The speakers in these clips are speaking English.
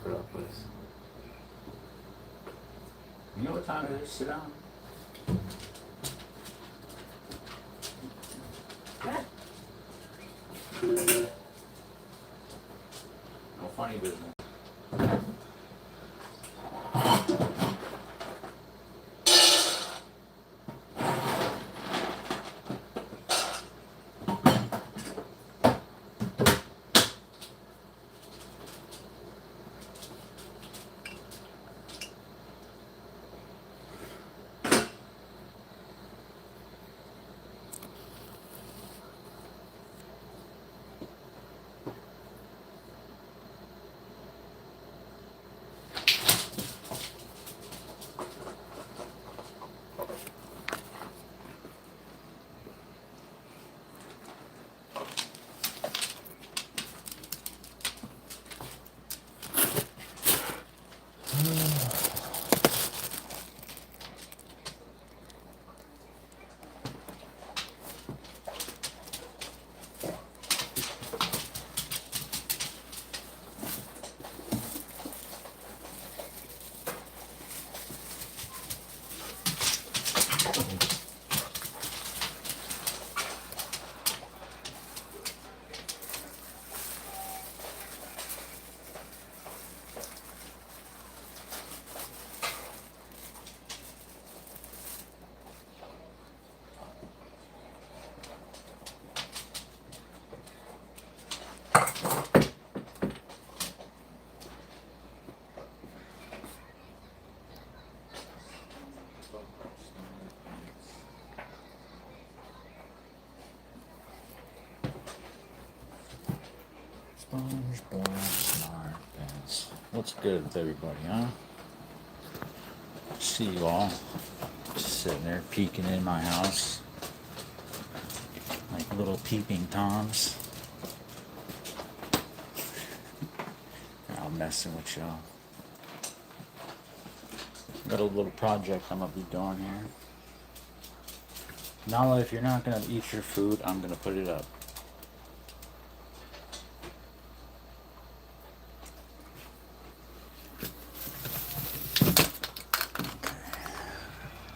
put up with. You know what time it is? Sit down. No funny business. SpongeBob SmartPants. What's good with everybody, huh? See you all just sitting there peeking in my house like little peeping toms. I'm messing with y'all. Got a little project I'm gonna be doing here. Nala, if you're not gonna eat your food, I'm gonna put it up.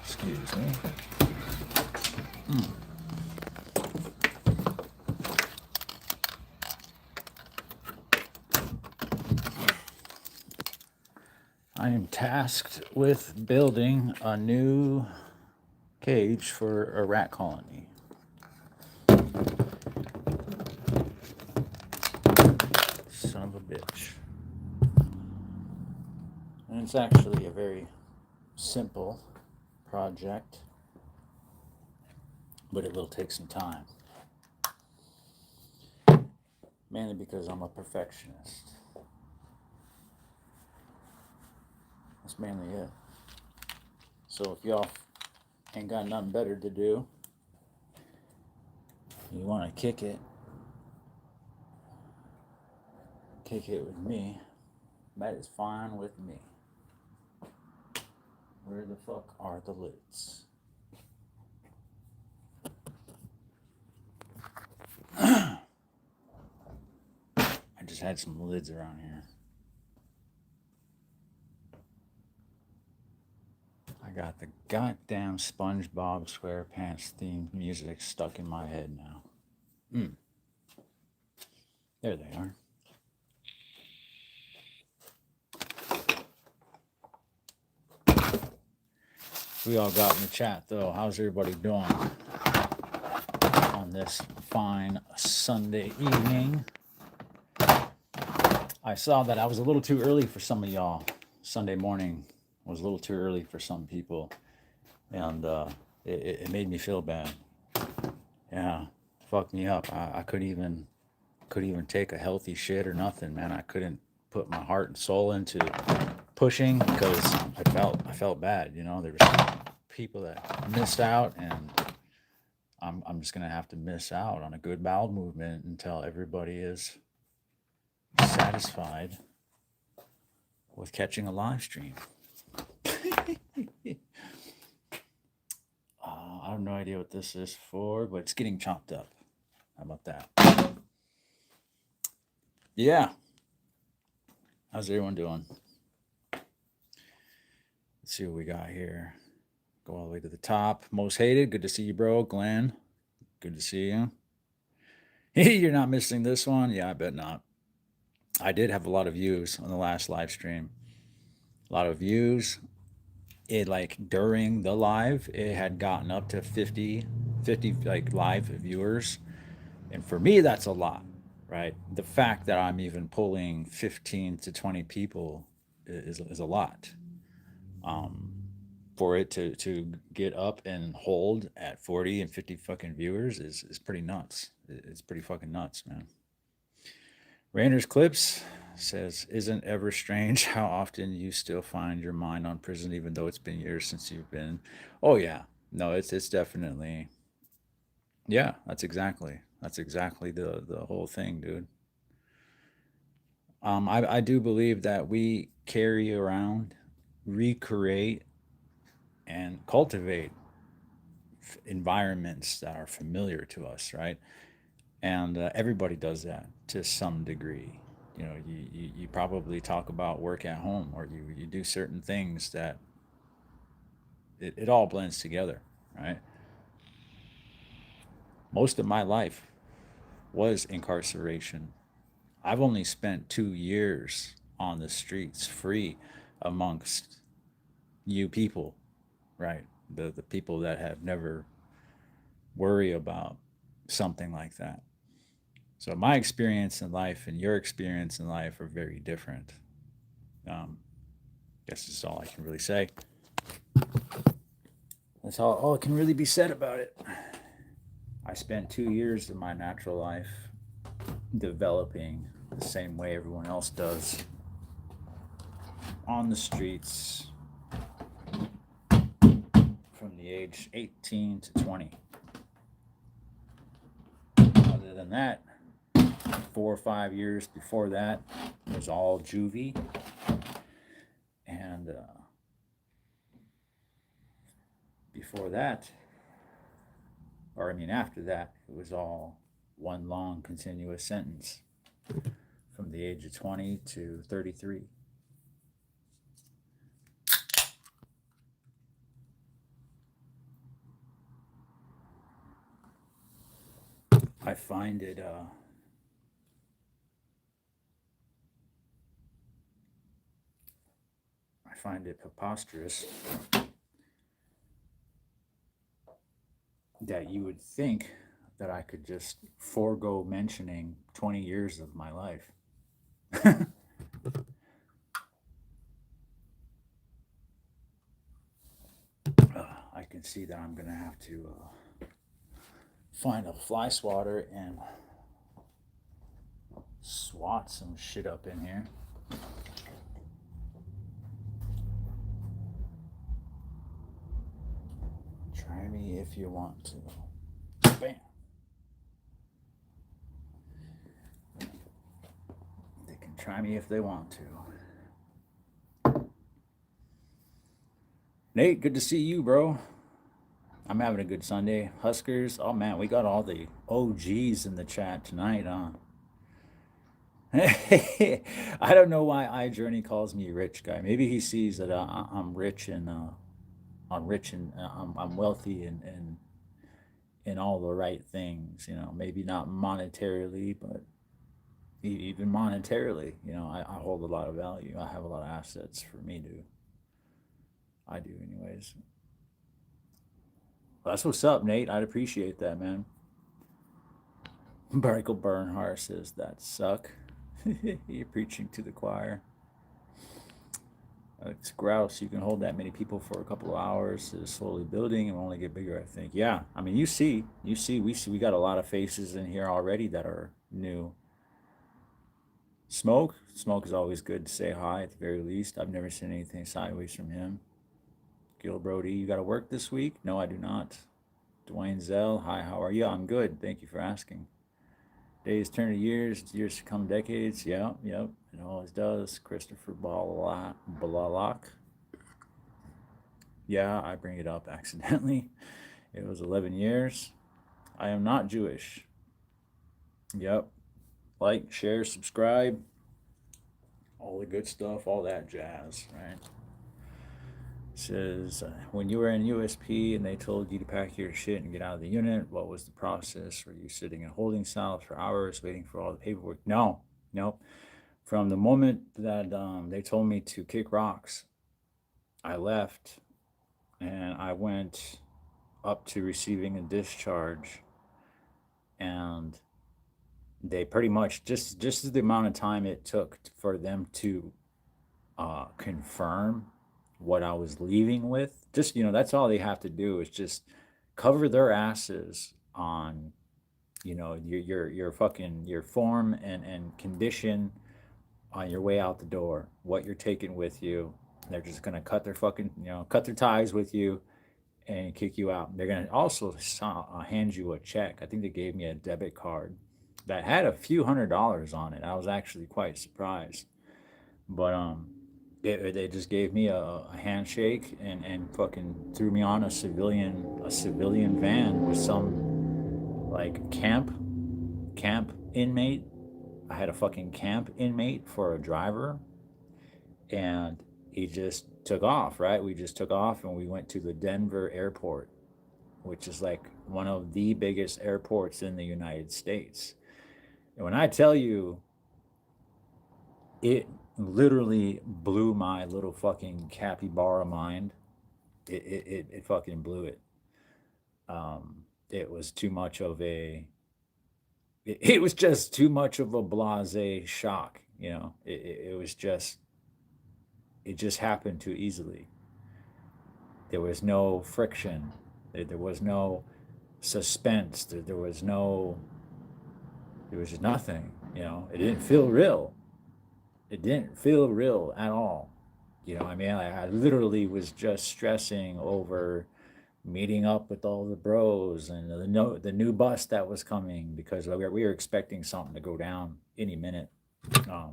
Excuse me. I am tasked with building a new cage for a rat colony. Son of a bitch. And it's actually a very simple project, but it will take some time. Mainly because I'm a perfectionist. That's mainly it. So if y'all ain't got nothing better to do, you want to kick it with me, that is fine with me. Where the fuck are the lids? I just had some lids around here. I got the goddamn SpongeBob SquarePants themed music stuck in my head now. There they are. We all got in the chat though. How's everybody doing on this fine Sunday evening? I saw that I was a little too early for some of y'all. Sunday morning was a little too early for some people, and it made me feel bad. Yeah, fucked me up. I couldn't even take a healthy shit or nothing, man. I couldn't put my heart and soul into pushing because I felt bad. You know, there was people that missed out, and I'm just gonna have to miss out on a good bowel movement until everybody is satisfied with catching a live stream. I have no idea what this is for, but it's getting chopped up. How about that? Yeah. How's everyone doing? Let's see what we got here. Go all the way to the top. Most hated. Good to see you, bro. Glenn. Good to see you. You're not missing this one? Yeah, I bet not. I did have a lot of views on the last live stream. A lot of views. It like during the live, it had gotten up to 50 like live viewers. And for me, that's a lot, right? The fact that I'm even pulling 15 to 20 people is a lot. Um, for it to get up and hold at 40 and 50 fucking viewers is pretty nuts. It's pretty fucking nuts, man. Rainer's Clips says, "Isn't ever strange how often you still find your mind on prison, even though it's been years since you've been." Oh yeah, no, it's definitely, yeah. That's exactly the whole thing, dude. I do believe that we carry around, recreate, and cultivate environments that are familiar to us, right? And everybody does that to some degree. You know, you probably talk about work at home, or you do certain things that it all blends together, right? Most of my life was incarceration. I've only spent 2 years on the streets free amongst you people, right? The people that have never worry about something like that. So my experience in life and your experience in life are very different. Guess that's all I can really say. That's all it can really be said about it. I spent 2 years of my natural life developing the same way everyone else does on the streets from the age 18 to 20. Other than that, 4 or 5 years before that was all juvie. And before that, or I mean, after that, it was all one long continuous sentence from the age of 20 to 33. I find it preposterous that you would think that I could just forego mentioning 20 years of my life. I can see that I'm going to have to find a fly swatter and swat some shit up in here. Try me if you want to. Bam. They can try me if they want to. Nate, good to see you, bro. I'm having a good Sunday. Huskers, oh man, we got all the OGs in the chat tonight, huh? I don't know why iJourney calls me rich guy. Maybe he sees that I'm rich and I'm wealthy and in all the right things. You know, maybe not monetarily, but even monetarily, you know, I hold a lot of value. I have a lot of assets for me to. I do, anyways. Well, that's what's up, Nate. I'd appreciate that, man. Michael Bernhardt says that suck. You're preaching to the choir. It's grouse. You can hold that many people for a couple of hours. It's slowly building and will only get bigger, I think. Yeah, I mean, we got a lot of faces in here already that are new. Smoke is always good to say hi at the very least. I've never seen anything sideways from him. Gil Brody, you got to work this week? No, I do not. Dwayne Zell, hi, how are you? I'm good. Thank you for asking. Days turn to years, years to come decades. Yep, it always does. Christopher Balalock. Yeah, I bring it up accidentally. It was 11 years. I am not Jewish. Yep. Like, share, subscribe. all the good stuff, all that jazz, right? Says, when you were in USP and they told you to pack your shit and get out of the unit, what was the process? Were you sitting in holding cells for hours waiting for all the paperwork? No, no. From the moment that they told me to kick rocks, I left and I went up to receiving a discharge, and they pretty much just the amount of time it took for them to confirm what I was leaving with. Just, that's all they have to do is just cover their asses on, your fucking your form and condition on your way out the door, what you're taking with you. They're just gonna cut their fucking, cut their ties with you and kick you out. They're gonna also hand you a check. I think they gave me a debit card that had a few $100s on it. I was actually quite surprised, but they just gave me a handshake and fucking threw me on a civilian van with some like camp inmate. I had a fucking camp inmate for a driver, and he just took off, right? We just took off and we went to the Denver airport, which is like one of the biggest airports in the United States. And when I tell you, it literally blew my little fucking capybara mind. It fucking blew it. It was too much of it was just too much of a blase shock. It was just, it just happened too easily. There was no friction. There was no suspense. There was nothing. It didn't feel real. It didn't feel real at all. I mean, I literally was just stressing over meeting up with all the bros and the new bus that was coming, because we were expecting something to go down any minute.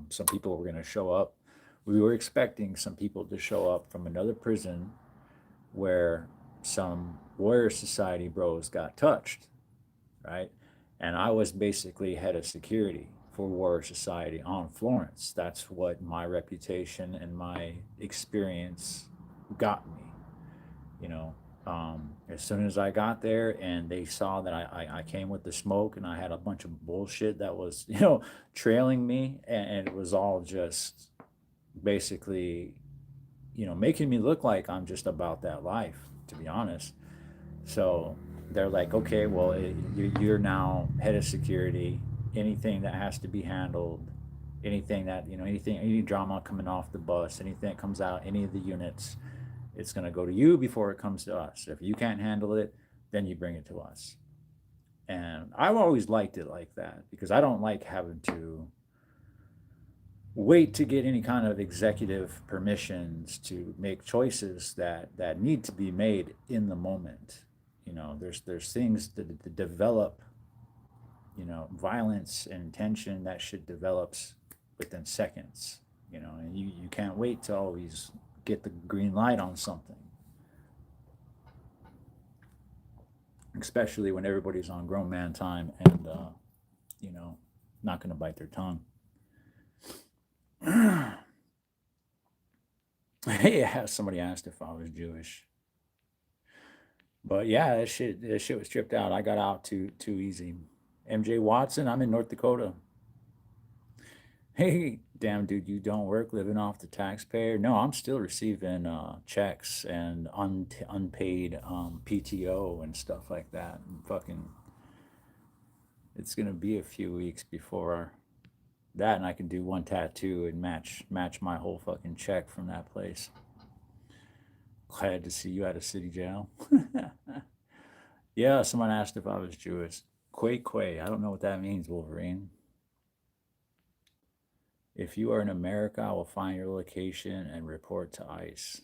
Some people were going to show up. We were expecting some people to show up from another prison where some Warrior Society bros got touched, right? And I was basically head of security for Warrior Society on Florence. That's what my reputation and my experience got me. As soon as I got there and they saw that I came with the smoke and I had a bunch of bullshit that was, trailing me, and it was all just basically, making me look like I'm just about that life, to be honest. So they're like, okay, well, you're now head of security. Anything that has to be handled, any drama coming off the bus, anything that comes out, any of the units, it's going to go to you before it comes to us. If you can't handle it, then you bring it to us. And I've always liked it like that, because I don't like having to wait to get any kind of executive permissions to make choices that need to be made in the moment. There's things that develop, violence and tension that should develops within seconds. And you can't wait to always get the green light on something, especially when everybody's on grown man time and not going to bite their tongue. Yeah, somebody asked if I was Jewish, but yeah, that shit was tripped out. I got out too easy. MJ Watson, I'm in North Dakota. Hey, damn, dude, you don't work living off the taxpayer? No, I'm still receiving checks and unpaid PTO and stuff like that. And fucking, it's gonna be a few weeks before that, and I can do one tattoo and match my whole fucking check from that place. Glad to see you out of city jail. Yeah, someone asked if I was Jewish. Quay Quay, I don't know what that means, Wolverine. If you are in America, I will find your location and report to ICE.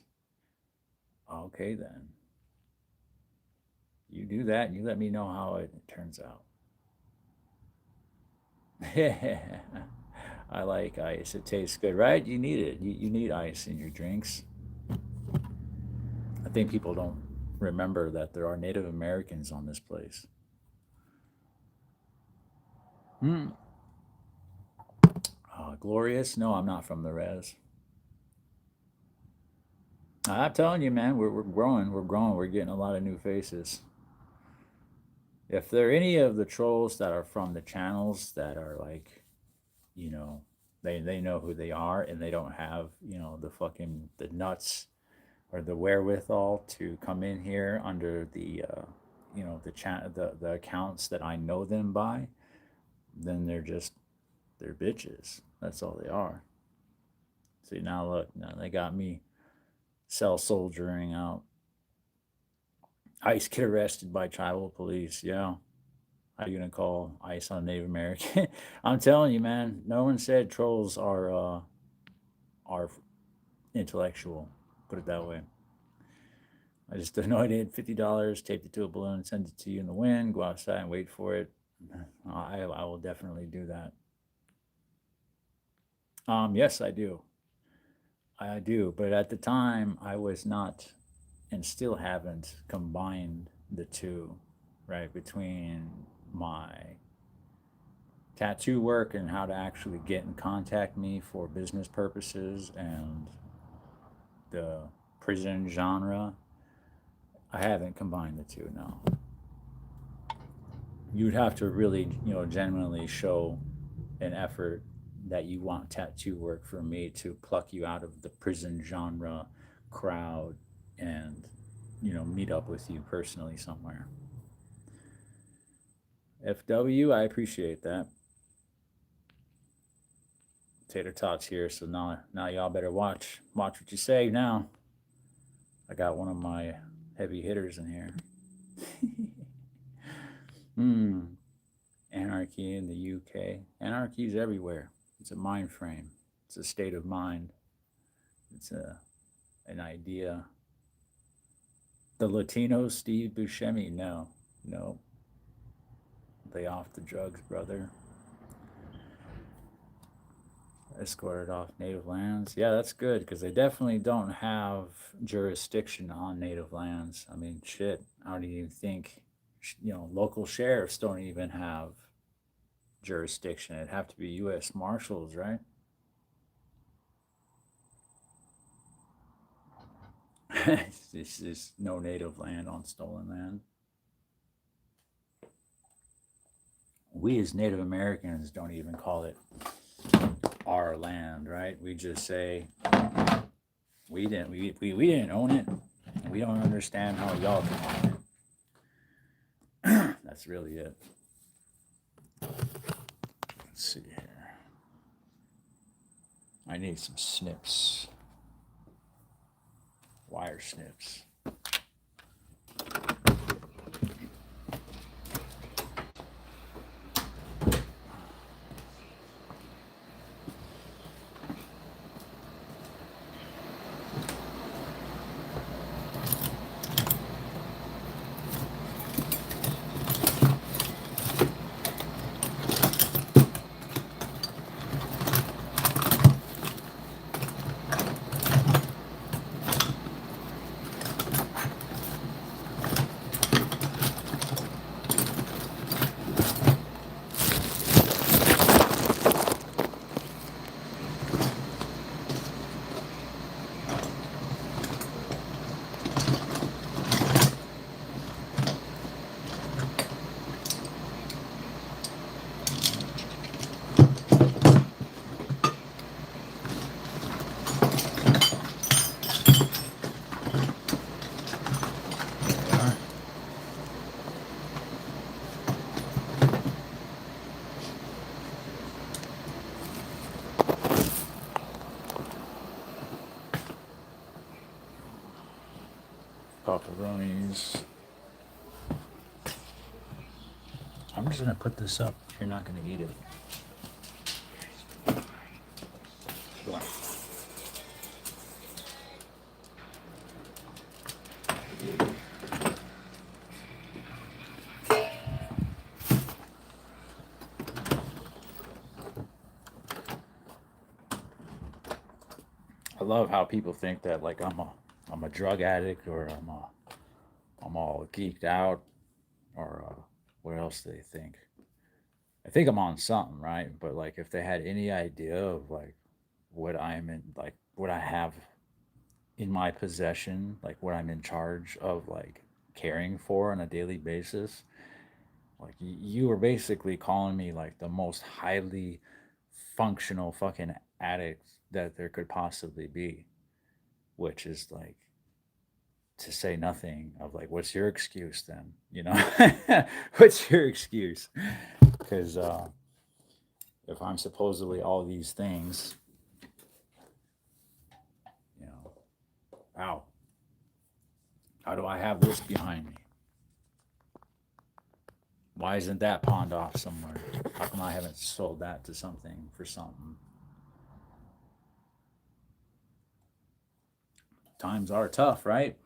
Okay, then. You do that and you let me know how it turns out. I like ice. It tastes good, right? You need it. You need ice in your drinks. I think people don't remember that there are Native Americans on this place. Hmm. Glorious? No, I'm not from the res. I'm telling you, man, we're growing. We're growing. We're getting a lot of new faces. If there are any of the trolls that are from the channels that are like, you know, they know who they are and they don't have, the nuts or the wherewithal to come in here under the accounts that I know them by, then they're bitches. That's all they are. See, now look, now they got me cell soldiering out. ICE get arrested by tribal police. Yeah. How are you gonna call ICE on Native American? I'm telling you, man. No one said trolls are intellectual. Put it that way. I just donated $50, taped it to a balloon, send it to you in the wind. Go outside and wait for it. I will definitely do that. Yes, I do. I do. But at the time, I was not, and still haven't combined the two, right? Between my tattoo work and how to actually get and contact me for business purposes and the prison genre. I haven't combined the two, no. You'd have to really, genuinely show an effort that you want tattoo work for me to pluck you out of the prison genre crowd and, meet up with you personally somewhere. FW, I appreciate that. Tater Tots here, so now y'all better watch what you say now. I got one of my heavy hitters in here. Anarchy in the UK. Anarchy is everywhere. It's a mind frame. It's a state of mind. It's an idea. The Latino Steve Buscemi, no. They off the drugs, brother. Escorted off native lands. Yeah, that's good because they definitely don't have jurisdiction on native lands. I mean, shit. I don't even think, local sheriffs don't even have jurisdiction. It'd have to be U.S. Marshals, right? This is no native land on stolen land. We as Native Americans don't even call it our land, right? We just say we didn't own it. We don't understand how y'all can own it. That's really it. Let's see here. I need some snips. Wire snips. Pepperonis. I'm just gonna put this up. You're not gonna eat it. I love how people think that like I'm a drug addict or I'm all geeked out or what else do they think? I think I'm on something, right? But like, if they had any idea of like what I have in my possession, like what I'm in charge of, like caring for on a daily basis, like you were basically calling me like the most highly functional fucking addict that there could possibly be, which is like, to say nothing of like, what's your excuse then? You know, what's your excuse? Because if I'm supposedly all these things, you know, wow, how do I have this behind me? Why isn't that pawned off somewhere? How come I haven't sold that to something for something? Times are tough, right?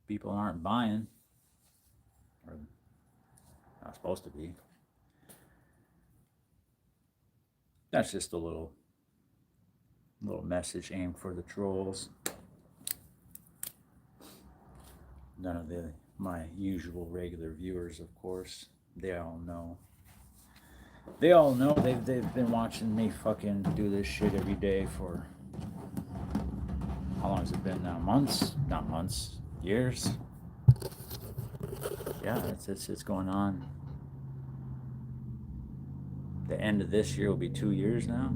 People aren't buying, or not supposed to be. That's just a little message aimed for the trolls. None of my usual regular viewers, of course. They all know. They all know they've been watching me fucking do this shit every day for, how long has it been now? Months? Not months. Years? Yeah, it's going on. The end of this year will be 2 years now.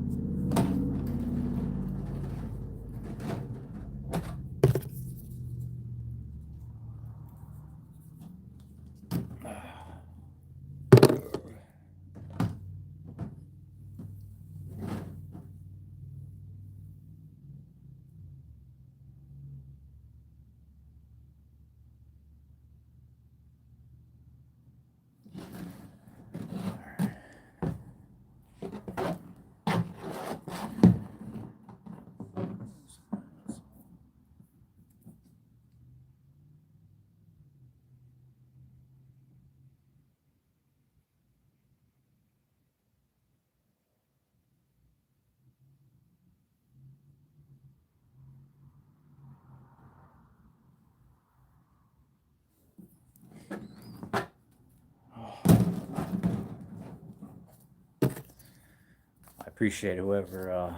I appreciate whoever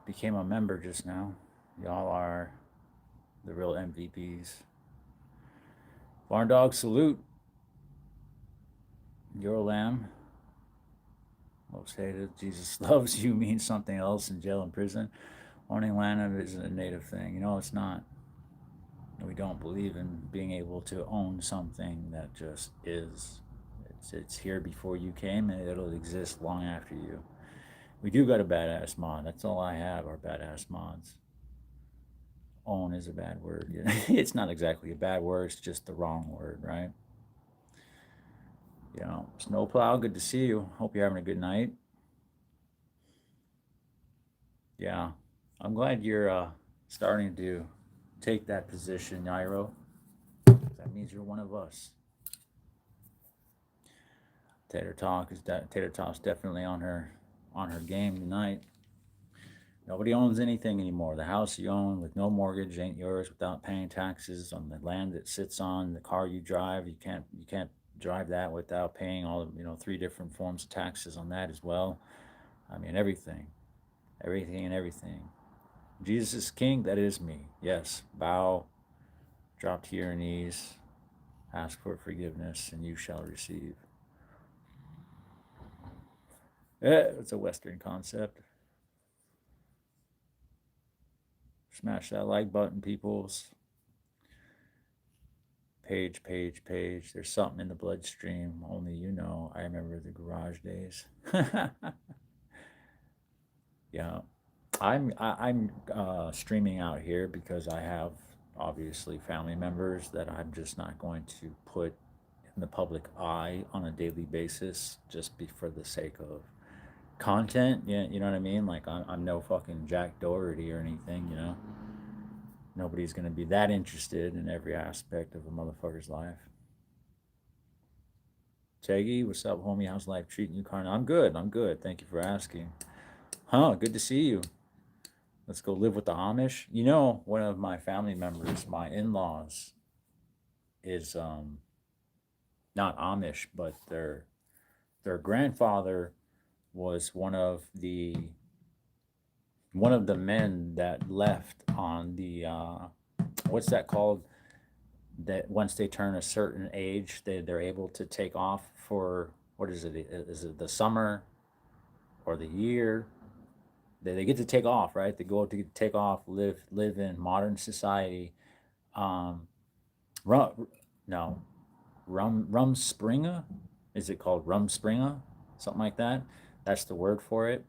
became a member just now. Y'all are the real MVPs. Barn Dog, salute. Your lamb. Most hated. Jesus loves you means something else in jail and prison. Owning land is a native thing. You know, it's not. We don't believe in being able to own something that just is. It's here before you came, and it'll exist long after you. We do got a badass mod. That's all I have are badass mods. Own is a bad word. It's not exactly a bad word. It's just the wrong word, right? You know, Snowplow, good to see you. Hope you're having a good night. Yeah, I'm glad you're starting to take that position, Nairo. That means you're one of us. Tater Talk's definitely on her game tonight. Nobody owns anything anymore. The house you own with no mortgage ain't yours without paying taxes on the land it sits on. The car you drive, you can't drive that without paying all of, 3 different forms of taxes on that as well. I mean, everything, and everything. Jesus is King. That is me. Yes. Bow, drop to your knees, ask for forgiveness, and you shall receive. It's a Western concept. Smash that like button, peoples. Page. There's something in the bloodstream. Only you know. I remember the garage days. Yeah, I'm streaming out here because I have obviously family members that I'm just not going to put in the public eye on a daily basis just be for the sake of content. Yeah, you know what I mean. Like I'm no fucking Jack Doherty or anything. Nobody's gonna be that interested in every aspect of a motherfucker's life. Teggy, what's up, homie? How's life treating you, Carn? I'm good. Thank you for asking. Huh? Good to see you. Let's go live with the Amish. One of my family members, my in-laws, is not Amish, but they're their grandfather was one of the men that left on the what's that called, that once they turn a certain age they're able to take off for, what is it the summer or the year, they get to take off, right? They go to take off, live in modern society. um rum, no, Rumspringa, is it called Rumspringa, something like that, that's the word for it.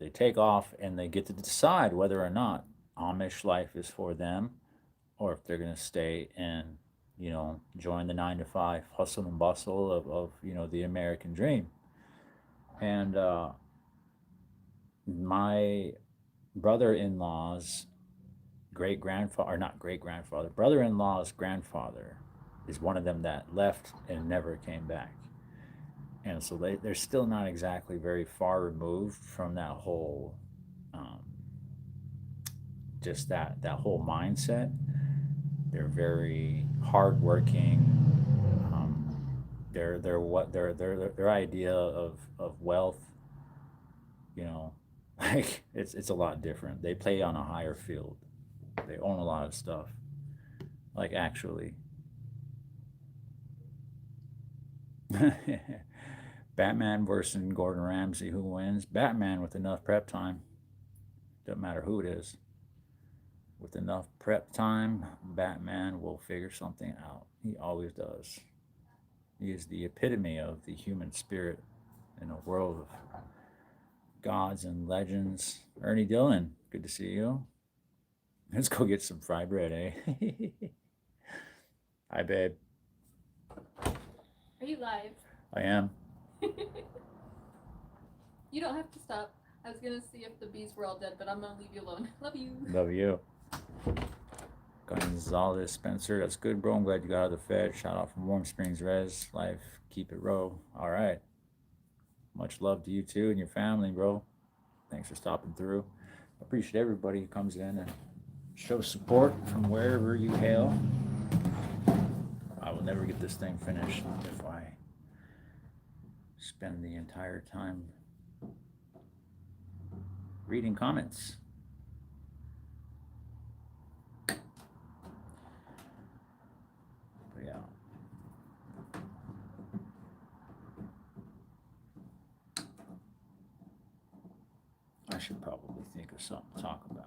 They take off and they get to decide whether or not Amish life is for them, or if they're going to stay and, join the 9 to 5 hustle and bustle of the American dream. And my brother-in-law's great grandfather, or not great grandfather, brother-in-law's grandfather is one of them that left and never came back. And so they're still not exactly very far removed from that whole, um, just that whole mindset. They're very hardworking. They're what their idea of wealth, you know, like it's a lot different. They play on a higher field. They own a lot of stuff. Like actually, Batman versus Gordon Ramsay, who wins? Batman with enough prep time. Doesn't matter who it is. With enough prep time, Batman will figure something out. He always does. He is the epitome of the human spirit in a world of gods and legends. Ernie Dillon, good to see you. Let's go get some fried bread, eh? Hi, babe. Are you live? I am. You don't have to stop. I was gonna see if the bees were all dead, but I'm gonna leave you alone. Love you. Love you. Gonzalez Spencer, that's good, bro. I'm glad you got out of the Fed. Shout out from Warm Springs Res. Life, keep it row. All right. Much love to you too and your family, bro. Thanks for stopping through. I appreciate everybody who comes in and shows support from wherever you hail. I will never get this thing finished if I spend the entire time reading comments. But yeah. I should probably think of something to talk about.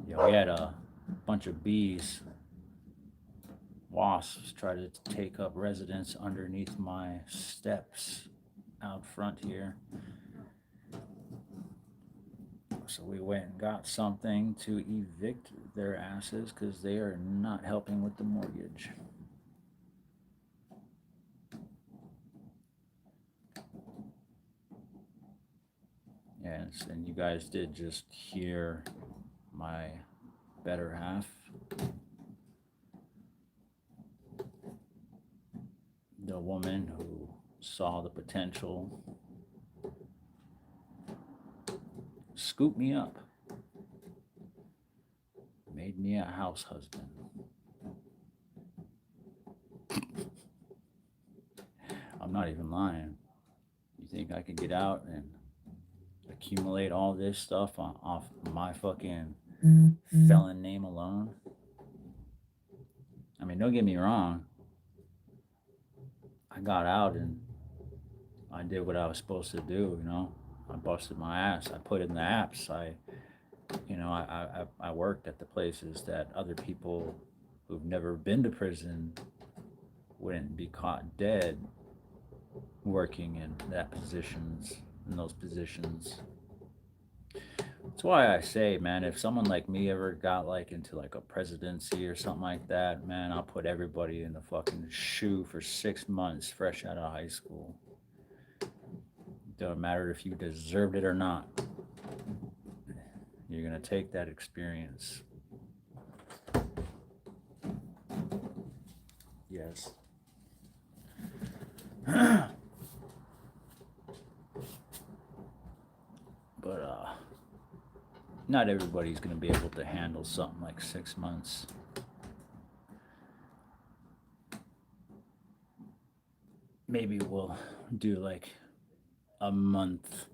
Yeah, we had a bunch of bees, wasps, try to take up residence underneath my steps out front here. So we went and got something to evict their asses because they are not helping with the mortgage. Yes, and you guys did just hear my better half. The woman who saw the potential scooped me up, made me a house husband. I'm not even lying. You think I could get out and accumulate all this stuff off my fucking felon name alone? I mean, don't get me wrong. I got out and I did what I was supposed to do, I busted my ass. I put in the apps. I worked at the places that other people who've never been to prison wouldn't be caught dead working in those positions. That's why I say, man, if someone like me ever got like into like a presidency or something like that, man, I'll put everybody in the fucking shoe for 6 months fresh out of high school. Don't matter if you deserved it or not. You're gonna take that experience. Yes. But not everybody's going to be able to handle something like 6 months. Maybe we'll do like a month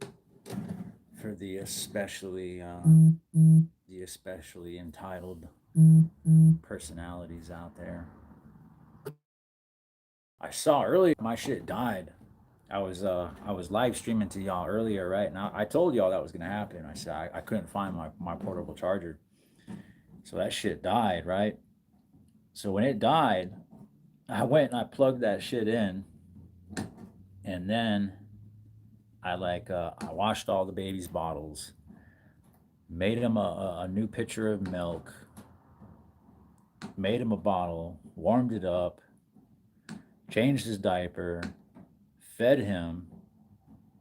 for the especially entitled personalities out there. I saw earlier my shit died. I was live streaming to y'all earlier, right? And I told y'all that was gonna happen. I said I couldn't find my portable charger. So that shit died, right? So when it died, I went and I plugged that shit in, and then I washed all the baby's bottles, made him a new pitcher of milk, made him a bottle, warmed it up, changed his diaper, fed him.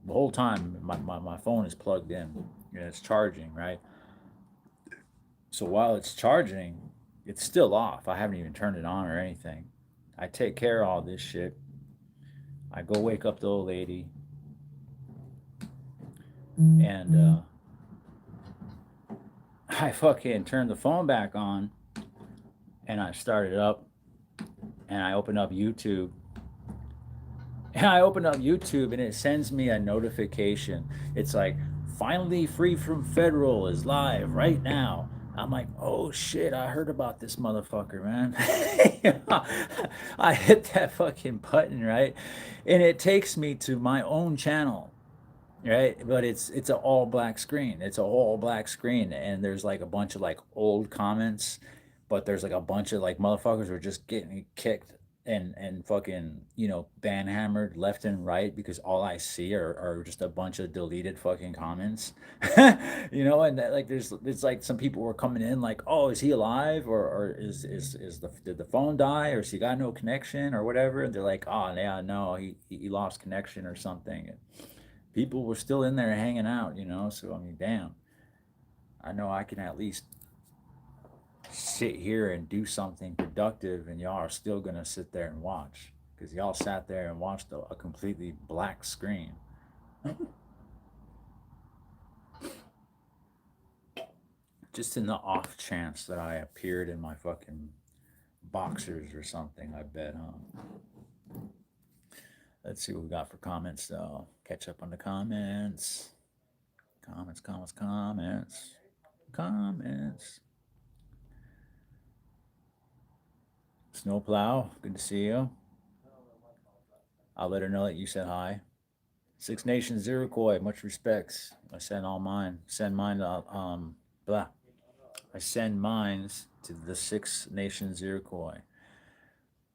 The whole time my phone is plugged in and it's charging, right? So while it's charging, it's still off. I haven't even turned it on or anything. I take care of all this shit. I go wake up the old lady, and I fucking turned the phone back on, and I started up, and I opened up YouTube. And I open up YouTube and it sends me a notification. It's like, finally free from federal is live right now. I'm like, oh shit, I heard about this motherfucker, man. I hit that fucking button, right? And it takes me to my own channel, right? But it's an all black screen. It's a all black screen, and there's like a bunch of like old comments, but there's like a bunch of like motherfuckers who are just getting kicked and fucking banhammered left and right because all I see are just a bunch of deleted fucking comments. And that, like there's like some people were coming in like, oh, is he alive, or is the did the phone die, or has he got no connection or whatever, and they're like, oh yeah, no, he lost connection or something. And people were still in there hanging out, so I mean, damn, I know I can at least sit here and do something productive, and y'all are still gonna sit there and watch because y'all sat there and watched a completely black screen. Just in the off chance that I appeared in my fucking boxers or something, I bet, huh? Let's see what we got for comments though. Catch up on the comments. Comments. Snowplow, good to see you. I'll let her know that you said hi. Six Nations Iroquois, much respects. I send all mine. Send mine to blah. I send mines to the Six Nations Iroquois.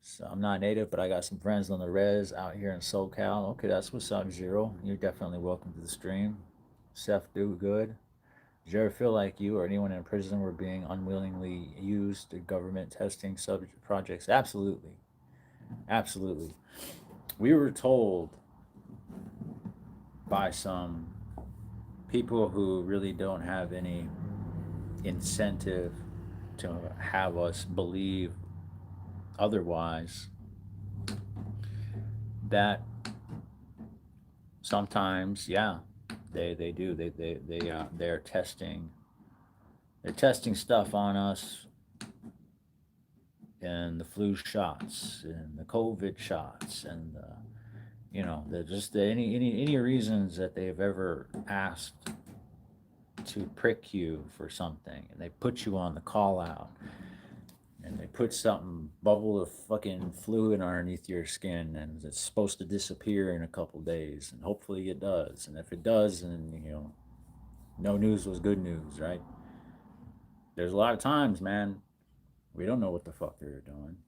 So I'm not native, but I got some friends on the res out here in SoCal. Okay, that's what's up, Zero. You're definitely welcome to the stream. Seth, do good. Did you ever feel like you or anyone in prison were being unwillingly used in government testing subject projects? Absolutely. Absolutely. We were told by some people who really don't have any incentive to have us believe otherwise that sometimes, yeah, they do they're testing stuff on us, and the flu shots and the COVID shots, and they're just any reasons that they've ever asked to prick you for something, and they put you on the call out, and they put something bubble of fucking fluid underneath your skin, and it's supposed to disappear in a couple days, and hopefully it does. And if it does, then no news was good news, right? There's a lot of times, man, we don't know what the fuck they're doing.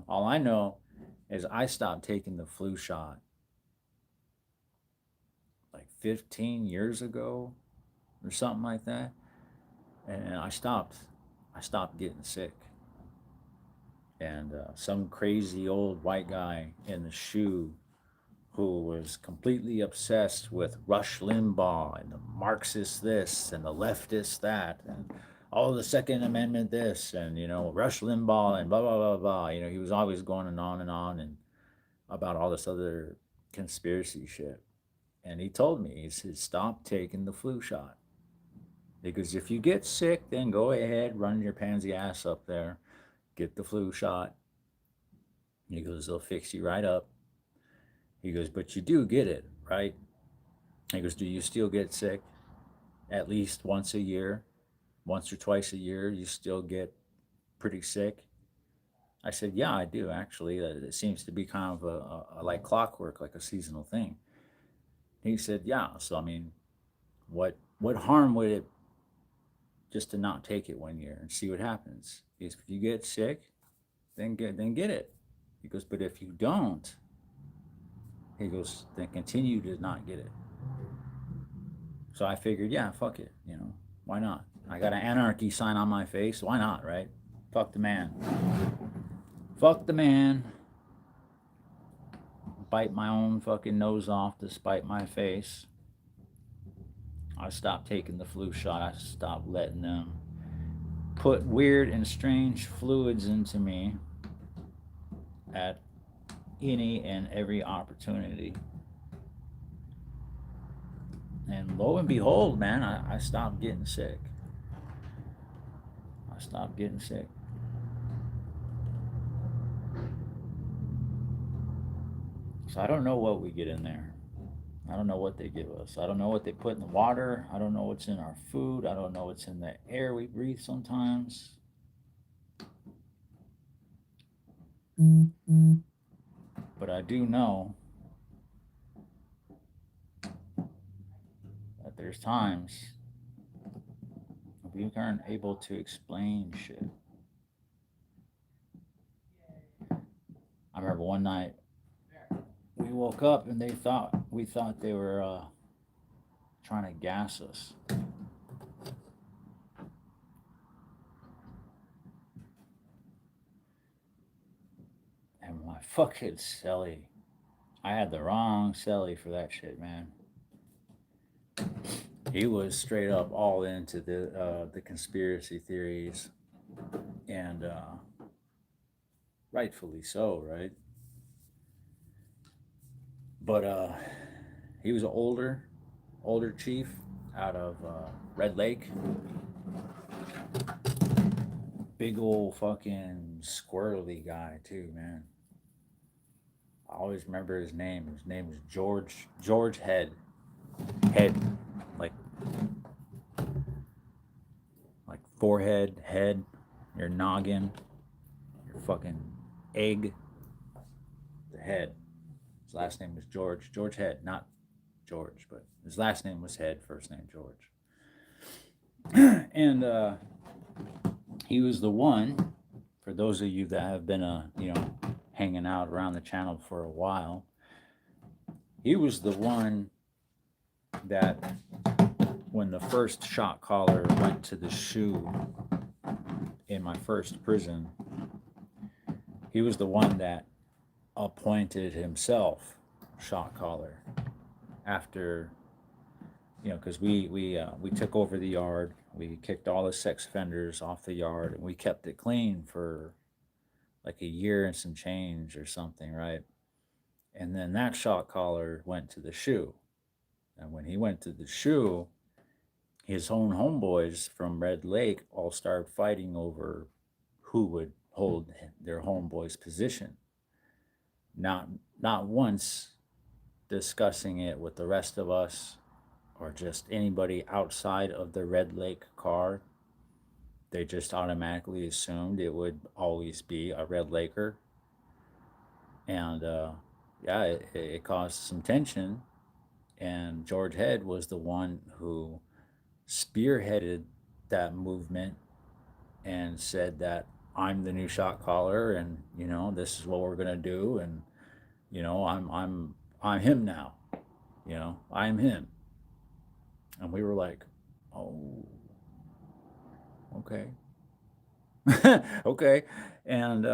All I know is I stopped taking the flu shot like 15 years ago or something like that, and I stopped getting sick. And some crazy old white guy in the shoe who was completely obsessed with Rush Limbaugh and the Marxist this and the leftist that, and all the Second Amendment this, and Rush Limbaugh and blah blah blah blah. He was always going on and about all this other conspiracy shit. And he told me, he said, stop taking the flu shot. He goes, if you get sick, then go ahead, run your pansy ass up there, get the flu shot. He goes, they'll fix you right up. He goes, but you do get it, right? He goes, do you still get sick at least once a year? Once or twice a year, you still get pretty sick? I said, yeah, I do actually. It seems to be kind of a like clockwork, like a seasonal thing. He said, yeah. So I mean, what harm would it just to not take it 1 year and see what happens? Because if you get sick, then get it. He goes, but if you don't, he goes, then continue to not get it. So I figured, yeah, fuck it, why not? I got an anarchy sign on my face. Why not, right? Fuck the man. Fuck the man. Bite my own fucking nose off to spite my face. I stopped taking the flu shot. I stopped letting them put weird and strange fluids into me at any and every opportunity. And lo and behold, man, I stopped getting sick. I stopped getting sick. So I don't know what we get in there. I don't know what they give us. I don't know what they put in the water. I don't know what's in our food. I don't know what's in the air we breathe sometimes. But I do know that there's times we aren't able to explain shit. I remember one night we woke up and we thought they were trying to gas us. And my fucking celly, I had the wrong celly for that shit, man. He was straight up all into the conspiracy theories, and rightfully so, right? But he was an older chief out of Red Lake. Big old fucking squirrely guy too, man. I always remember his name. His name was George Head. Head, like forehead, head, your noggin, your fucking egg, the head. His last name was George. George Head, not George, but his last name was Head, first name George. And he was the one, for those of you that have been, hanging out around the channel for a while, he was the one that when the first shot caller went to the SHU in my first prison, he was the one that appointed himself shot caller after, because we took over the yard. We kicked all the sex offenders off the yard, and we kept it clean for like a year and some change or something, right? And then that shot caller went to the SHU. And when he went to the SHU, his own homeboys from Red Lake all started fighting over who would hold their homeboy's position. Not once discussing it with the rest of us or just anybody outside of the Red Lake car. They just automatically assumed it would always be a Red Laker. And yeah, it caused some tension. And George Head was the one who spearheaded that movement and said that I'm the new shot caller, and this is what we're gonna do, and I'm him now, I'm him. And we were like, oh, okay. Okay. And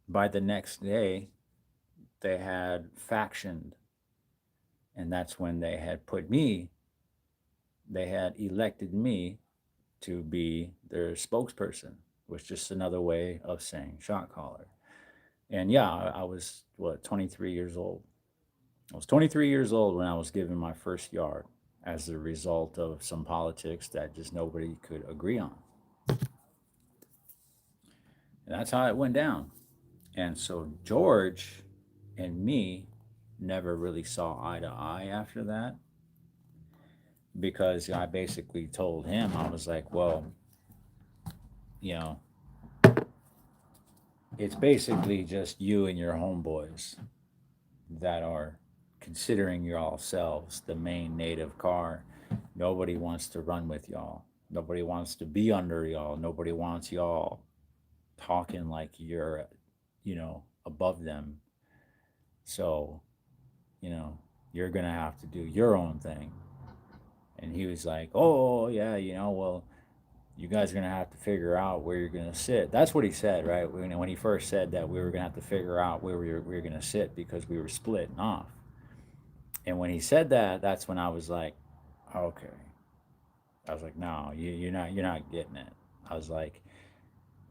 by the next day, they had factioned, and that's when they had elected me to be their spokesperson, which is just another way of saying shot caller. And yeah, I was 23 years old. I was 23 years old when I was given my first yard. as a result of some politics that just nobody could agree on. And that's how it went down. And so George and me never really saw eye to eye after that, because I basically told him, I was like, well, you know, it's basically just you and your homeboys that are considering yourselves the main native car. Nobody wants to run with y'all. Nobody wants to be under y'all. Nobody wants y'all talking like you're, above them. So, you know, you're going to have to do your own thing. And he was like, oh, yeah, well, you guys are going to have to figure out where you're going to sit. That's what he said, right? When he first said that, we were going to have to figure out where we were going to sit because we were splitting off. And when he said that, that's when I was like, okay. I was like, no, you're not getting it. I was like,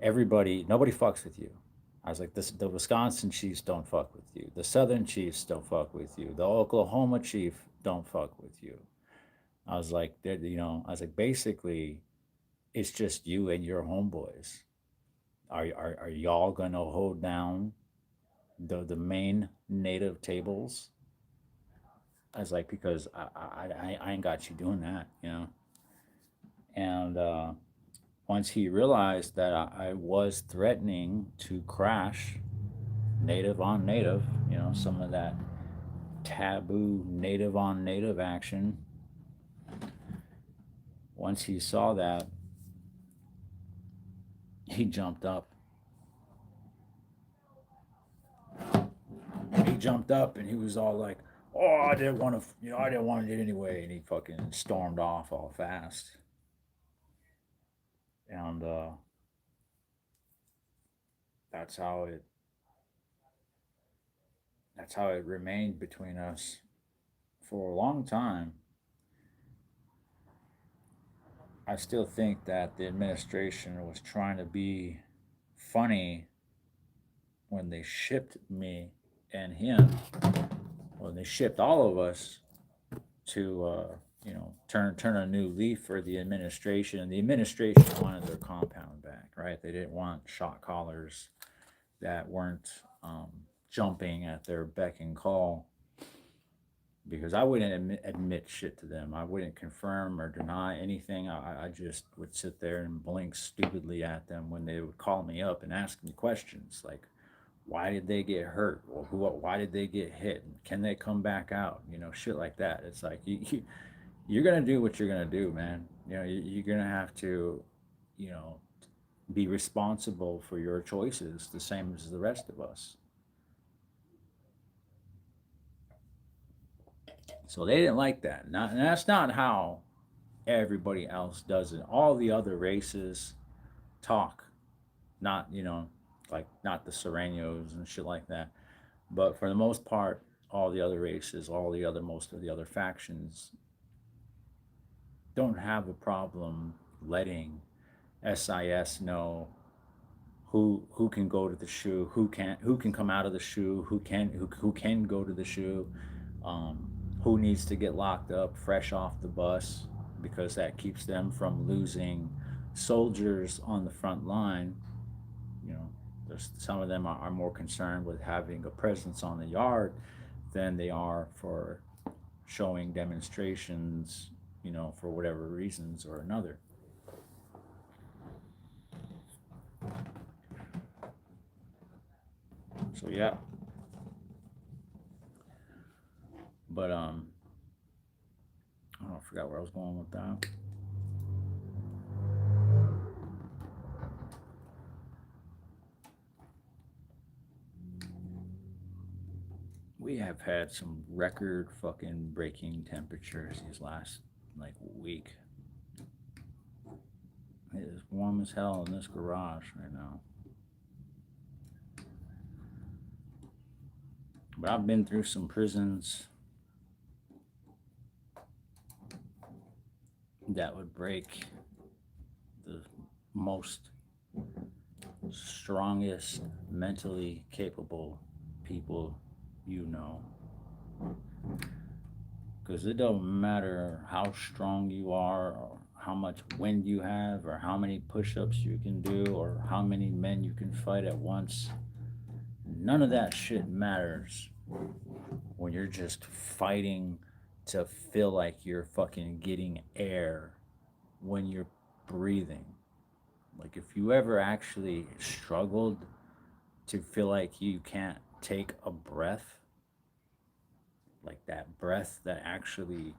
nobody fucks with you. I was like, the Wisconsin Chiefs don't fuck with you. The Southern Chiefs don't fuck with you. The Oklahoma Chief don't fuck with you. I was like, basically, it's just you and your homeboys. Are y'all gonna hold down the main native tables? I was like, because I ain't got you doing that. And once he realized that I was threatening to crash native on native, some of that taboo native on native action, once he saw that, he jumped up. He jumped up and he was all like, "Oh, I didn't want to, I didn't want it anyway," and he fucking stormed off all fast. And that's how it that's how it remained between us for a long time. I still think that the administration was trying to be funny when they shipped me and him, when they shipped all of us to, turn a new leaf for the administration. The administration wanted their compound back, right? They didn't want shot callers that weren't jumping at their beck and call, because I wouldn't admit shit to them. I wouldn't confirm or deny anything. I just would sit there and blink stupidly at them when they would call me up and ask me questions like, why did they get hurt? Or why did they get hit? Can they come back out? Shit like that. It's like, you're going to do what you're going to do, man. You're going to have to, you know, be responsible for your choices the same as the rest of us. So they didn't like that. And that's not how everybody else does it. All the other races talk, not, like not the Serranos and shit like that. But for the most part, all the other races, most of the other factions don't have a problem letting SIS know who can go to the shoe, who can come out of the shoe, who can go to the shoe, who needs to get locked up fresh off the bus, because that keeps them from losing soldiers on the front line. You know, some of them are more concerned with having a presence on the yard than they are for showing demonstrations, for whatever reasons or another. So yeah. But I forgot where I was going with that. We have had some record fucking breaking temperatures these last like week. It is warm as hell in this garage right now. But I've been through some prisons that would break the most strongest, mentally capable people. Because it don't matter how strong you are, or how much wind you have, or how many push ups you can do, or how many men you can fight at once. None of that shit matters when you're just fighting to feel like you're fucking getting air when you're breathing. Like, if you ever actually struggled to feel like you can't take a breath, like that breath that actually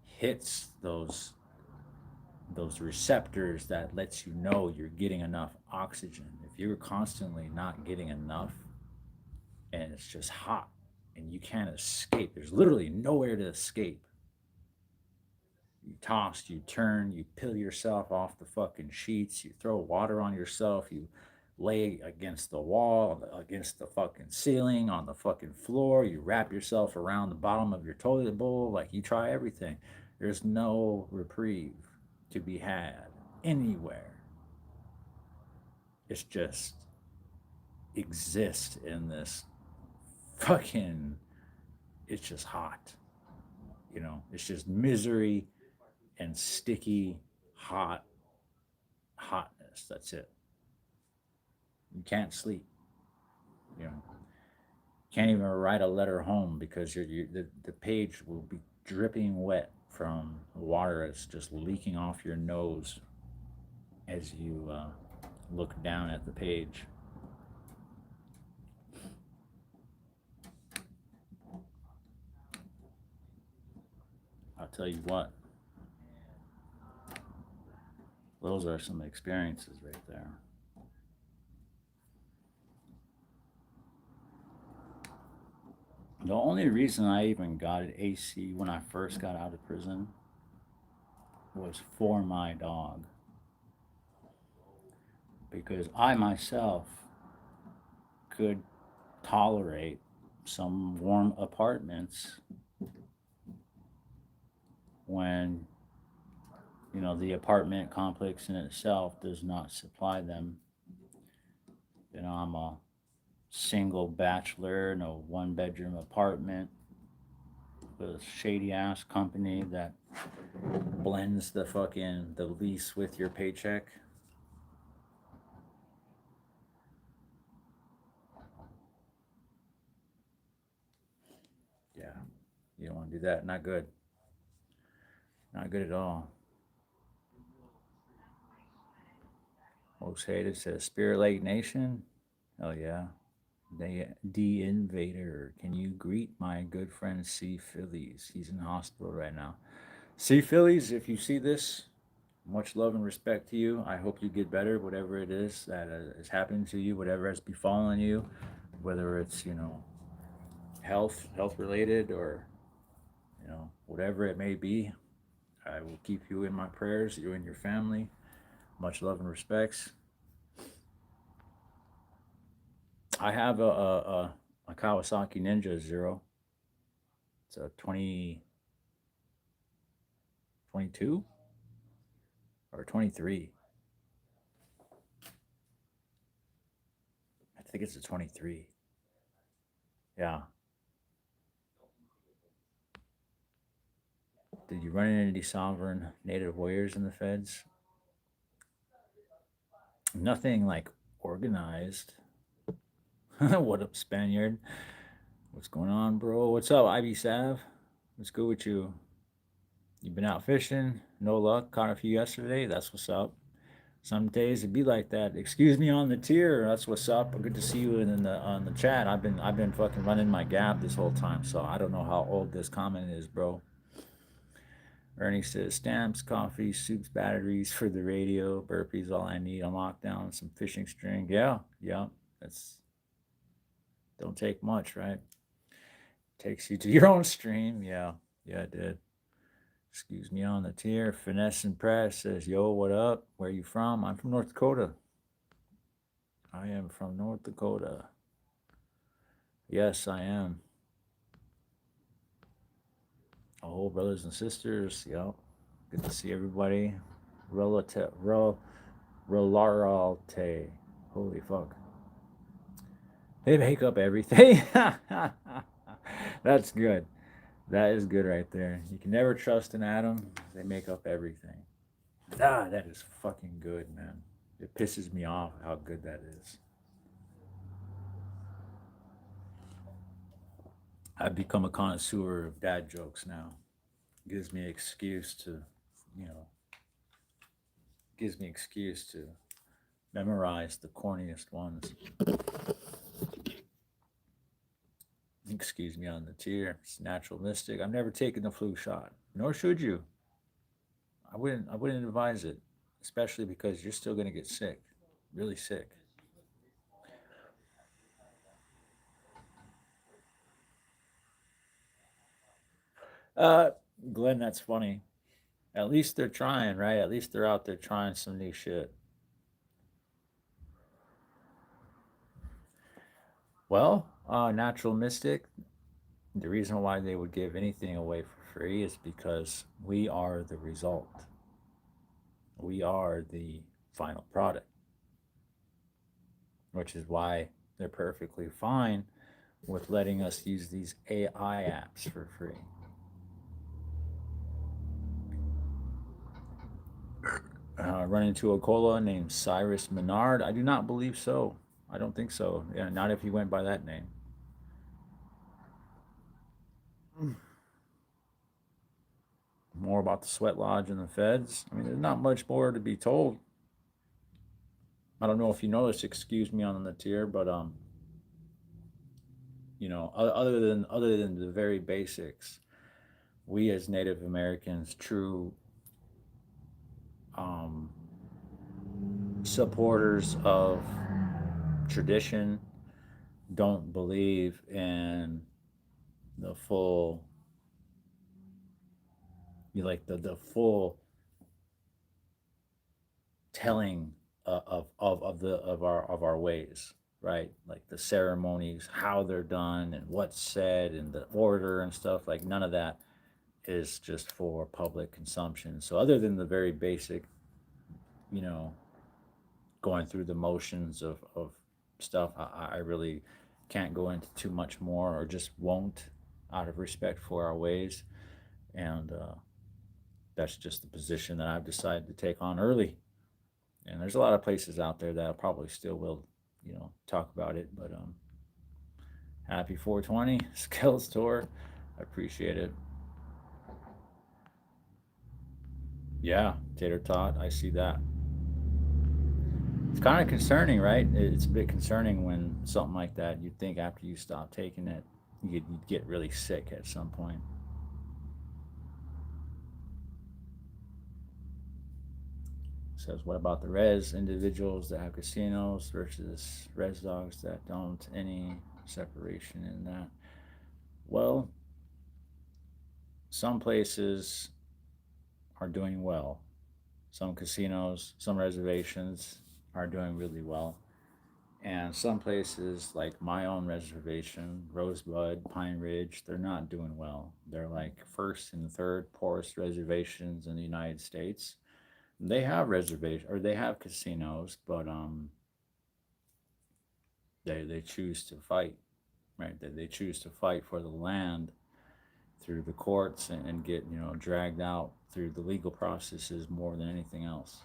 hits those receptors that lets you know you're getting enough oxygen. If you're constantly not getting enough and it's just hot and you can't escape, there's literally nowhere to escape. You toss, you turn, you peel yourself off the fucking sheets, you throw water on yourself, you lay against the wall, against the fucking ceiling, on the fucking floor, you wrap yourself around the bottom of your toilet bowl, like you try everything. There's no reprieve to be had anywhere. It's just exist in this fucking, it's just hot. It's just misery and sticky hotness. That's it. You can't sleep. You know, can't even write a letter home because the page will be dripping wet from water that's just leaking off your nose as you look down at the page. I'll tell you what, those are some experiences right there. The only reason I even got an AC when I first got out of prison was for my dog. Because I myself could tolerate some warm apartments when, the apartment complex in itself does not supply them. I'm a single bachelor in a one bedroom apartment with a shady ass company that blends the lease with your paycheck. Yeah, you don't want to do that. Not good. Not good at all. Most hated says Spirit Lake Nation. Oh yeah. The Invader. Can you greet my good friend C Phillies? He's in the hospital right now. C Phillies, if you see this, much love and respect to you. I hope you get better, whatever it is that is happening to you, whatever has befallen you, whether it's health related, or whatever it may be. I will keep you in my prayers, you and your family. Much love and respects. I have a Kawasaki Ninja Zero. It's a 2022 or 23. I think it's a 23. Yeah. Did you run into any sovereign native warriors in the feds? Nothing like organized. What up, Spaniard? What's going on, bro? What's up, Ivy Sav? What's good with you? You been out fishing? No luck? Caught a few yesterday? That's what's up. Some days it be like that. Excuse me on the tier. That's what's up. Good to see you in the on the chat. I've been fucking running my gap this whole time, so I don't know how old this comment is, bro. Ernie says stamps, coffee, soups, batteries for the radio, burpees, all I need on lockdown, some fishing string. Yeah, yeah. That's don't take much, right? Takes you to your own stream. Yeah, yeah, it did. Excuse me on the tier. Finesse and Press says, yo, what up? Where you from? I'm from North Dakota. I am from North Dakota. Yes, I am. Oh, brothers and sisters. Yep. Good to see everybody. Relate. Relaralte. Holy fuck. They make up everything. That's good. That is good right there. You can never trust an atom. They make up everything. Ah, that is fucking good, man. It pisses me off how good that is. I've become a connoisseur of dad jokes now. Gives me excuse to, you know, gives me excuse to memorize the corniest ones. Excuse me on the tear. It's natural mystic. I've never taken the flu shot, nor should you. I wouldn't advise it, especially because you're still gonna get sick, really sick. Uh, Glenn, that's funny. At least they're trying, right? At least they're out there trying some new shit. Well, natural mystic. The reason why they would give anything away for free is because we are the result. We are the final product, which is why they're perfectly fine with letting us use these AI apps for free. Run into a cola named Cyrus Menard? I do not believe so. I don't think so. Yeah, not if he went by that name. More about the sweat lodge and the feds. I mean, there's not much more to be told. I don't know if you know this. Excuse me on the tier, but other than the very basics, we as Native Americans, true um, supporters of tradition, don't believe in the full, the full telling of our ways, right? Like the ceremonies, how they're done, and what's said, and the order and stuff. Like none of that is just for public consumption. So other than the very basic, you know, going through the motions of stuff, I really can't go into too much more, or just won't, out of respect for our ways. And that's just the position that I've decided to take on early. And there's a lot of places out there that probably still will, talk about it. But happy 420 Skills Tour. I appreciate it. Yeah, Tater Tot, I see that. It's kind of concerning, right? It's a bit concerning when something like that, you'd think after you stop taking it, you'd get really sick at some point. It says, what about the res individuals that have casinos versus res dogs that don't? Any separation in that? Well, some places are doing well. Some casinos, some reservations are doing really well. And some places, like my own reservation, Rosebud, Pine Ridge, they're not doing well. They're like first and third poorest reservations in the United States. They have reservations, or they have casinos, but they choose to fight, right? They choose to fight for the land through the courts, and get dragged out through the legal processes more than anything else.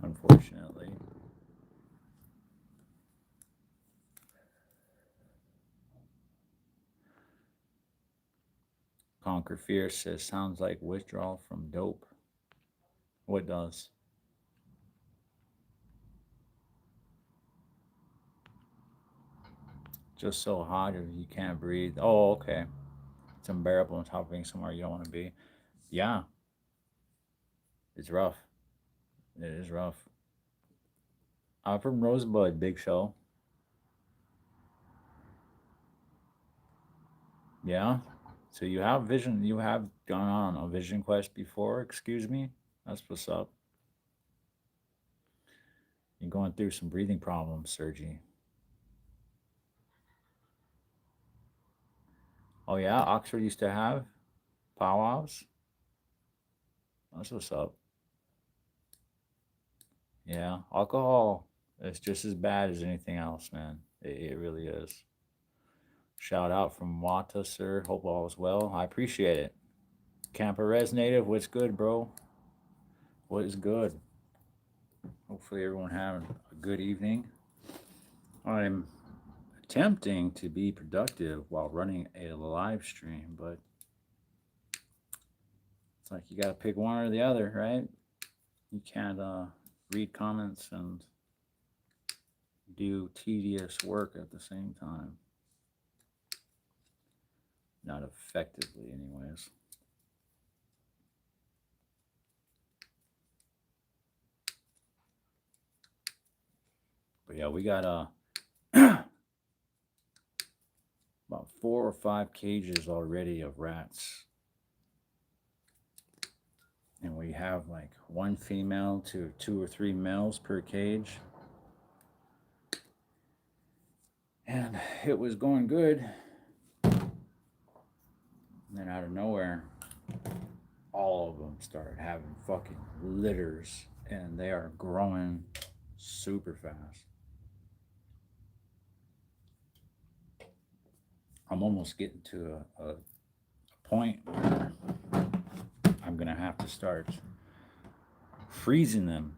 Unfortunately, Conquer Fear says sounds like withdrawal from dope. What does? Just so hot if you can't breathe. Oh, okay. It's unbearable on top of being somewhere you don't want to be. Yeah, it's rough. It is rough. I'm from Rosebud, Big Show. Yeah. So you have vision. You have gone on a vision quest before. Excuse me. That's what's up. You're going through some breathing problems, Sergi. Oh yeah, Oxford used to have powwows. That's what's up. Yeah, alcohol is just as bad as anything else, man. It really is. Shout out from Wata, sir. Hope all is well. I appreciate it. Camper Res Native, what's good, bro? What is good? Hopefully, everyone having a good evening. I'm attempting to be productive while running a live stream, but it's like you got to pick one or the other, right? You can't read comments and do tedious work at the same time. Not effectively, anyways. But yeah, we got about 4 or 5 cages already of rats. And we have like 1 female to 2 or 3 males per cage. And it was going good. And then out of nowhere, all of them started having fucking litters. And they are growing super fast. I'm almost getting to a point where I'm going to have to start freezing them.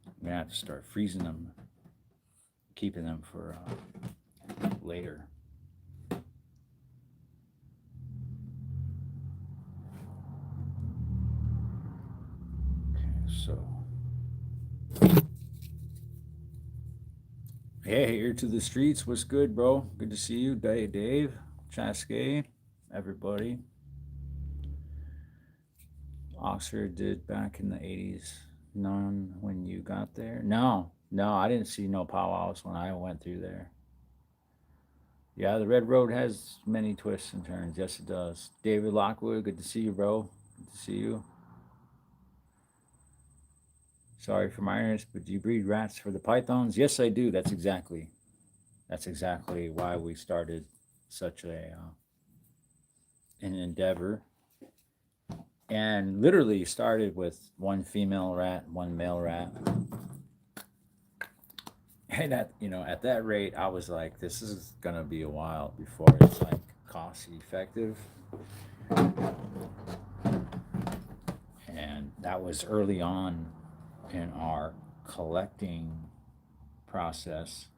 I'm going to have to start freezing them, keeping them for later. Okay, so. Hey, here to the streets. What's good, bro? Good to see you. Dave, Chaskey, everybody. Oxford did back in the 80s. None when you got there? No, I didn't see no powwows when I went through there. Yeah, the Red Road has many twists and turns. Yes, it does. David Lockwood, good to see you, bro. Good to see you. Sorry for my ignorance, but do you breed rats for the pythons? Yes, I do. That's exactly why we started such a an endeavor. And literally started with 1 female rat, 1 male rat. And at that rate, I was like, this is gonna be a while before it's like cost effective. And that was early on in our collecting process.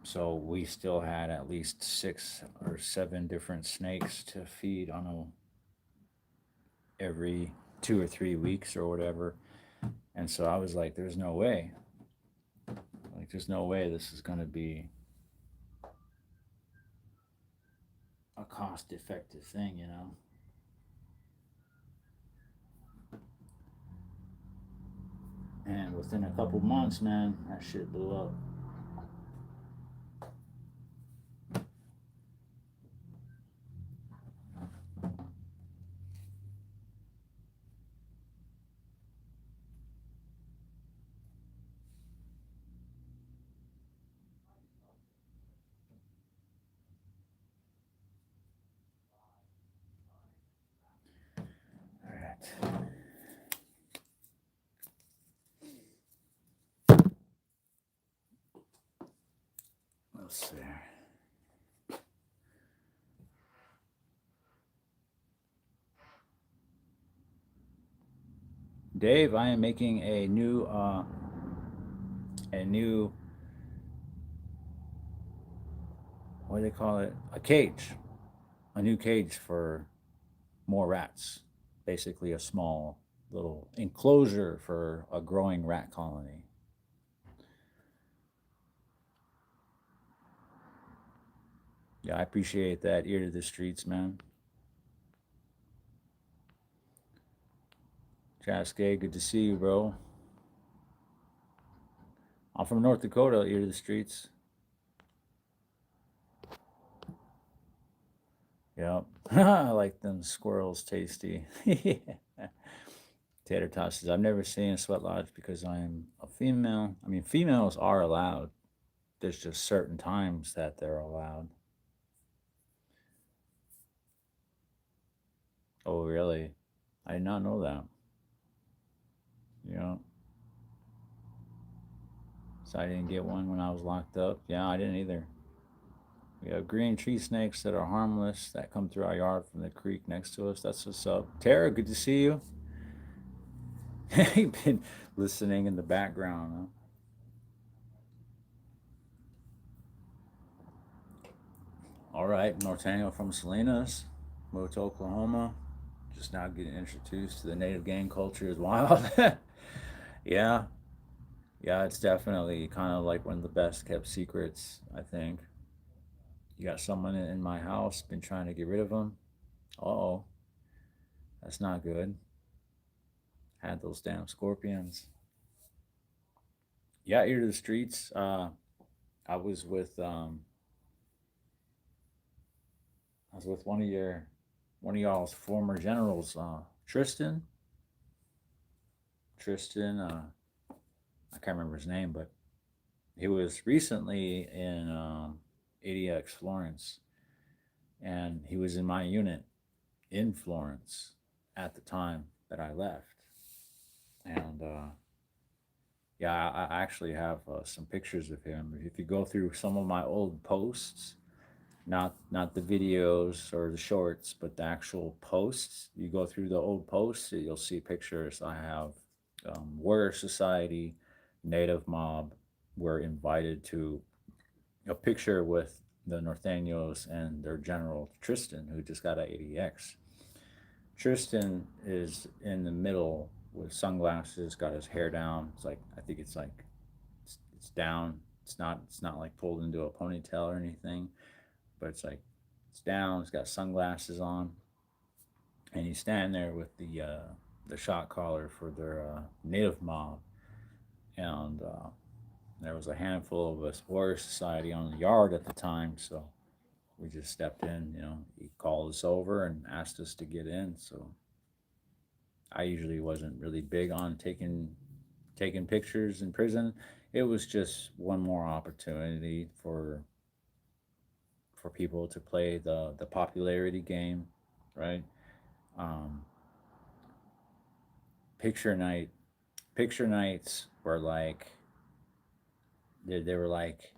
So we still had at least 6 or 7 different snakes to feed on every 2 or 3 weeks or whatever. And so I was like, there's no way. Like, there's no way this is going to be a cost effective thing, And within a couple months, man, that shit blew up. All right. Let's see. Dave, I am making a new what do they call it? A new cage for more rats. Basically, a small little enclosure for a growing rat colony. Yeah, I appreciate that. Ear to the streets, man. Chaskey, good to see you, bro. I'm from North Dakota. Ear to the streets. Yep. I like them squirrels, tasty. Tater tosses. I've never seen a sweat lodge because I'm a female. I mean, females are allowed. There's just certain times that they're allowed. Oh, really? I did not know that. Yeah. So I didn't get one when I was locked up. Yeah, I didn't either. We have green tree snakes that are harmless that come through our yard from the creek next to us. That's what's up. Tara, good to see you. You've been listening in the background, huh? All right, Nortano from Salinas, moved to Oklahoma. Just now getting introduced to the native gang culture is wild. Yeah, yeah, it's definitely kind of like one of the best kept secrets, I think. You got someone in my house, been trying to get rid of them. Oh, that's not good. Had those damn scorpions. Yeah, ear to the streets. I was with I was with one of y'all's former generals, Tristan. Tristan, I can't remember his name, but he was recently in ADX Florence, and he was in my unit in Florence at the time that I left. And yeah, I actually have some pictures of him. If you go through some of my old posts, not the videos or the shorts, but the actual posts, you go through the old posts, you'll see pictures. I have Warrior Society, Native Mob were invited to a picture with the Norteños and their general Tristan, who just got a ADX. Tristan is in the middle with sunglasses, got his hair down. It's like I think it's like it's down. It's not like pulled into a ponytail or anything, but it's like it's down. He's got sunglasses on, and he's standing there with the shot caller for their native mob, and there was a handful of us Warrior Society on the yard at the time, so we just stepped in. He called us over and asked us to get in. So I usually wasn't really big on taking pictures in prison. It was just one more opportunity for people to play the popularity game, right? Um, picture night, picture nights were like they were like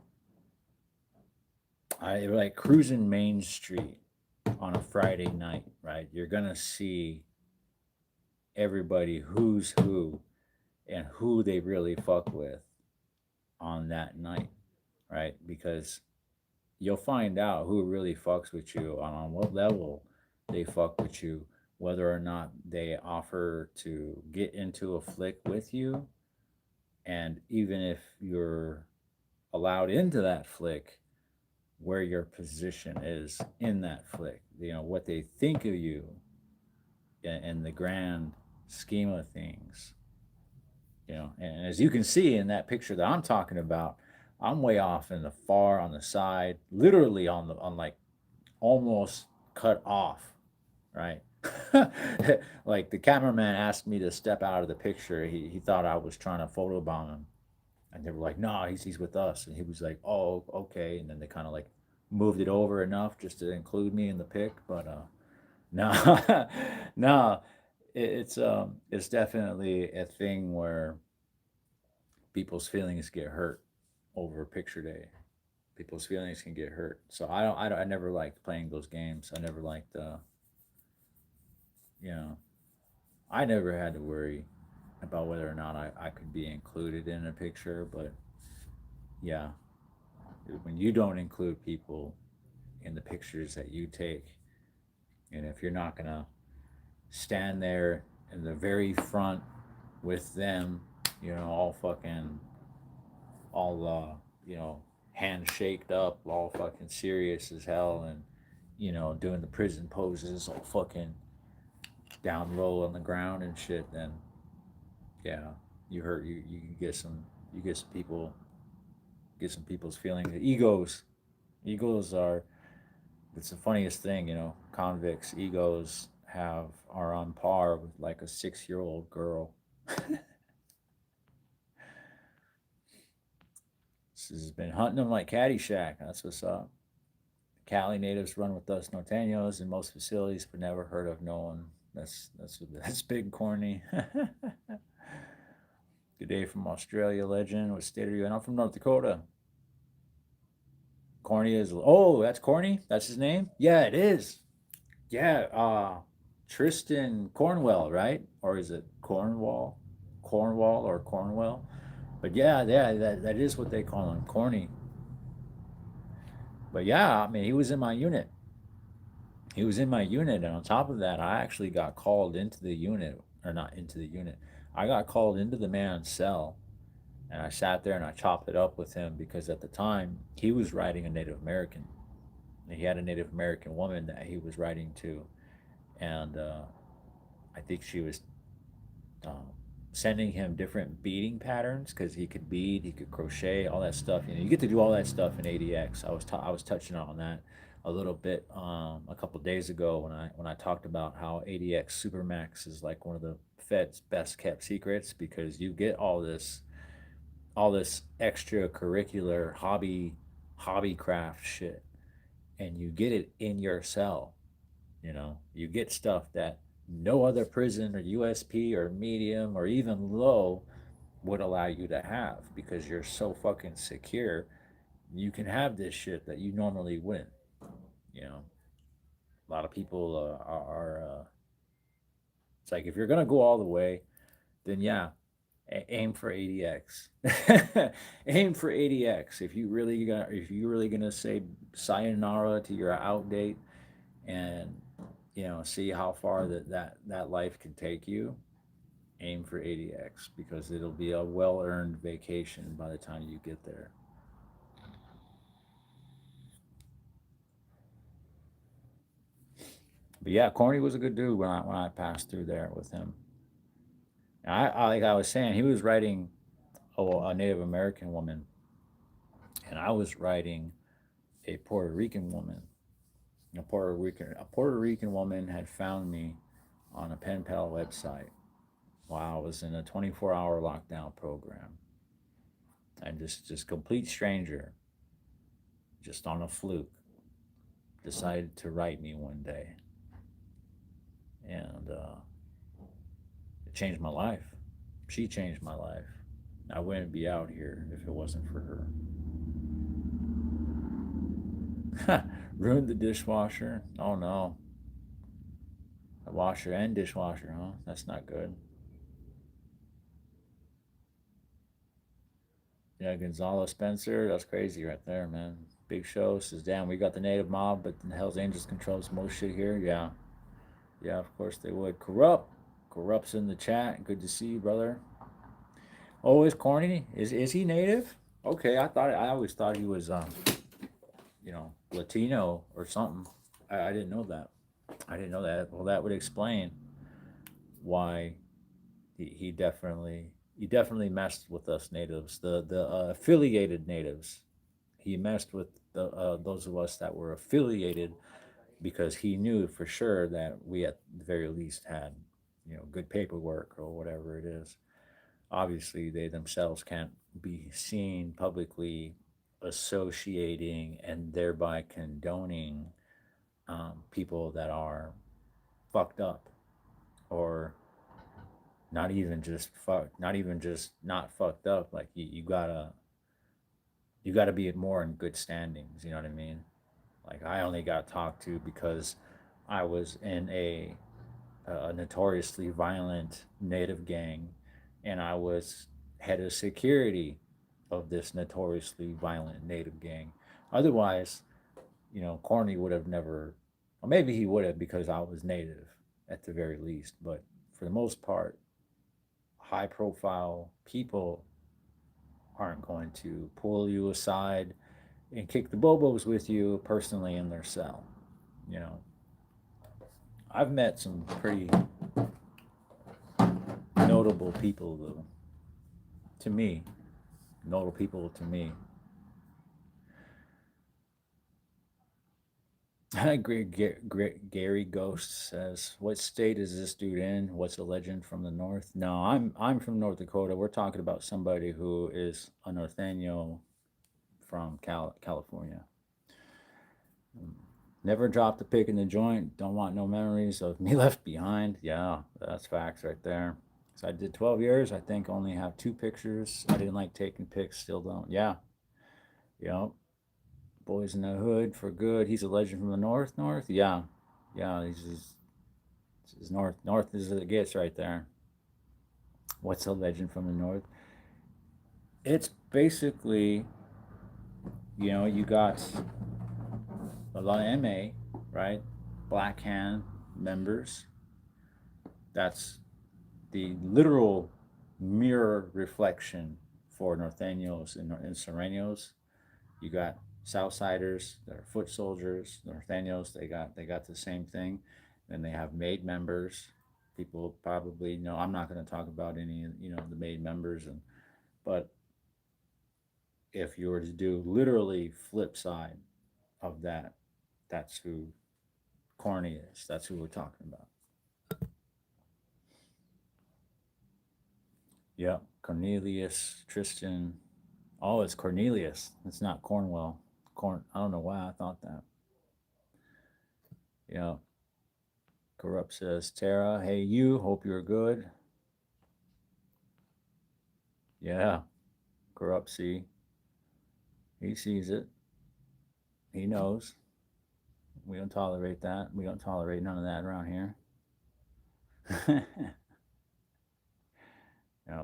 they were like cruising Main Street on a Friday night, right? You're gonna see everybody who's who and who they really fuck with on that night, right? Because you'll find out who really fucks with you on what level they fuck with you, whether or not they offer to get into a flick with you, and even if you're allowed into that flick, where your position is in that flick, what they think of you in the grand scheme of things. And as you can see in that picture that I'm talking about, I'm way off in the far on the side, literally on like almost cut off, right? Like the cameraman asked me to step out of the picture. He thought I was trying to photobomb him, and they were like, "No, he's with us." And he was like, "Oh, okay." And then they kind of like moved it over enough just to include me in the pic, but no, no, it's definitely a thing where people's feelings get hurt over picture day. People's feelings can get hurt. So I never liked playing those games. I never liked, you know, I never had to worry about whether or not I could be included in a picture. But yeah, when you don't include people in the pictures that you take, and if you're not gonna stand there in the very front with them, all fucking, all, hands shaked up, all fucking serious as hell, and, doing the prison poses, all fucking down low on the ground and shit, then, yeah, you get some people, get some people's feelings. Egos are, it's the funniest thing, convicts' egos are on par with like a 6-year-old girl. This has been hunting them like Caddyshack. That's what's up. Cali natives run with us Norteños in most facilities, but never heard of no one. That's big corny. Good day from Australia, legend. What state are you in? I'm from North Dakota. Corny is. Oh, that's Corny? That's his name? Yeah, it is. Yeah, Tristan Cornwell, right? Or is it Cornwall? Cornwall or Cornwell? But yeah, that is what they call him, Corny. But yeah, I mean, he was in my unit. He was in my unit, and on top of that, I actually got called into the unit, or not into the unit. I got called into the man's cell, and I sat there and I chopped it up with him because at the time he was writing a Native American. And he had a Native American woman that he was writing to, and I think she was um, sending him different beading patterns because he could bead, he could crochet, all that stuff. You know, you get to do all that stuff in ADX. I was touching on that a little bit a couple days ago when I talked about how ADX Supermax is like one of the Fed's best kept secrets because you get all this extracurricular hobby craft shit and you get it in your cell. You know, you get stuff that no other prison or USP or medium or even low would allow you to have because you're so fucking secure. You can have this shit that you normally wouldn't. You know, a lot of people it's like if you're gonna go all the way, then yeah, aim for ADX. Aim for ADX. If you really gonna say sayonara to your outdate and you know see how far that life can take you, aim for ADX because it'll be a well earned vacation by the time you get there. But yeah, Corny was a good dude when I passed through there with him. Like I was saying, he was writing a Native American woman, and I was writing a Puerto Rican woman. A Puerto Rican woman had found me on a pen pal website while I was in a 24-hour lockdown program, and just complete stranger, just on a fluke, decided to write me one day, and it changed my life. She changed my life. I wouldn't be out here if it wasn't for her. Ruined the dishwasher. Oh no. A washer and dishwasher, huh? That's not good. Yeah, Gonzalo Spencer, that's crazy right there, man. Big Show says, damn, we got the native mob, but the Hells Angels controls most shit here. Yeah. Yeah, of course they would. Corrupt. Corrupt's in the chat. Good to see you, brother. Oh, is Corny? Is he native? Okay, I always thought he was you know, Latino or something. I didn't know that. I didn't know that. Well, that would explain why he definitely messed with us natives, the affiliated natives. He messed with those of us that were affiliated because he knew for sure that we at the very least had you know good paperwork or whatever it is. Obviously, they themselves can't be seen publicly associating and thereby condoning people that are fucked up or not even just not fucked up. Like you gotta be more in good standings. You know what I mean? Like I only got talked to because I was in a notoriously violent native gang, and I was head of security of this notoriously violent native gang. Otherwise, you know, Corny would have never, or maybe he would have because I was native at the very least. But for the most part, high profile people aren't going to pull you aside and kick the bobos with you personally in their cell. You know, I've met some pretty notable people, though, to me, notable people to me. Gary Ghost says, "What state is this dude in? What's a legend from the north?" No, I'm from North Dakota. We're talking about somebody who is a Norteño from California. Never dropped a pick in the joint. Don't want no memories of me left behind. Yeah, that's facts right there. So I did 12 years. I think only have 2 pictures. I didn't like taking pics. Still don't. Yeah. Yep. Boys in the Hood for good. He's a legend from the north. North. Yeah. Yeah. He's as north. North as it gets right there. What's a legend from the north? It's basically, you got a lot of MA, right? Black Hand members. That's the literal mirror reflection for Norteños and Serranos. You got Southsiders, they're foot soldiers, Norteños, they got the same thing. Then they have made members. People probably know. I'm not going to talk about any, the made members, but if you were to do literally flip side of that, that's who Corny is. That's who we're talking about. Yep, Cornelius, Tristan. Oh, it's Cornelius. It's not Cornwell. I don't know why I thought that. Yeah. Corrupt says, Tara, hey you, hope you're good. Yeah. Corrupt see. He sees it. He knows. We don't tolerate that. We don't tolerate none of that around here.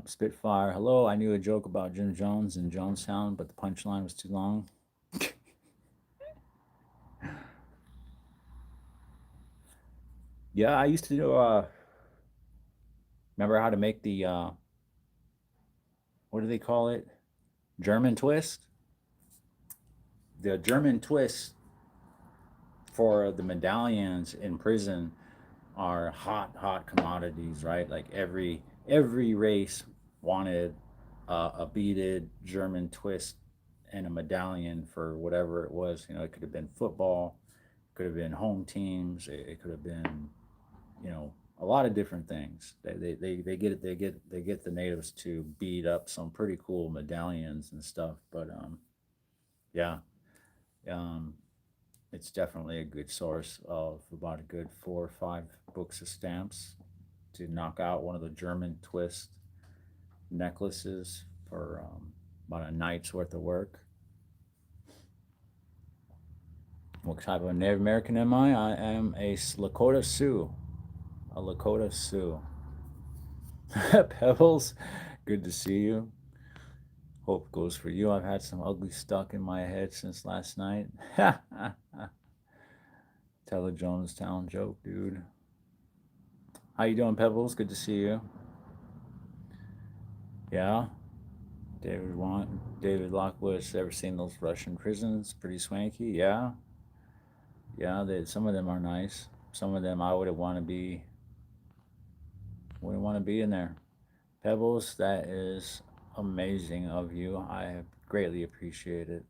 Spitfire. Hello, I knew a joke about Jim Jones and Jonestown, but the punchline was too long. Yeah, I used to remember how to make the what do they call it? German twist. The German twist for the medallions in prison are hot commodities, right? Like every race wanted a beaded German twist and a medallion for whatever it was. It could have been football, it could have been home teams, it could have been, a lot of different things. They get the natives to bead up some pretty cool medallions and stuff. But yeah, um, it's definitely a good source of about a good 4 or 5 books of stamps to knock out one of the German twist necklaces for about a night's worth of work. What type of Native American am I? I am a Lakota Sioux. A Lakota Sioux. Pebbles, good to see you. Hope goes for you. I've had some ugly stuck in my head since last night. Tell a Jonestown joke, dude. How you doing, Pebbles? Good to see you. Yeah. David Lockwood. Ever seen those Russian prisons? Pretty swanky. Yeah. Yeah. Some of them are nice. Some of them I wouldn't want to be in there. Pebbles, that is amazing of you. I have greatly appreciate it.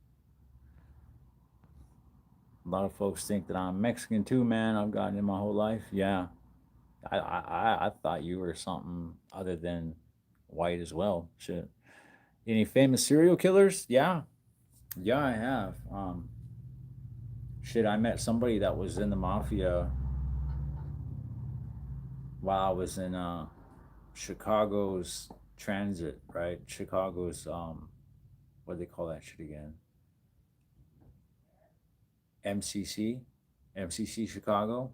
A lot of folks think that I'm Mexican too, man. I've gotten it my whole life. Yeah. I thought you were something other than white as well. Shit. Any famous serial killers? Yeah. Yeah, I have. Shit, I met somebody that was in the mafia while I was in Chicago's transit, right? Chicago's what do they call that shit again? MCC, MCC Chicago.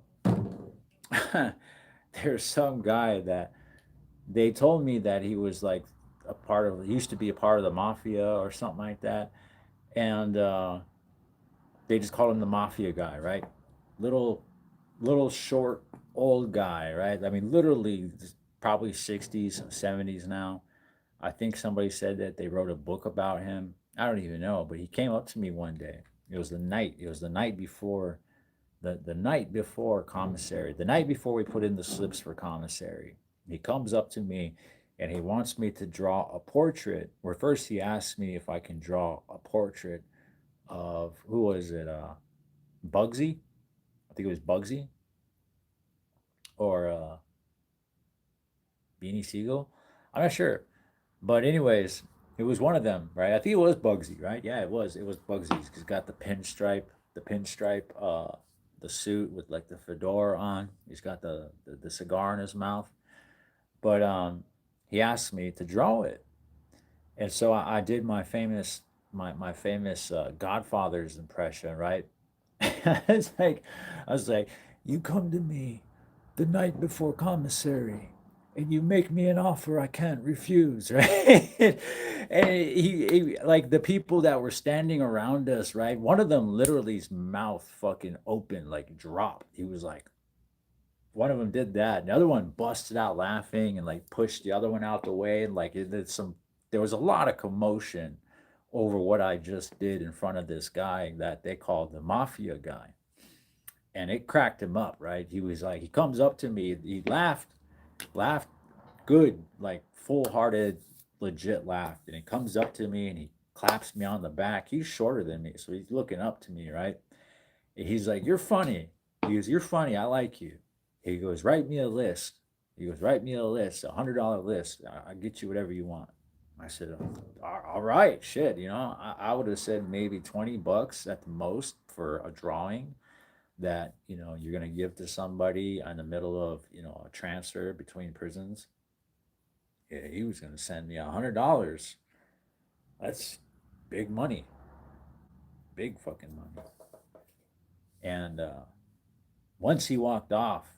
There's some guy that they told me that he was like he used to be a part of the mafia or something like that, and they just called him the mafia guy, right? Little, little short old guy, right? I mean, literally probably 60s, 70s now. I think somebody said that they wrote a book about him. I don't even know, but he came up to me one day. It was the night. It was the night before the night before commissary. The night before we put in the slips for commissary. He comes up to me and he wants me to draw a portrait. Where first he asked me if I can draw a portrait of who was it? Bugsy. I think it was Bugsy or Beanie Siegel. I'm not sure. But anyways, it was one of them, right? I think it was Bugsy, right? Yeah, it was. It was Bugsy. He's got the suit with like the fedora on. He's got the cigar in his mouth. But he asked me to draw it. And so I did my famous Godfather's impression, right? It's like I was like, "You come to me the night before commissary, and you make me an offer I can't refuse," right? And he like the people that were standing around us, right? One of them literally's mouth fucking opened, like dropped. He was like, one of them did that. The other one busted out laughing and like pushed the other one out the way, and like it did some. There was a lot of commotion over what I just did in front of this guy that they called the mafia guy, and it cracked him up. Right? He was like, he comes up to me, he laughed good, like full hearted, legit laughed, and he comes up to me and he claps me on the back. He's shorter than me, so he's looking up to me, right? He's like, "You're funny." He goes, "You're funny. I like you." He goes, "Write me a list." He goes, "Write me a list, $100 list. I'll get you whatever you want." I said, "All right, shit." I would have said maybe $20 at the most for a drawing that, you're going to give to somebody in the middle of, a transfer between prisons. Yeah, he was going to send me $100. That's big money. Big fucking money. And once he walked off,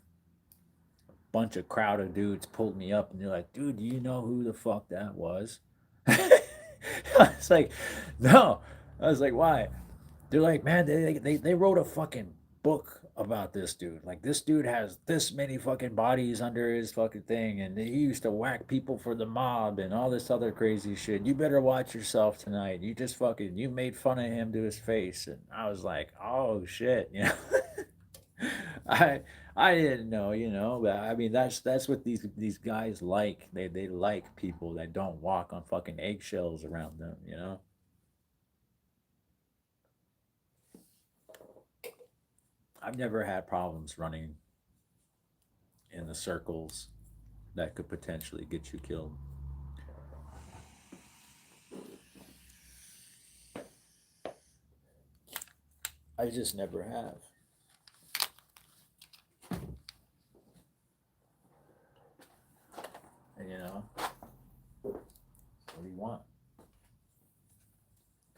bunch of crowd of dudes pulled me up and they're like, "Dude, do you know who the fuck that was?" I was like, "No." I was like, "Why?" They're like, "Man, they wrote a fucking book about this dude. Like, this dude has this many fucking bodies under his fucking thing, and he used to whack people for the mob and all this other crazy shit. You better watch yourself tonight. You made fun of him to his face." And I was like, "Oh shit," I I didn't know, but I mean that's what these guys like. They like people that don't walk on fucking eggshells around them. I've never had problems running in the circles that could potentially get you killed. I just never have. And what do you want?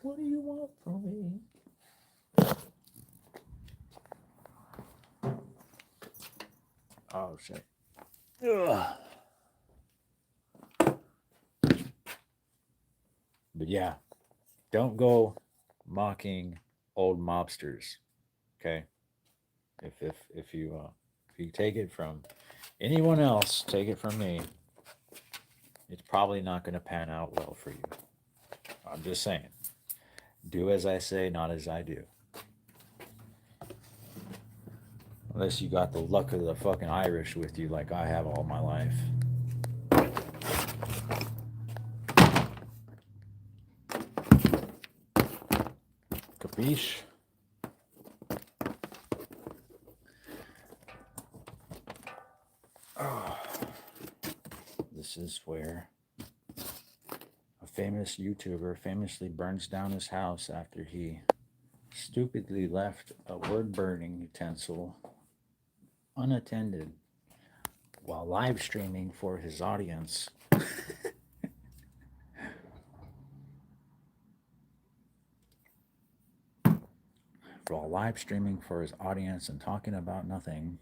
What do you want from me? Oh shit. Ugh. But yeah, don't go mocking old mobsters. Okay, if you take it from anyone else, take it from me. It's probably not going to pan out well for you. I'm just saying. Do as I say, not as I do. Unless you got the luck of the fucking Irish with you, like I have all my life. Capiche? Oh, this is where a famous YouTuber famously burns down his house after he stupidly left a wood burning utensil unattended while live streaming for his audience. While live streaming for his audience and talking about nothing.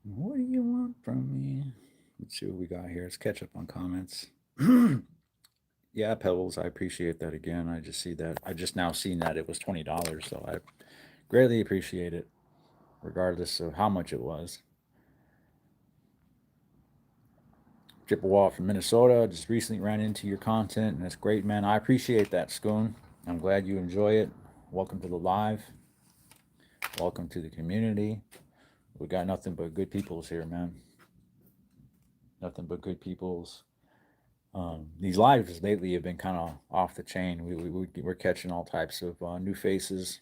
What do you want from me? Let's see what we got here. Let's catch up on comments. Yeah, Pebbles, I appreciate that again. I just see that. I just now seen that it was $20, so I greatly appreciate it, regardless of how much it was. Chippewa from Minnesota, just recently ran into your content, and that's great, man. I appreciate that, Scoon. I'm glad you enjoy it. Welcome to the live. Welcome to the community. We got nothing but good peoples here, man. Nothing but good peoples. These lives lately have been kind of off the chain. We're catching all types of new faces,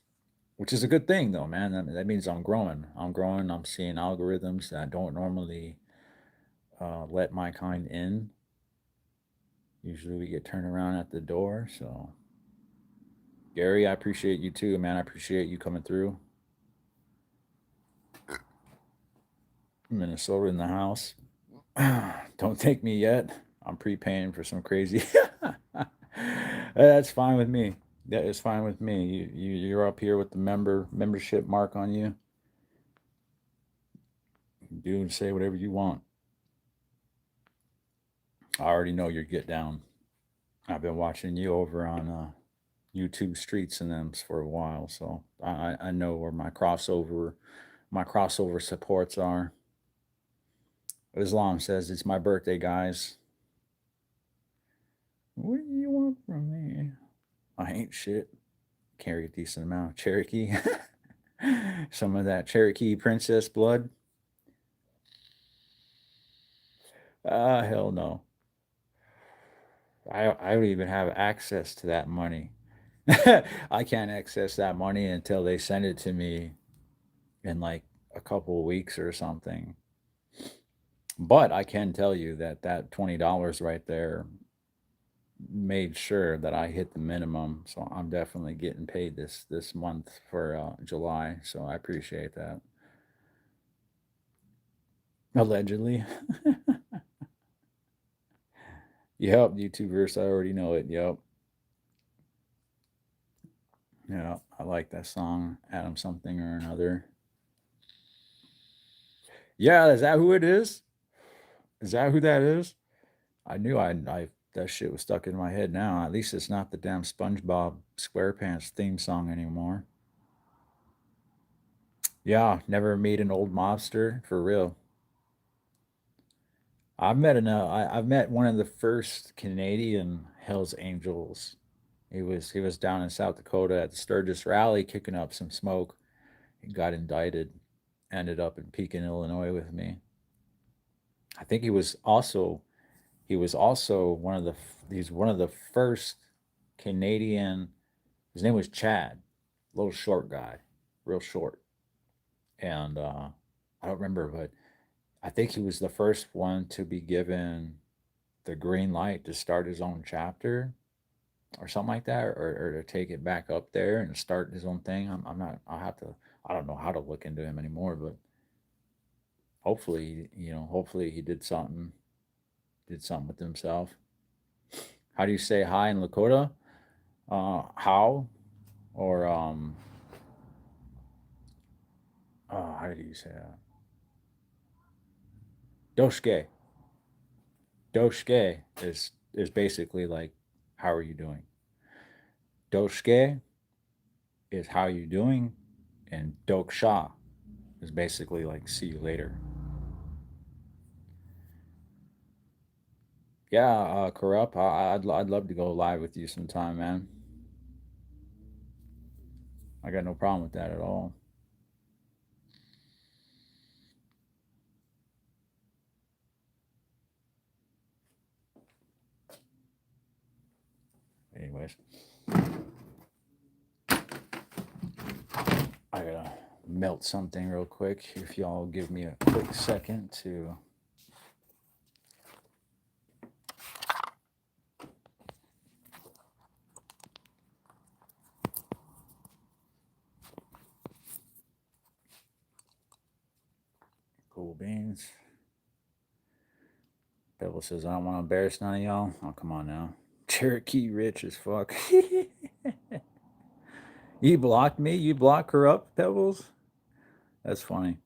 which is a good thing, though, man. That means I'm growing. I'm growing. I'm seeing algorithms that don't normally let my kind in. Usually we get turned around at the door. So, Gary, I appreciate you too, man. I appreciate you coming through. Minnesota in the house. Don't take me yet. I'm prepaying for some crazy. That's fine with me. That is fine with me. You're up here with the membership mark on you. Do and say whatever you want. I already know your get down. I've been watching you over on YouTube streets and them for a while, so I know where my crossover supports are. Islam says it's my birthday, guys. What do you want from me? I ain't shit. Carry a decent amount of Cherokee. Some of that Cherokee princess blood. Hell no. I don't even have access to that money. I can't access that money until they send it to me in like a couple of weeks or something. But I can tell you that $20 right there made sure that I hit the minimum. So I'm definitely getting paid this month for July. So I appreciate that. Allegedly. Yep, YouTubers, I already know it. Yep. Yeah, I like that song, Adam something or another. Yeah, is that who it is? Is that who that is? I knew I that shit was stuck in my head now. At least it's not the damn SpongeBob SquarePants theme song anymore. Yeah, never meet an old mobster for real. I've met one of the first Canadian Hell's Angels. He was down in South Dakota at the Sturgis rally kicking up some smoke. He got indicted, ended up in Pekin, Illinois with me. I think he was also he's one of the first Canadian. His name was Chad, little short guy, real short, and I don't remember, but I think he was the first one to be given the green light to start his own chapter or something like that, or to take it back up there and start his own thing. I'm not. I'll have to. I don't know how to look into him anymore, but hopefully, hopefully he did something with himself. How do you say hi in Lakota? How or how do you say that? Doshke. Doshke is basically like how are you doing? Doshke is how you doing, and Doksha is basically like see you later. Yeah, corrupt. I'd love to go live with you sometime, man. I got no problem with that at all. Anyways, I gotta melt something real quick. If y'all give me a quick second to. Cool beans. Devil says, I don't want to embarrass none of y'all. Oh, come on now. Cherokee rich as fuck. You blocked me? You block corrupt devils? That's funny.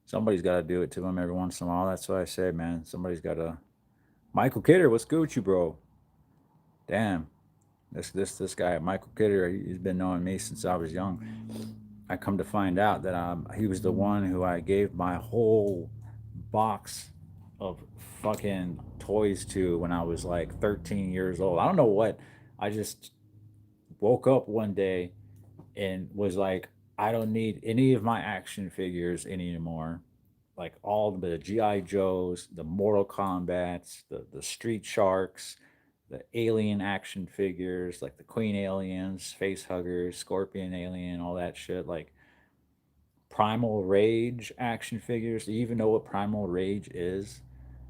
Somebody's got to do it to him every once in a while. That's what I say, man. Somebody's got to. Michael Kidder, what's good with you, bro? Damn. This guy, Michael Kidder, he's been knowing me since I was young. I come to find out that he was the one who I gave my whole box of fucking toys to when I was like 13 years old. I don't know what. I just woke up one day and was like, I don't need any of my action figures anymore. Like all the GI Joes, the Mortal Kombat's, the Street Sharks, the Alien action figures, like the Queen Aliens, Face Huggers, Scorpion Alien, all that shit. Like Primal Rage action figures. Do you even know what Primal Rage is?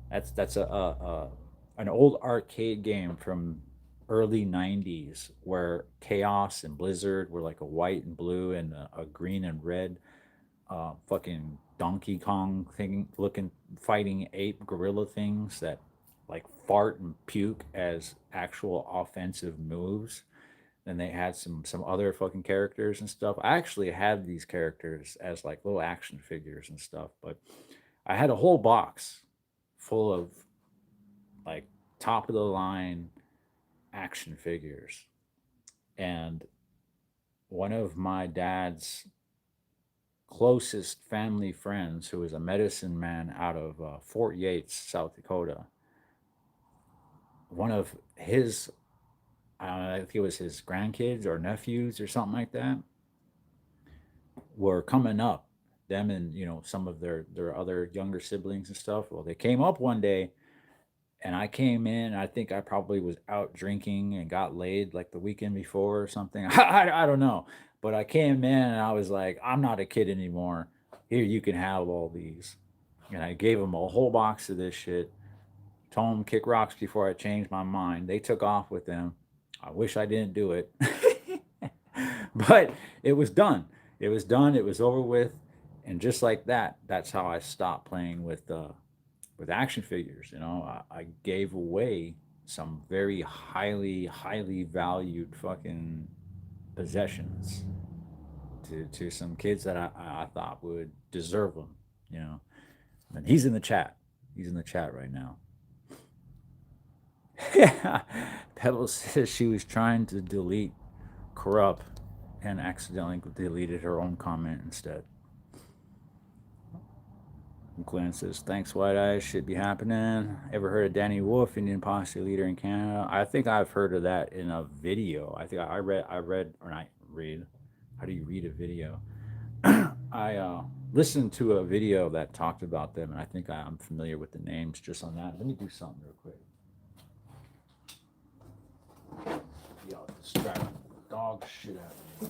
That's a an old arcade game from early 90s where Chaos and Blizzard were like a white and blue and a green and red fucking Donkey Kong thing looking fighting ape gorilla things that like fart and puke as actual offensive moves. Then they had some other fucking characters and stuff. I actually had these characters as like little action figures and stuff, but I had a whole box full of like top of the line action figures. And one of my dad's closest family friends, who was a medicine man out of Fort Yates, South Dakota, one of his, I don't know, I think it was his grandkids or nephews or something like that, were coming up. Them and some of their other younger siblings and stuff. Well, they came up one day, and I came in. I think I probably was out drinking and got laid like the weekend before or something. I don't know, but I came in and I was like, I'm not a kid anymore. Here, you can have all these, and I gave them a whole box of this shit. Told them kick rocks before I changed my mind. They took off with them. I wish I didn't do it, but it was done. It was done. It was over with, and just like that, that's how I stopped playing with action figures. I gave away some very highly valued fucking possessions to some kids that I thought would deserve them. And he's in the chat. He's in the chat right now. Yeah, Pebbles says she was trying to delete corrupt and accidentally deleted her own comment instead. Glenn says, thanks, White Eyes. Should be happening. Ever heard of Danny Wolf, Indian posse leader in Canada? I think I've heard of that in a video. I think I read, or not read. How do you read a video? I listened to a video that talked about them, and I think I'm familiar with the names just on that. Let me do something real quick. Y'all distract dog shit out of me.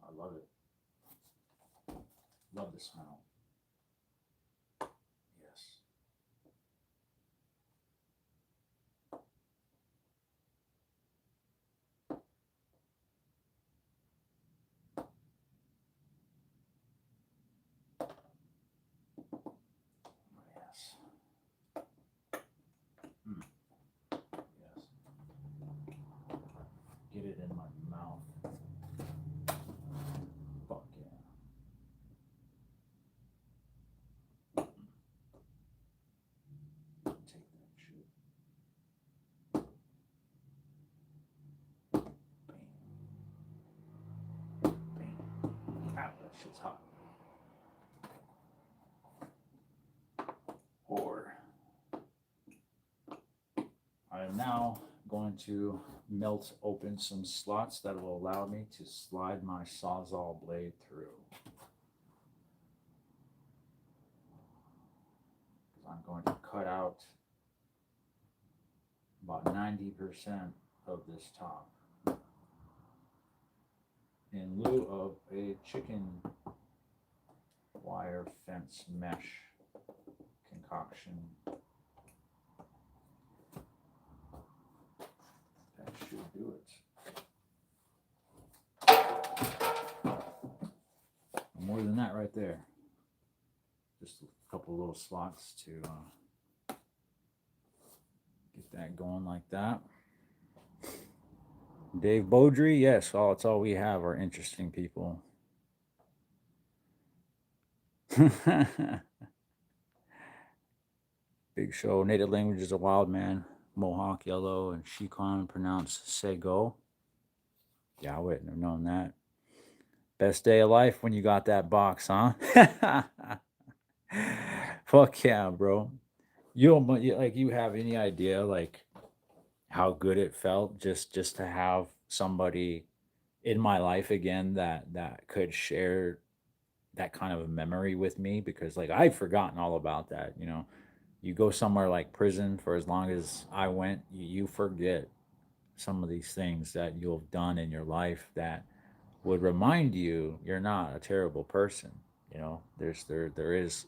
I love it. Love the smell. Yes. Yes. Yes. Get it in my mouth. Fuck yeah. Take that shit. Bam. Bam. Ow, that shit's hot. Or I am now going to melt open some slots that will allow me to slide my Sawzall blade through. I'm going to cut out about 90% of this top in lieu of a chicken wire fence mesh concoction. That should do it. More than that right there. Just a couple little slots to get that going like that. Dave Beaudry, yes, it's all we have are interesting people. Big Show, native language is a wild man. Mohawk Yellow and Shikon pronounced Sego. Yeah, I wouldn't have known that. Best day of life when you got that box, huh? Fuck yeah, bro. You don't like you have any idea like how good it felt just to have somebody in my life again that could share that kind of a memory with me, because like I've forgotten all about that. You go somewhere like prison for as long as I went, you forget some of these things that you'll have done in your life that would remind you you're not a terrible person. You know, there is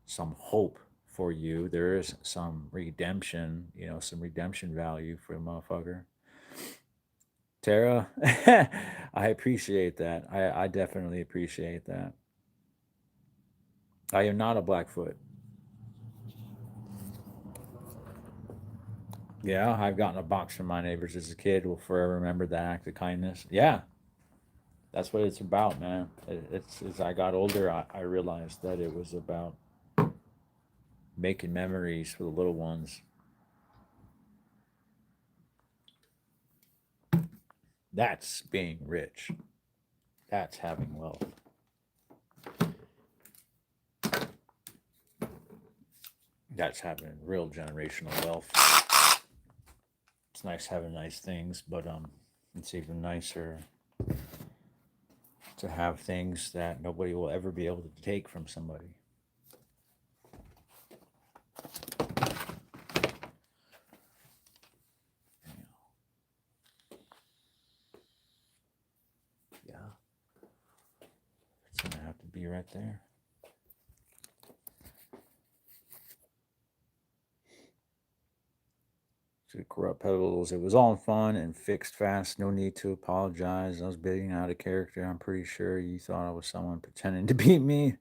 some hope for you. There is some redemption, you know, some redemption value for a motherfucker. Tara, I appreciate that. I definitely appreciate that. I am not a Blackfoot. Yeah, I've gotten a box from my neighbors as a kid. Will forever remember that act of kindness. Yeah, that's what it's about, man. It's as I got older, I realized that it was about making memories for the little ones. That's being rich. That's having wealth. That's having real generational wealth. It's nice having nice things, but it's even nicer to have things that nobody will ever be able to take from somebody. Yeah, it's gonna have to be right there. To the corrupt pebbles, it was all fun and fixed fast. No need to apologize. I was being out of character. I'm pretty sure you thought I was someone pretending to be me.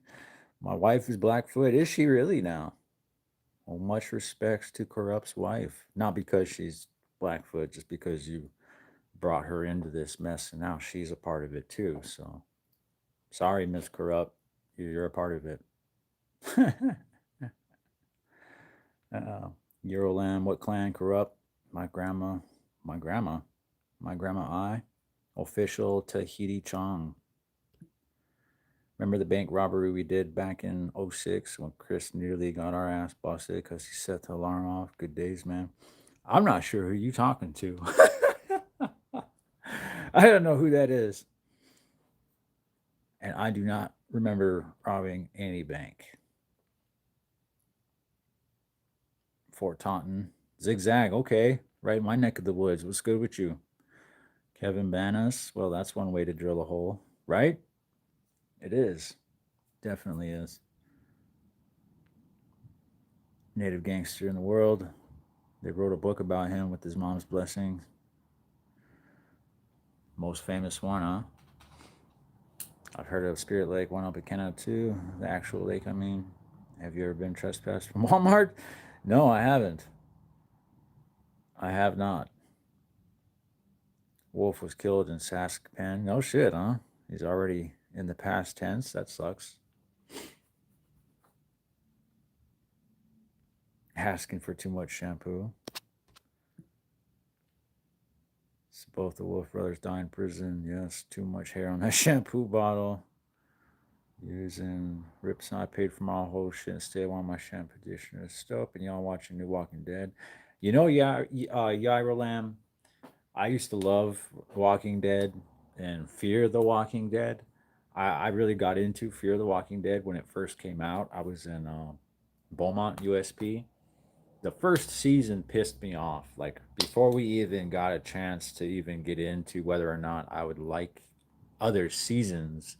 My wife is Blackfoot. Is she really now? Well, much respects to Corrupt's wife. Not because she's Blackfoot, just because you brought her into this mess and now she's a part of it too. So sorry, Miss Corrupt. You're a part of it. Euroland, what clan? Corrupt? My grandma. My grandma. My grandma I. Official Tahiti Chong. Remember the bank robbery we did back in '06 when Chris nearly got our ass busted because he set the alarm off? Good days, man. I'm not sure who you talking to. I don't know who that is. And I do not remember robbing any bank. Fort Taunton. Zigzag, okay. Right in my neck of the woods. What's good with you? Kevin Banas. Well, that's one way to drill a hole, right? It is. Definitely is. Native gangster in the world. They wrote a book about him with his mom's blessing. Most famous one, huh? I've heard of Spirit Lake, one up at Kenna too. The actual lake, I mean. Have you ever been trespassed from Walmart? No, I haven't. I have not. Wolf was killed in Saskpen. No shit, huh? He's already in the past tense. That sucks. Asking for too much shampoo. So both the Wolf brothers died in prison. Yes, too much hair on that shampoo bottle. Using rips. I paid for my whole shit and stay on my shampoo conditioner stuff. And y'all watching New Walking Dead. You know, Yaira Lamb. I used to love Walking Dead and Fear the Walking Dead. I really got into Fear the Walking Dead when it first came out. I was in Beaumont, USP. The first season pissed me off. Like, before we even got a chance to even get into whether or not I would like other seasons,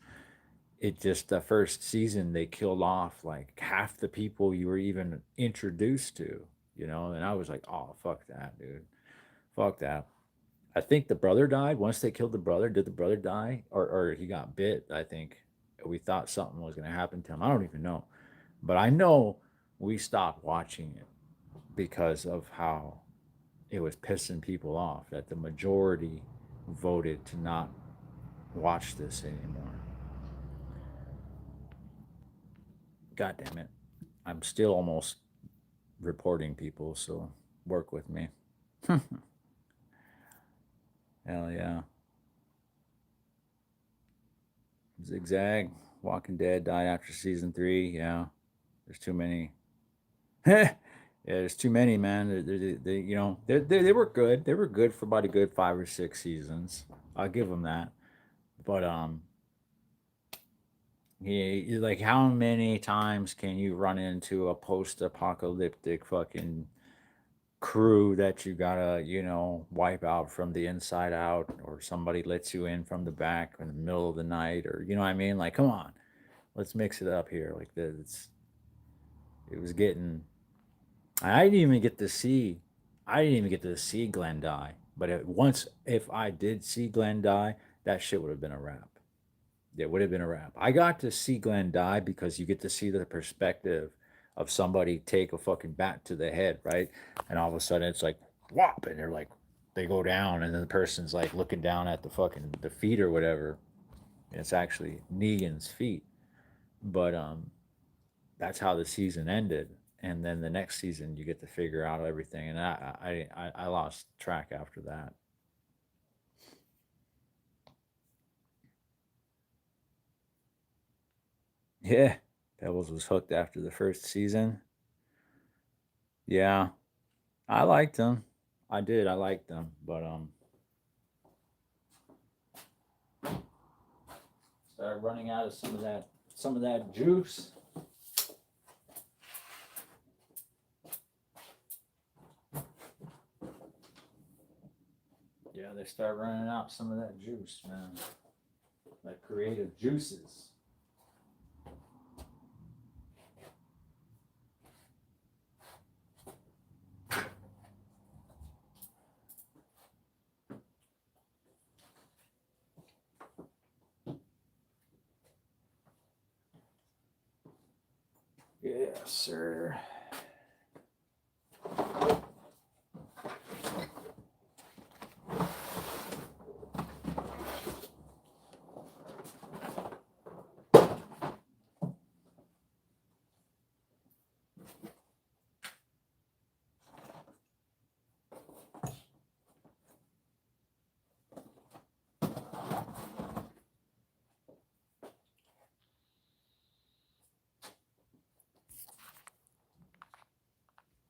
it just, the first season, they killed off like half the people you were even introduced to, you know? And I was like, oh, fuck that, dude. Fuck that. I think the brother died. Once they killed the brother, did the brother die? Or he got bit, I think. We thought something was going to happen to him. I don't even know. But I know we stopped watching it because of how it was pissing people off, that the majority voted to not watch this anymore. God damn it. I'm still almost reporting people, so work with me. Hell yeah. Zigzag, Walking Dead died after season 3. Yeah, there's too many. Yeah, there's too many, man. You know, they were good. They were good for about a good 5 or 6 seasons. I'll give them that. But Like, how many times can you run into a post-apocalyptic fucking crew that you gotta, wipe out from the inside out, or somebody lets you in from the back in the middle of the night, or you know what I mean? Like, come on, let's mix it up here. Like this, it was getting. I didn't even get to see. I didn't even get to see Glenn die. But once, if I did see Glenn die, that shit would have been a wrap. It would have been a wrap. I got to see Glenn die because you get to see the perspective of somebody take a fucking bat to the head, right? And all of a sudden it's like whop, and they're like, they go down, and then the person's like looking down at the fucking the feet or whatever. And it's actually Negan's feet. But that's how the season ended. And then the next season you get to figure out everything. And I lost track after that. Yeah, Pebbles was hooked after the first season. Yeah, I liked them. I did. I liked them, but started running out of some of that juice. Yeah, they start running out some of that juice, man. That creative juices. Yes, sir.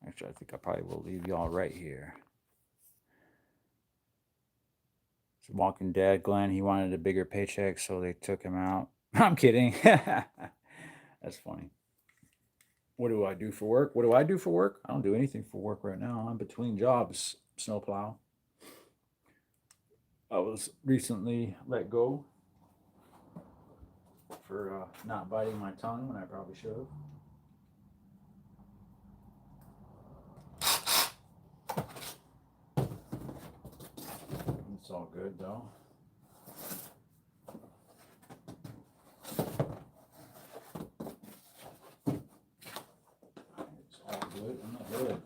Actually, I think I probably will leave y'all right here. So Walking Dead, Glenn, he wanted a bigger paycheck, so they took him out. I'm kidding. That's funny. What do I do for work? What do I do for work? I don't do anything for work right now. I'm between jobs, snowplow. I was recently let go for not biting my tongue when I probably should have. It's all good though. It's all good. I'm not good.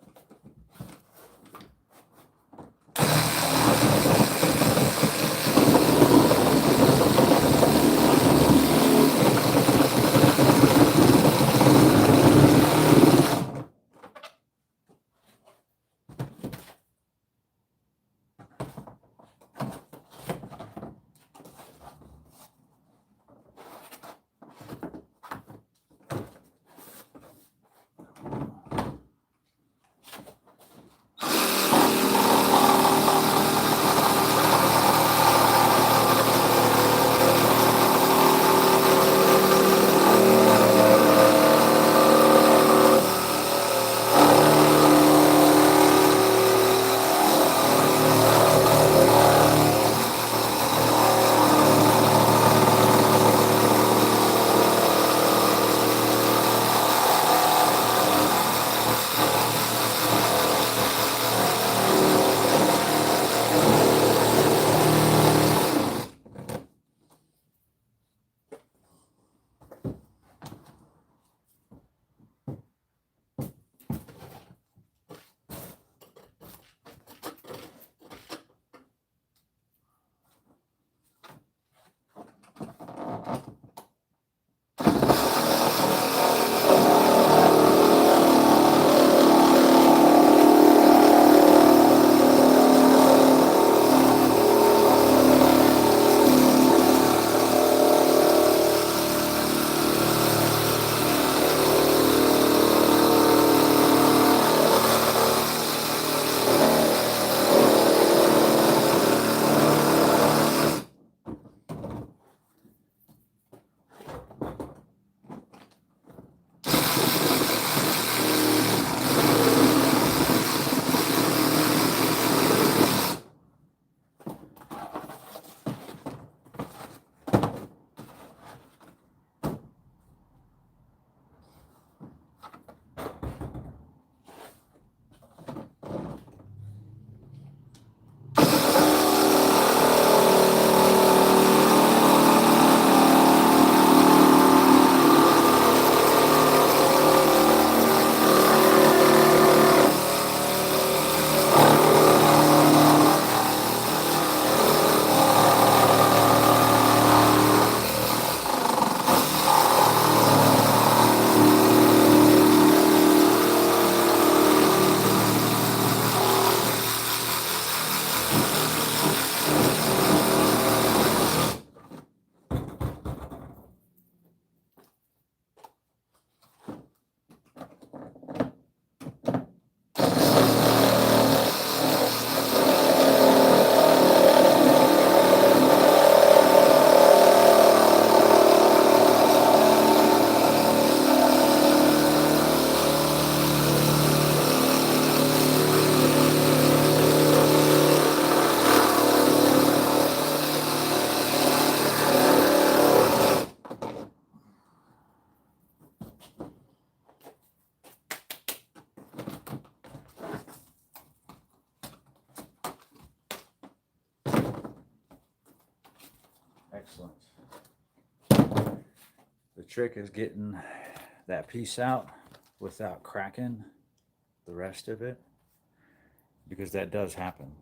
Excellent. The trick is getting that piece out without cracking the rest of it, because that does happen.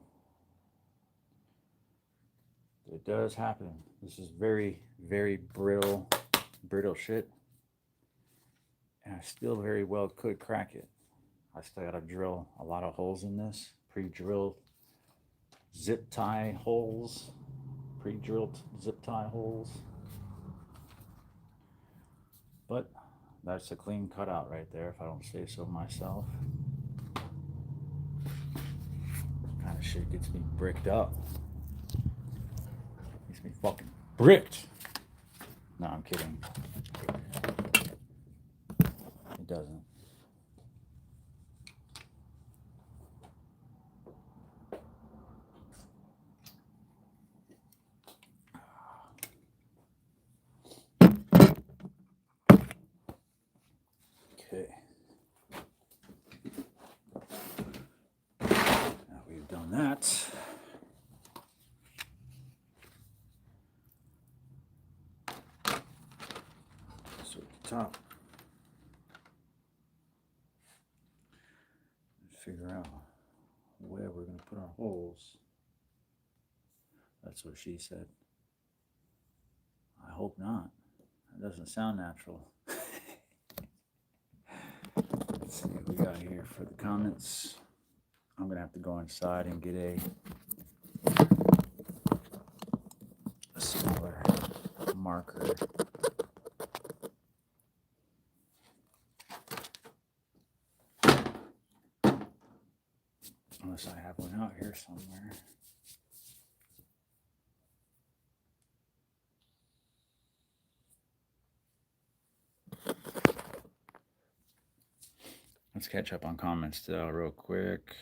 It does happen. This is very, very brittle shit. And I still very well could crack it. I still gotta drill a lot of holes in this. Pre-drilled zip tie holes. Pre-drilled zip tie holes. But that's a clean cutout right there, if I don't say so myself. Kind of shit gets me bricked up. Makes me fucking bricked. No, I'm kidding. It doesn't. Okay. Now we've done that. So at the top, figure out where we're going to put our holes. That's what she said. I hope not. That doesn't sound natural. Let's see what we got here for the comments. I'm going to have to go inside and get a smaller marker. Unless I have one out here somewhere. Let's catch up on comments though, real quick.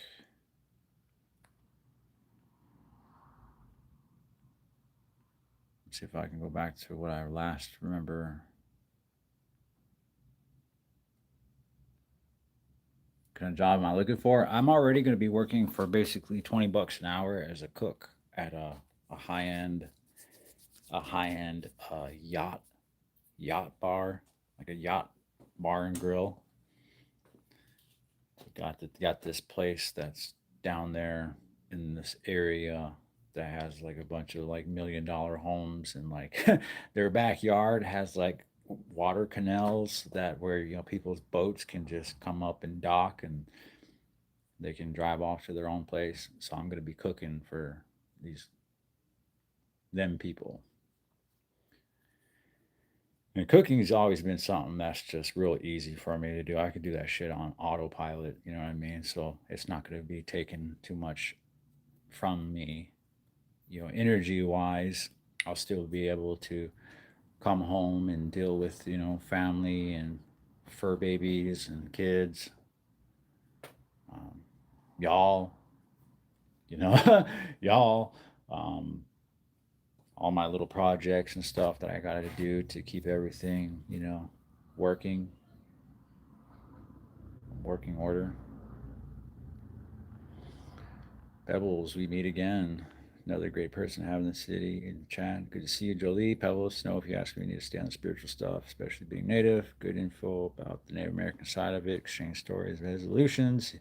Let's see if I can go back to what I last remember. What kind of job am I looking for? I'm already going to be working for basically $20 an hour as a cook at a high-end yacht bar, like a yacht bar and grill. Got this place that's down there in this area that has like a bunch of like $1 million homes, and like their backyard has like water canals that where people's boats can just come up and dock and they can drive off to their own place. So I'm going to be cooking for them people. And cooking has always been something that's just real easy for me to do. I could do that shit on autopilot, you know what I mean? So it's not going to be taking too much from me. Energy wise, I'll still be able to come home and deal with, family and fur babies and kids. Y'all, y'all, all my little projects and stuff that I got to do to keep everything, working order. Pebbles, we meet again. Another great person to have in the city in the chat. Good to see you, Jolie. Pebbles, know if you ask me, you need to stay on the spiritual stuff, especially being Native. Good info about the Native American side of it. Exchange stories, resolutions.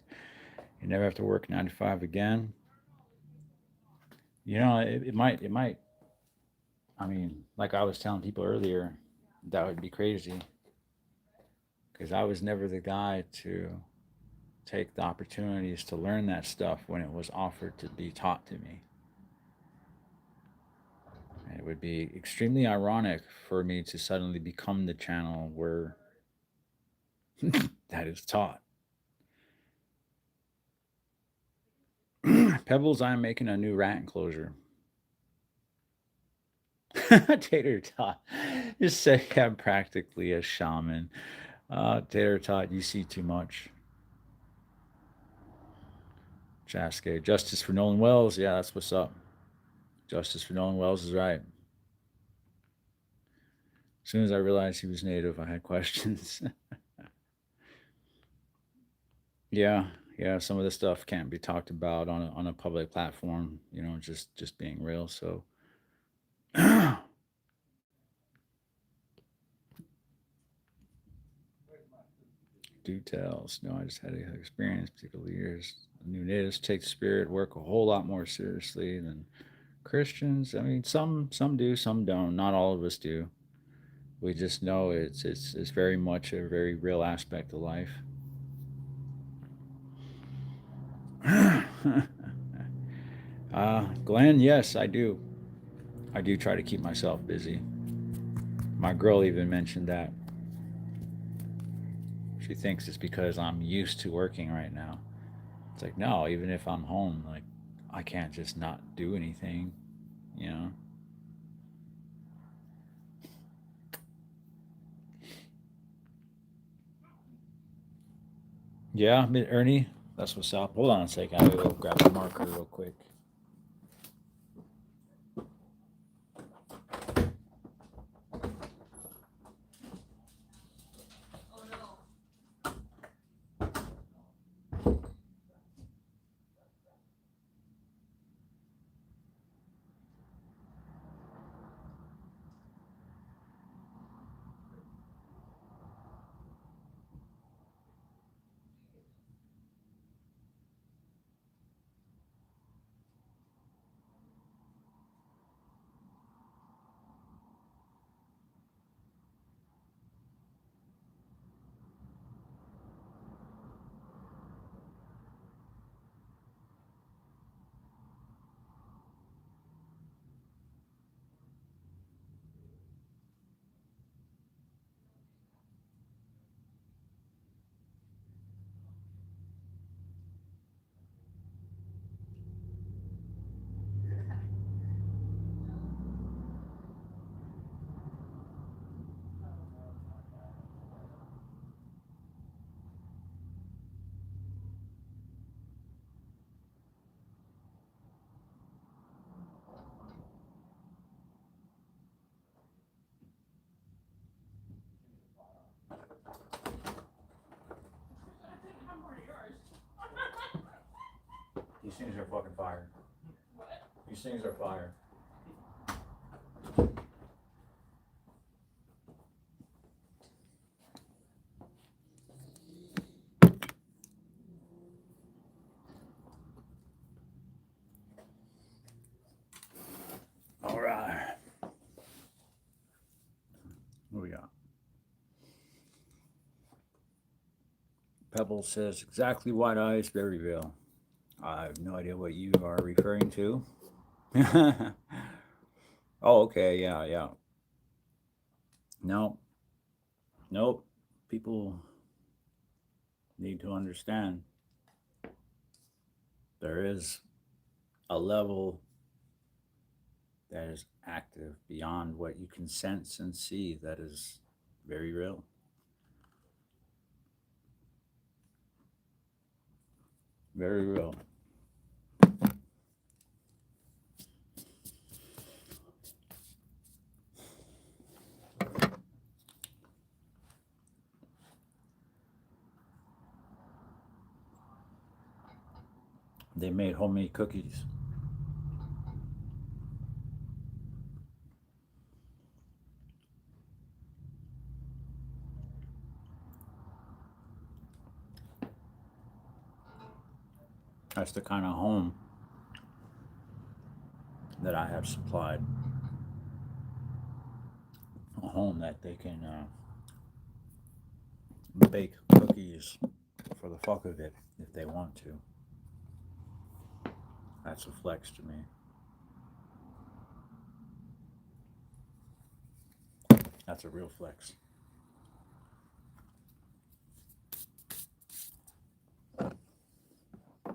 You never have to work 9 to 5 again. It might. I mean, like I was telling people earlier, that would be crazy. Because I was never the guy to take the opportunities to learn that stuff when it was offered to be taught to me. It would be extremely ironic for me to suddenly become the channel where that is taught. Pebbles, I'm making a new rat enclosure. Tater Tot just say I'm practically a shaman. Tater Tot, you see too much. Jaske, justice for Nolan Wells. Yeah, that's what's up. Justice for Nolan Wells is right. As soon as I realized he was Native, I had questions. Yeah, some of this stuff can't be talked about on a public platform, just being real. So do tells. No, I just had an experience, particular years. New natives take the spirit work a whole lot more seriously than Christians. I mean, some do, some don't. Not all of us do. We just know it's very much a very real aspect of life. Glenn, yes, I do. I do try to keep myself busy. My girl even mentioned that. She thinks it's because I'm used to working right now. It's like, no, even if I'm home, like, I can't just not do anything, you know? Yeah, Ernie, that's what's up. Hold on a second. I'll go grab a marker real quick. Oh no. These things are fucking fire. What? These things are fire. All right. What we got? Pebble says exactly white eyes, Berryville. I have no idea what you are referring to. Oh, okay, yeah, yeah. No, nope. People need to understand there is a level that is active beyond what you can sense and see that is very real. Very real. They made homemade cookies. That's the kind of home that I have supplied. A home that they can bake cookies for the fuck of it if they want to. That's a flex to me. That's a real flex.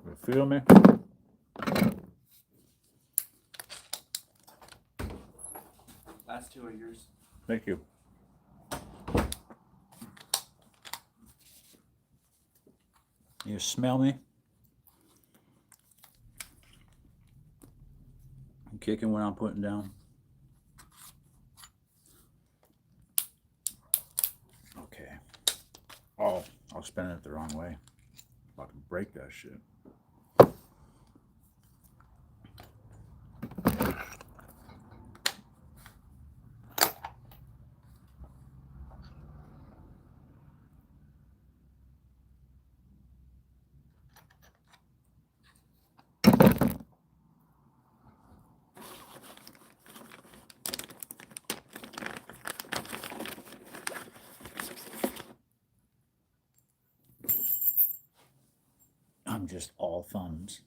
You feel me? Last two are yours. Thank you. You smell me? I'm kicking what I'm putting down. Okay. Oh, I was spinning it the wrong way. About to break that shit. I'm just all thumbs.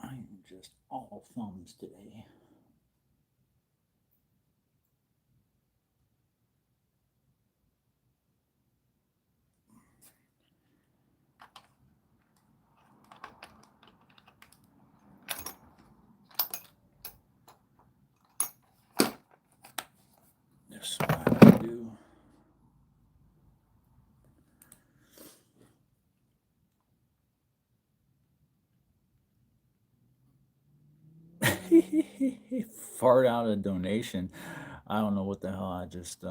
I'm just all thumbs today. This is what I would do. Fart out a donation. I don't know what the hell I just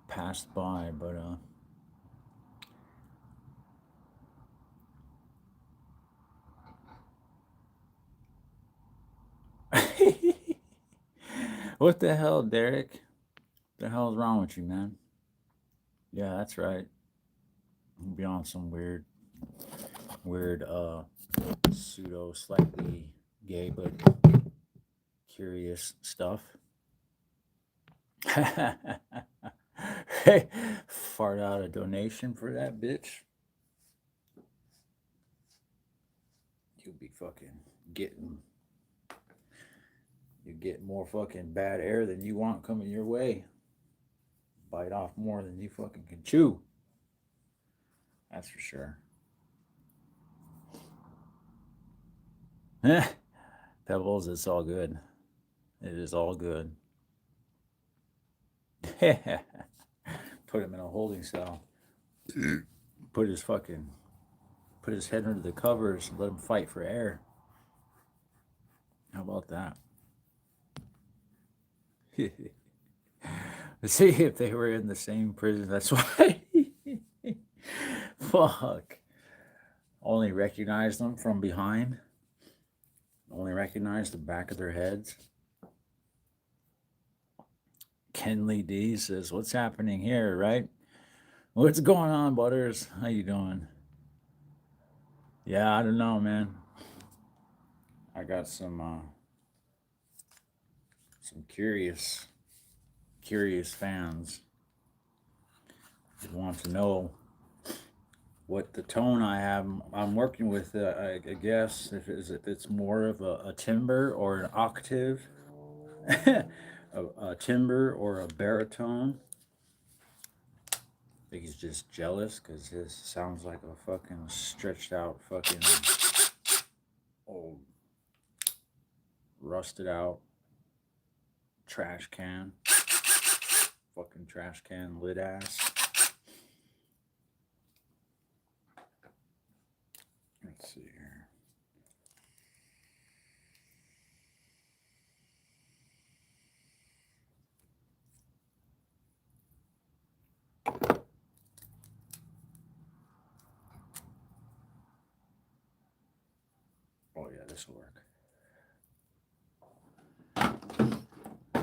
passed by, but what the hell, Derek? The hell's wrong with you, man? Yeah, that's right. You'll be on some weird pseudo slightly gay but curious stuff. Hey, fart out a donation for that bitch. You'll be fucking getting you get more fucking bad air than you want coming your way. Bite off more than you fucking can chew. That's for sure. Pebbles, it's all good. It is all good. Put him in a holding cell. Put his head under the covers and let him fight for air. How about that? See, if they were in the same prison, that's why. Fuck. Only recognize them from behind. Only recognize the back of their heads. Kenley D says, "What's happening here, right? What's going on, Butters? How you doing?" Yeah, I don't know, man. I got some curious fans who want to know what the tone I'm working with. I guess if it's more of a timbre or an octave, a timbre or a baritone. I think he's just jealous because his sounds like a fucking stretched out fucking old rusted out trash can. Fucking trash can lid ass. Let's see here. Oh yeah, this will work.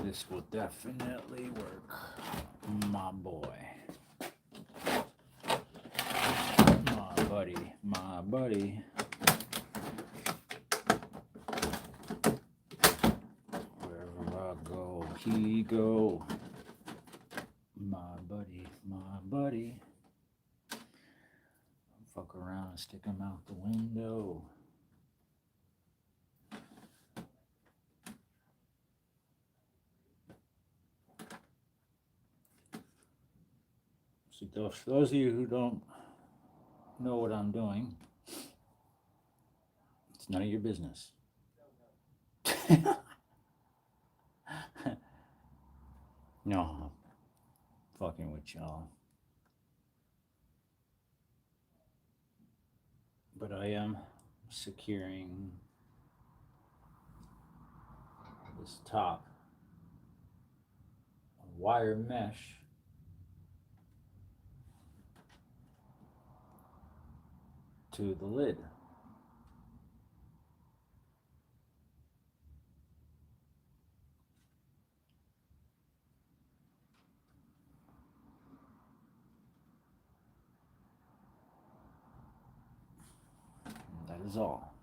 This will definitely work, my boy. My buddy. Wherever I go, he go. My buddy. Fuck around and stick him out the window. So those of you who don't know what I'm doing, it's none of your business. No, fucking with y'all. But I am securing this top wire mesh to the lid. is all.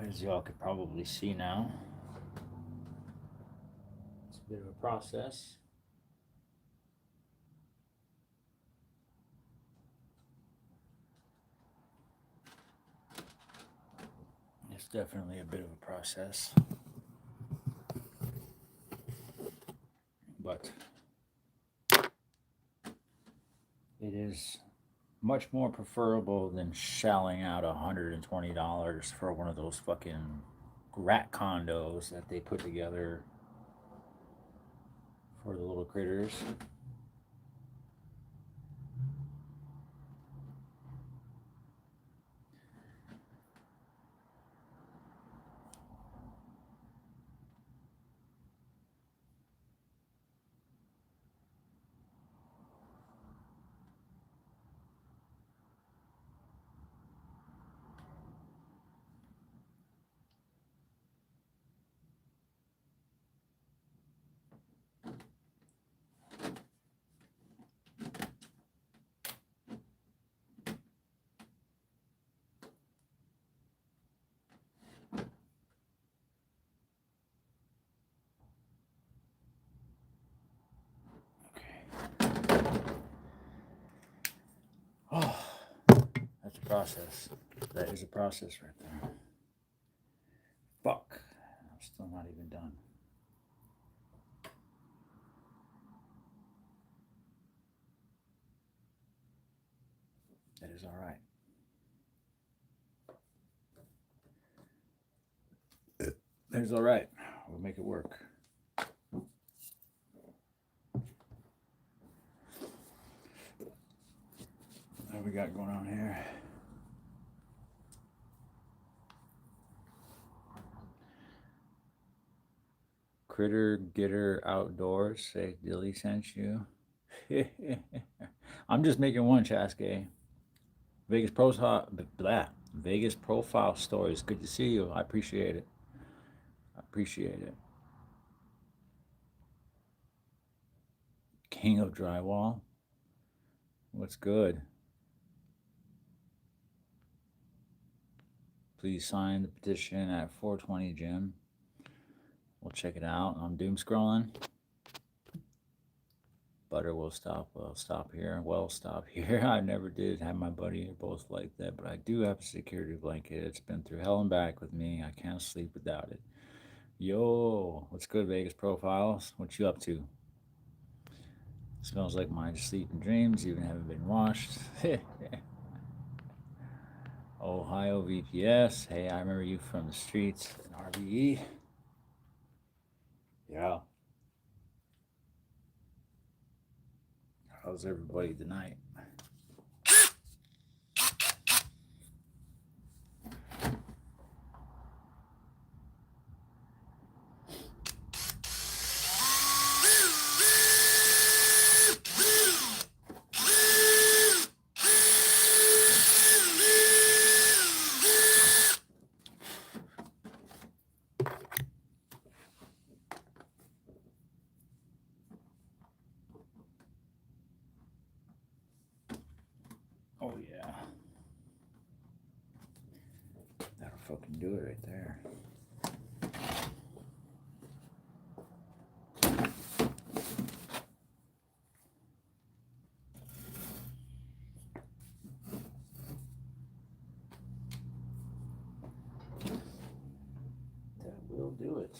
As y'all could probably see now, it's a bit of a process. It's definitely a bit of a process. But it is much more preferable than shelling out $120 for one of those fucking rat condos that they put together for the little critters. Oh, that's a process. That is a process right there. Fuck. I'm still not even done. That is alright. That is alright. We'll make it work. What we got going on here? Critter Getter Outdoors say Dilly sent you. I'm just making one, Chaske. Vegas profile stories. Good to see you. I appreciate it. I appreciate it. King of Drywall. What's good? Please sign the petition at 420 Jim. We'll check it out. I'm doom scrolling. Butter will stop. Well, stop here. Well, stop here. I never did have my buddy or both like that, but I do have a security blanket. It's been through hell and back with me. I can't sleep without it. Yo, what's good, Vegas Profiles? What you up to? Smells like my sleeping dreams. Even haven't been washed. Ohio VPS. Hey, I remember you from the streets in RBE. Yeah. How's everybody tonight? Oh yeah. That'll fucking do it right there. That will do it.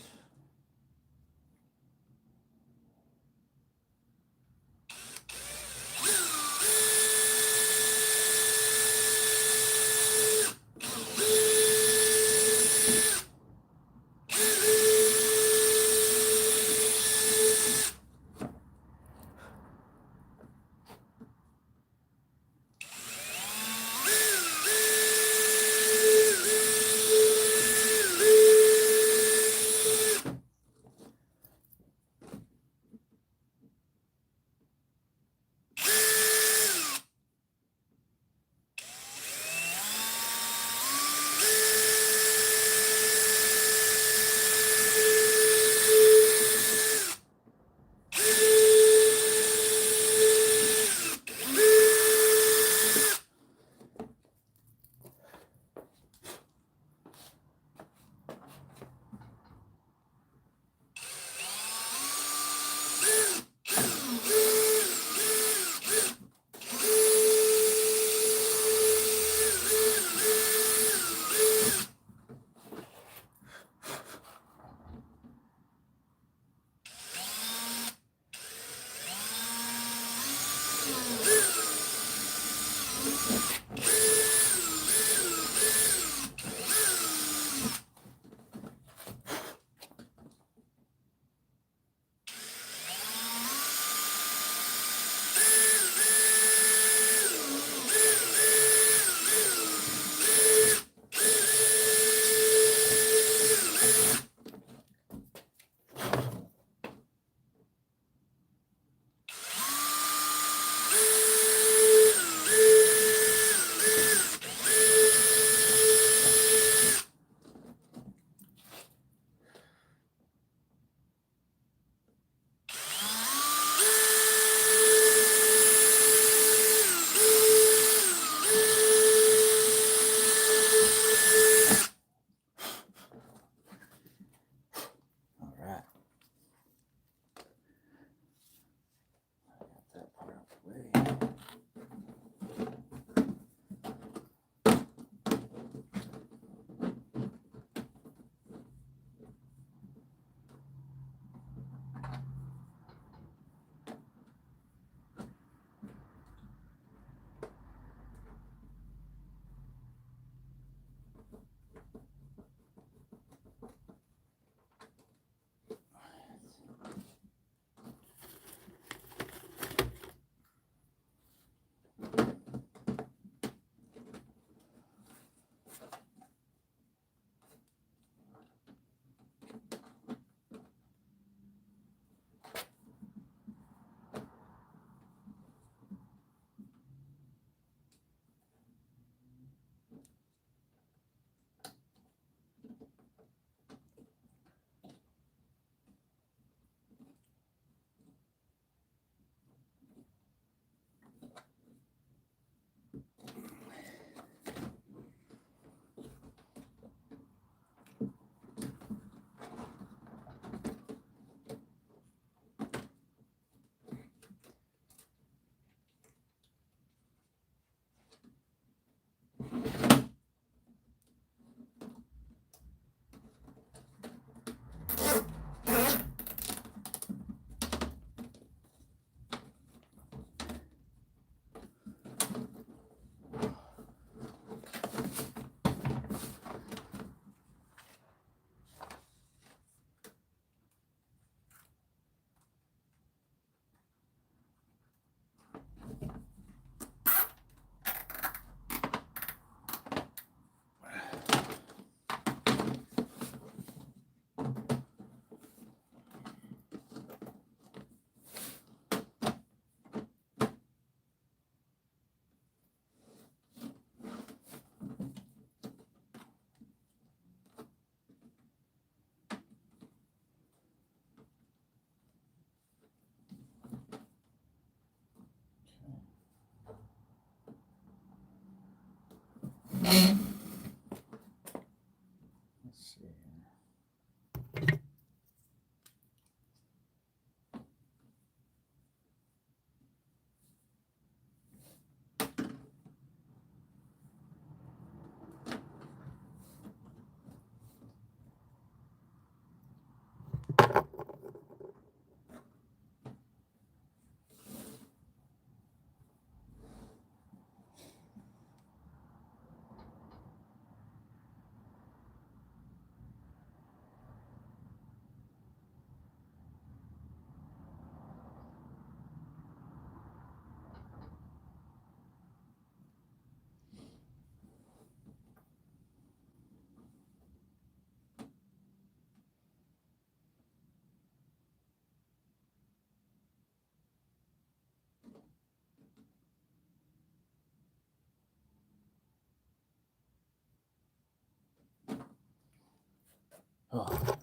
Oh,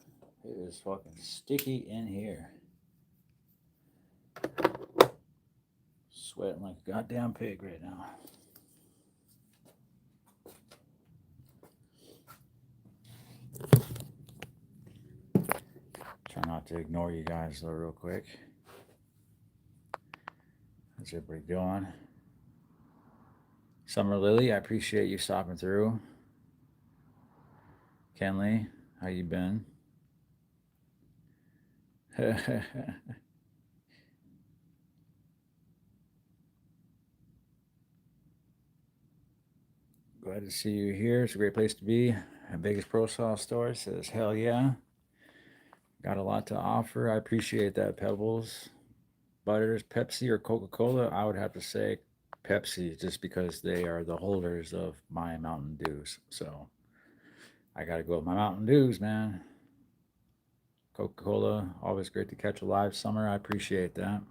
it is fucking sticky in here. Sweating like a goddamn pig right now. Try not to ignore you guys though, real quick. How's everybody doing? Summer Lily, I appreciate you stopping through. Kenley, how you been? Glad to see you here. It's a great place to be. Vegas Pro Style Store says, hell yeah. Got a lot to offer. I appreciate that, Pebbles. Butters, Pepsi or Coca-Cola? I would have to say Pepsi just because they are the holders of my Mountain Dews. So I got to go with my Mountain Dews, man. Coca-Cola, always great to catch a live summer. I appreciate that.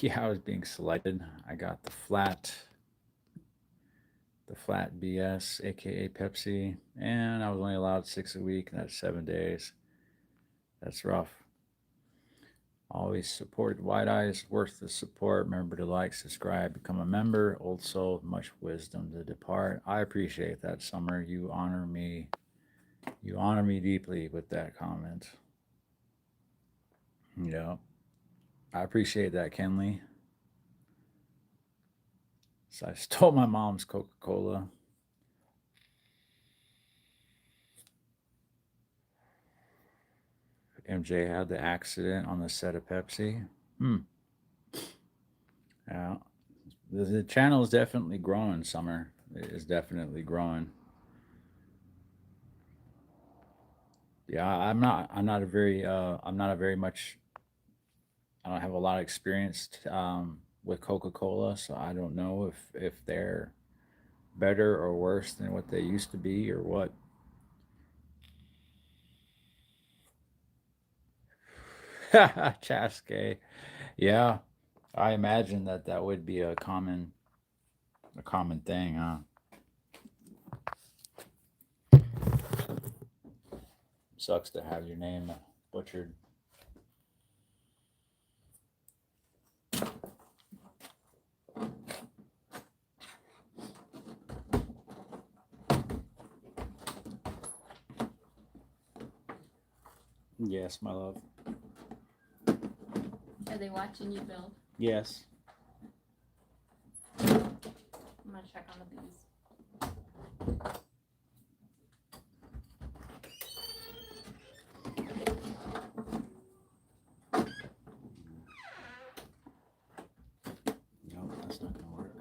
Yeah, I was being selected. I got the flat BS, aka Pepsi, and I was only allowed 6 a week, and that's 7 days. That's rough. Always supported White Eyes, worth the support. Remember to like, subscribe, become a member. Old soul, much wisdom to depart. I appreciate that, Summer. You honor me. You honor me deeply with that comment. Yeah. I appreciate that, Kenley. So I stole my mom's Coca-Cola. MJ had the accident on the set of Pepsi. Yeah. The channel is definitely growing, Summer. It is definitely growing. Yeah, I'm not a very much, I don't have a lot of experience with Coca-Cola, so I don't know if they're better or worse than what they used to be or what. Chaske. Yeah, I imagine that would be a common thing, huh? Sucks to have your name butchered. Yes, my love. Are they watching you build? Yes. I'm gonna check on the bees. No, that's not gonna work.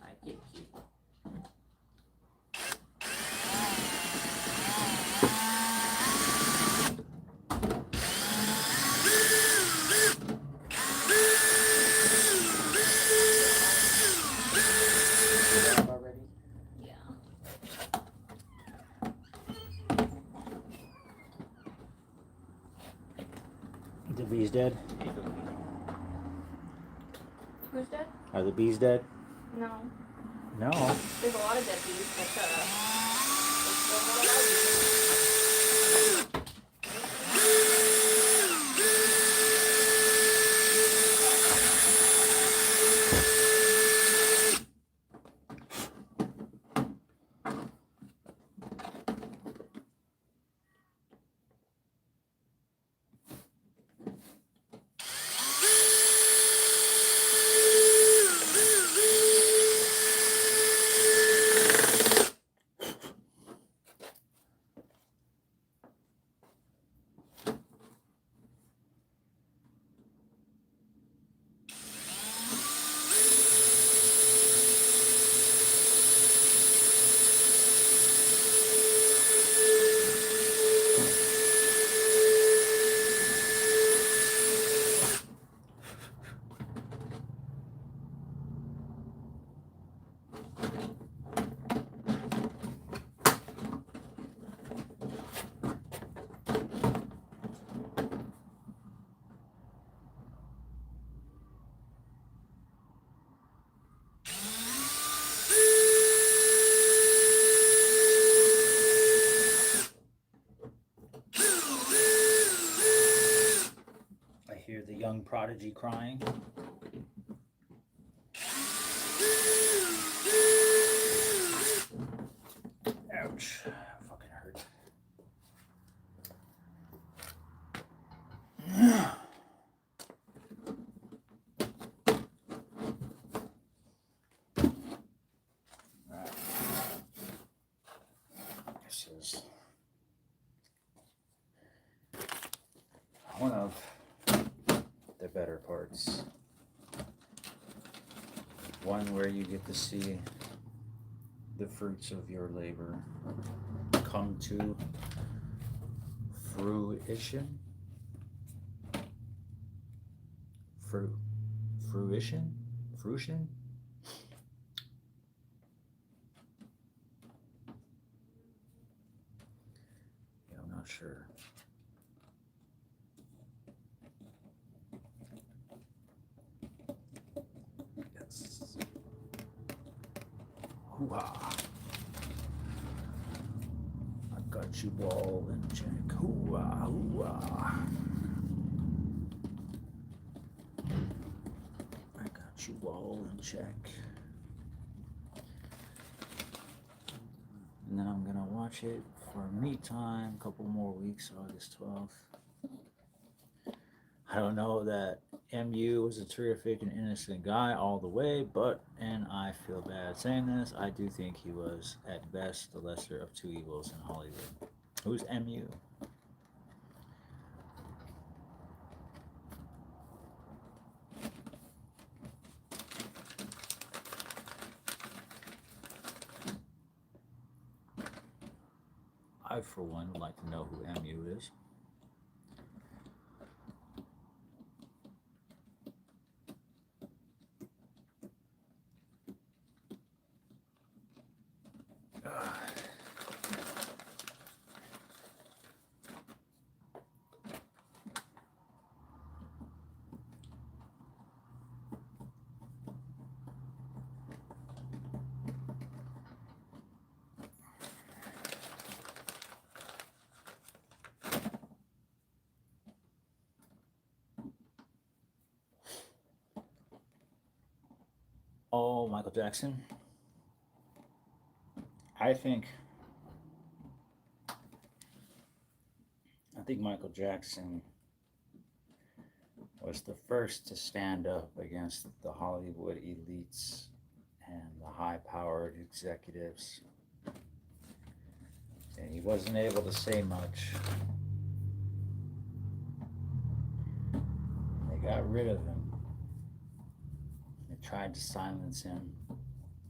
I get cute. Already? Yeah. The bees dead? Who's dead? Are the bees dead? No. No. There's a lot of dead bees, but there's still a lot of bees. hear the young prodigy crying. Ouch. Fucking hurt. Right. This is one of the better parts. One where you get to see the fruits of your labor come to fruition. Fruition? Fruition? Yeah, I'm not sure. Yes. Hoo-ha. I got you all in check. Hoo-ha, hoo-ha. I got you all in check. And then I'm gonna watch it for me time, a couple more weeks, August 12th. I don't know that MU was a terrific and innocent guy all the way, and I feel bad saying this, I do think he was, at best, the lesser of two evils in Hollywood. Who's MU? I, for one, would like to know who MU is. Oh, Michael Jackson. I think Michael Jackson was the first to stand up against the Hollywood elites and the high-powered executives. And he wasn't able to say much. They got rid of him. They tried to silence him,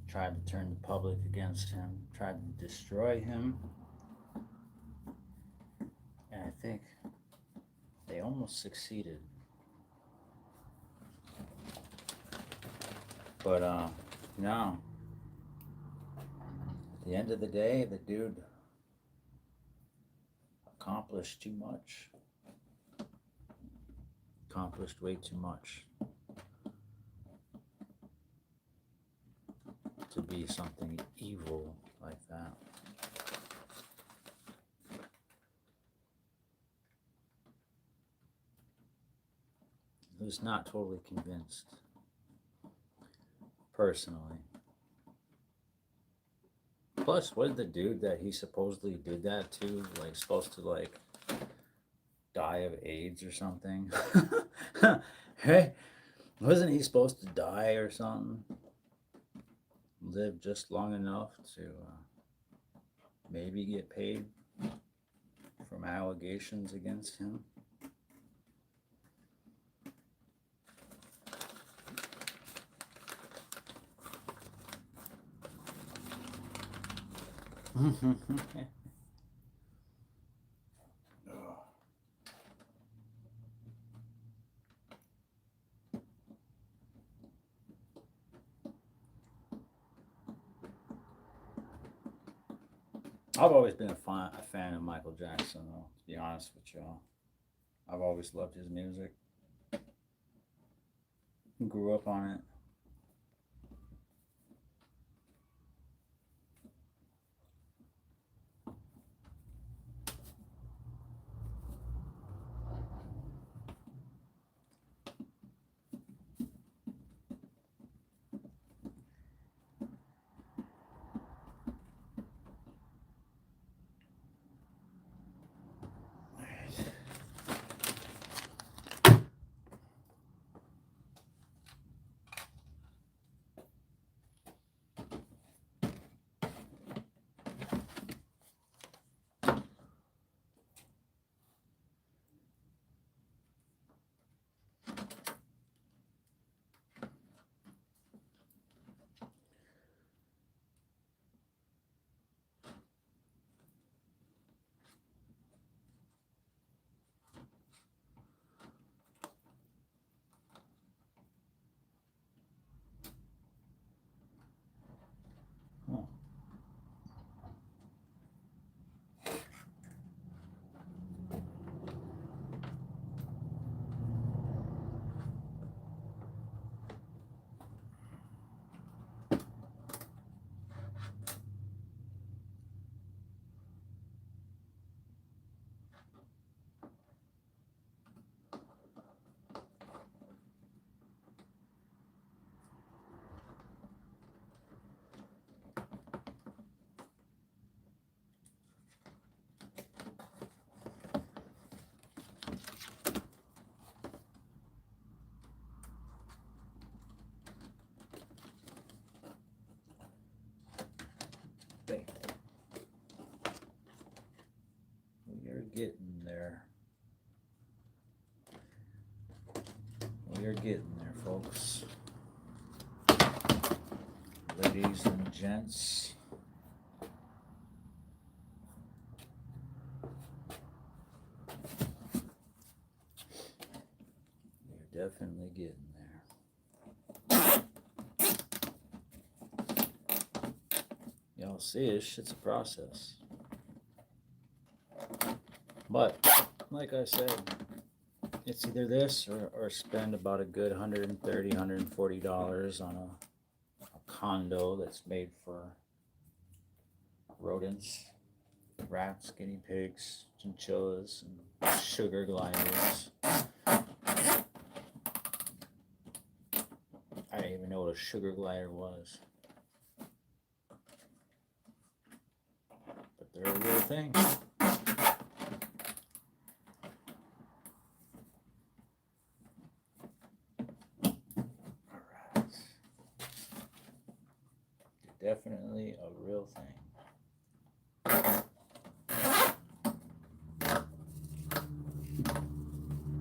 tried to turn the public against him, tried to destroy him. And I think they almost succeeded. But no. At the end of the day, the dude accomplished too much. Accomplished way too much to be something evil like that. I was not totally convinced, personally. Plus, wasn't the dude that he supposedly did that to, like, supposed to, like, die of AIDS or something? Hey, wasn't he supposed to die or something? Live just long enough to maybe get paid from allegations against him? I've always been a fan of Michael Jackson, though, to be honest with y'all. I've always loved his music. Grew up on it. there. We are getting there, folks. Ladies and gents. We're definitely getting there. Y'all see, this shit's a process. But, like I said, it's either this or spend about a good $130, $140 on a condo that's made for rodents, rats, guinea pigs, chinchillas, and sugar gliders. I didn't even know what a sugar glider was. But they're a real thing. Definitely a real thing.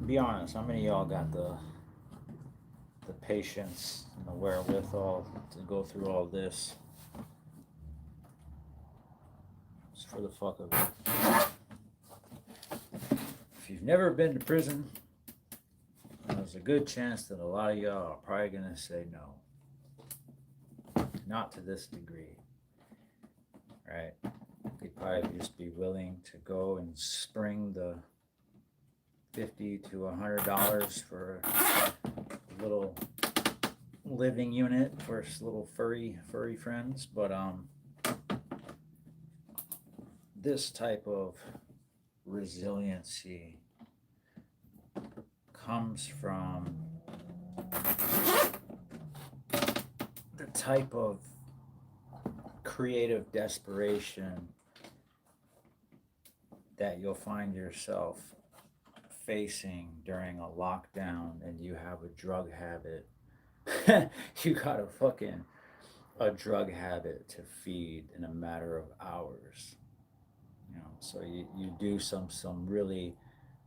Be honest, how many of y'all got the patience and the wherewithal to go through all this just for the fuck of it? If you've never been to prison, there's a good chance that a lot of y'all are probably gonna say no. Not to this degree, right? You'd probably just be willing to go and spring the $50 to $100 for a little living unit for little furry friends. But this type of resiliency comes from the type of creative desperation that you'll find yourself facing during a lockdown and you have a drug habit. You got a drug habit to feed in a matter of hours. So you do some really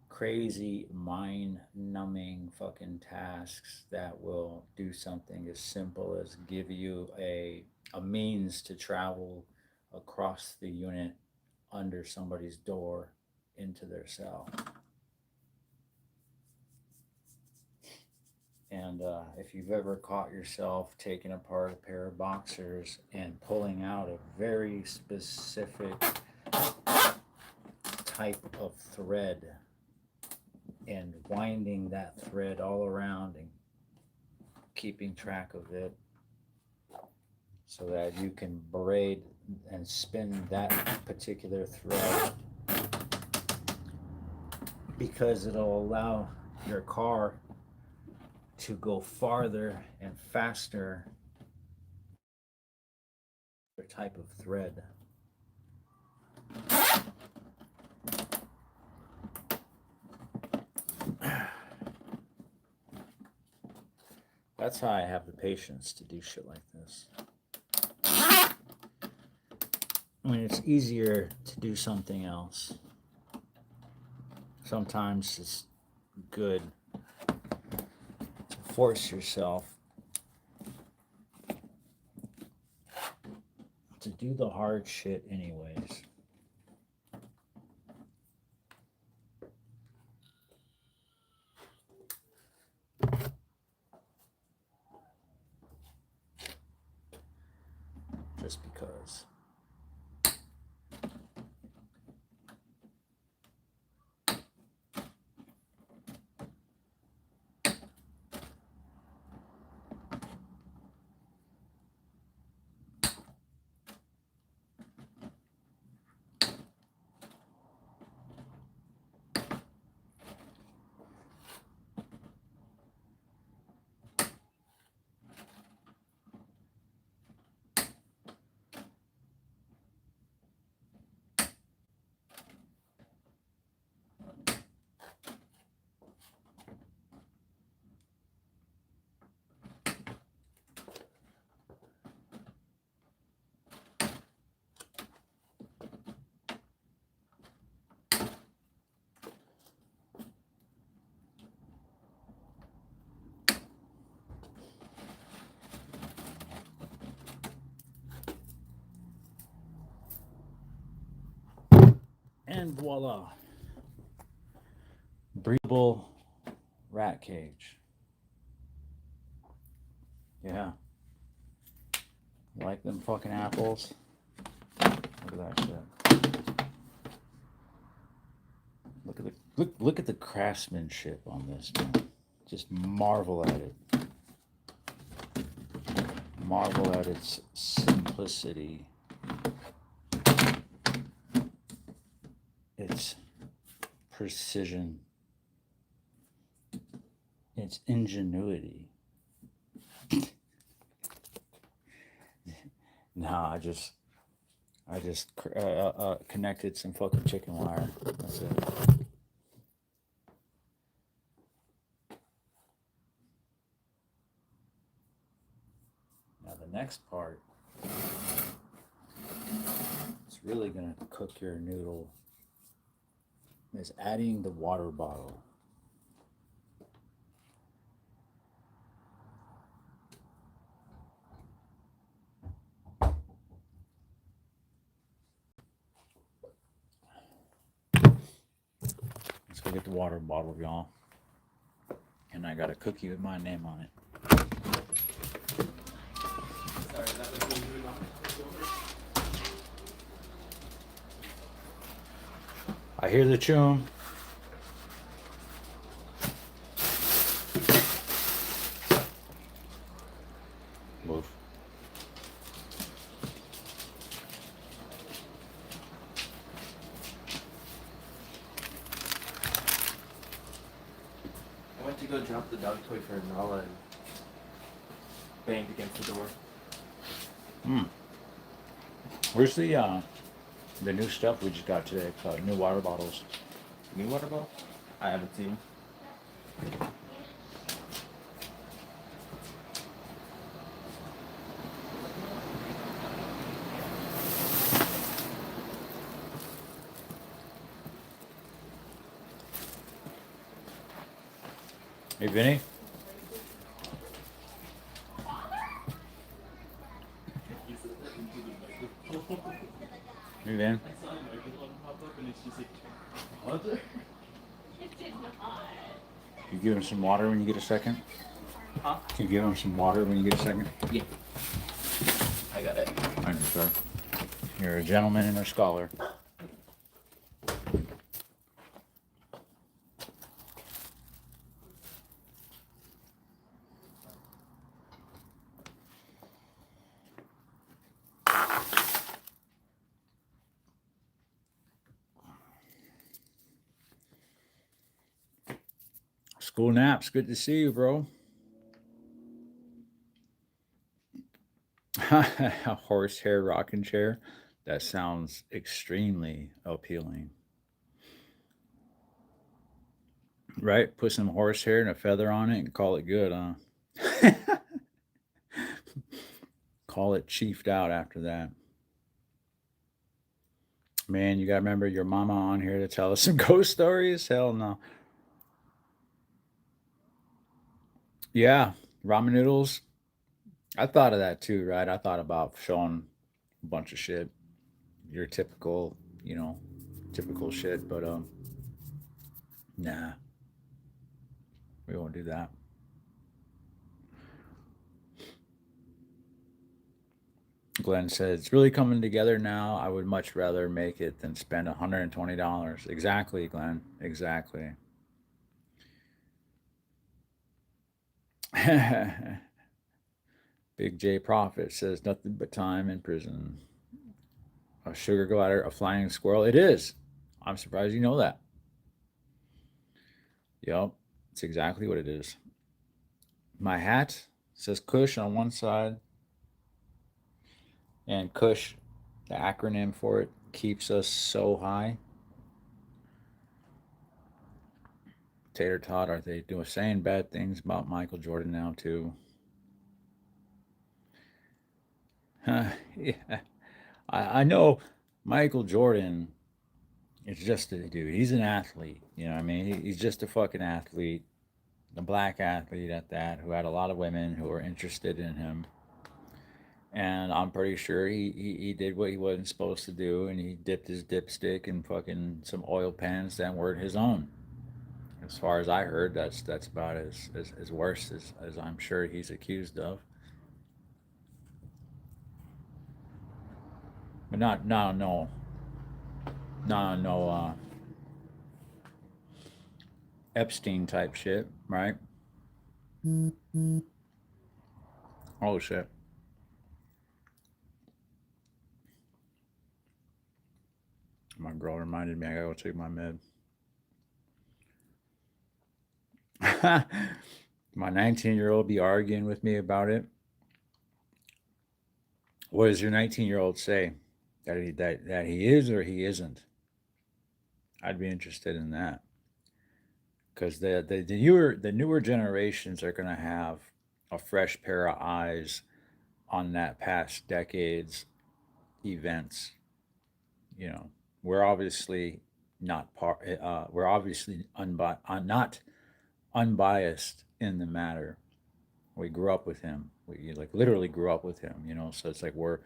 crazy mind-numbing fucking tasks that will do something as simple as give you a means to travel across the unit under somebody's door into their cell. And if you've ever caught yourself taking apart a pair of boxers and pulling out a very specific type of thread and winding that thread all around and keeping track of it so that you can braid and spin that particular thread, because it'll allow your car to go farther and faster. The type of thread. That's how I have the patience to do shit like this. I mean, it's easier to do something else. Sometimes it's good to force yourself to do the hard shit anyways. Just because. And voila. Breathable rat cage. Yeah. Like them fucking apples. Look at that shit. Look at the craftsmanship on this, man. Just marvel at it. Marvel at its simplicity. Its precision. Its ingenuity. Nah, I just connected some fucking chicken wire. That's it. Now the next part is really gonna cook your noodle is adding the water bottle. Let's go get the water bottle, y'all. And I got a cookie with my name on it. Sorry, is that the thing you want to go over? I hear the tune. Move. I went to go drop the dog toy for Nala and banged against the door. Where's the new stuff we just got today? New water bottles. New water bottle? I haven't seen. Hey, Vinny. Hey, Vin. You give him some water when you get a second? Huh? Can you give him some water when you get a second? Yeah. I got it. Thank you, sir. You're a gentleman and a scholar. School naps. Good to see you, bro. A horsehair rocking chair. That sounds extremely appealing. Right? Put some horsehair and a feather on it and call it good, huh? Call it chiefed out after that. Man, you gotta remember your mama on here to tell us some ghost stories? Hell no. Yeah, ramen noodles. I thought of that too, right? I thought about showing a bunch of shit. Your typical, typical shit, but nah, we won't do that. Glenn said it's really coming together now. I would much rather make it than spend $120. Exactly, Glenn. Exactly. Big J Prophet says nothing but time in prison. A sugar glider, a flying squirrel. It is. I'm surprised you know that. Yep, it's exactly what it is. My hat says Kush on one side, and Kush, the acronym for it, keeps us so high. Tater Tot, are they doing saying bad things about Michael Jordan now too? Yeah, I know Michael Jordan is just a dude. He's an athlete. You know what I mean? He's just a fucking athlete, a black athlete at that, who had a lot of women who were interested in him. And I'm pretty sure he did what he wasn't supposed to do, and he dipped his dipstick in fucking some oil pans that weren't his own. As far as I heard, that's about as worse as I'm sure he's accused of. But not no Epstein type shit, right? Oh shit. My girl reminded me I gotta go take my med. My 19-year-old be arguing with me about it. What does your 19-year-old say? That he is or he isn't? I'd be interested in that. Because the newer generations are gonna have a fresh pair of eyes on that past decade's events. You know, we're obviously we're obviously not unbiased in the matter. We grew up with him. We like literally grew up with him. You know, so it's like we're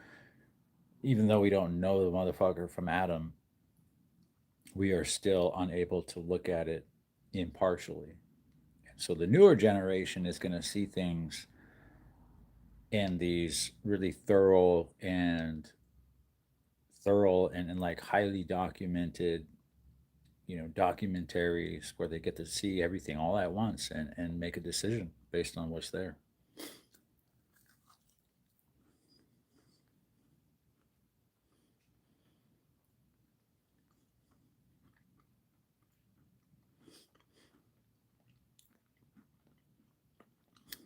even though we don't know the motherfucker from Adam, we are still unable to look at it impartially. So the newer generation is going to see things in these really thorough and like highly documented, documentaries where they get to see everything all at once and make a decision based on what's there.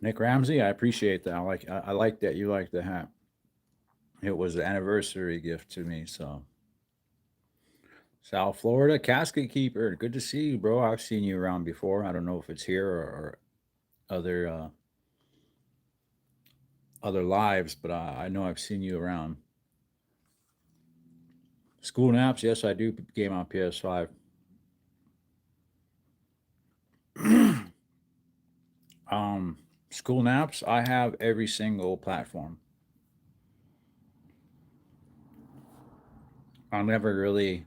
Nick Ramsey, I appreciate that. I like that you like the hat. It was an anniversary gift to me. So South Florida casket keeper, good to see you, bro. I've seen you around before. I don't know if it's here or other other lives, but I know I've seen you around. School naps, yes, I do game on PS5. um, School naps, I have every single platform. I never really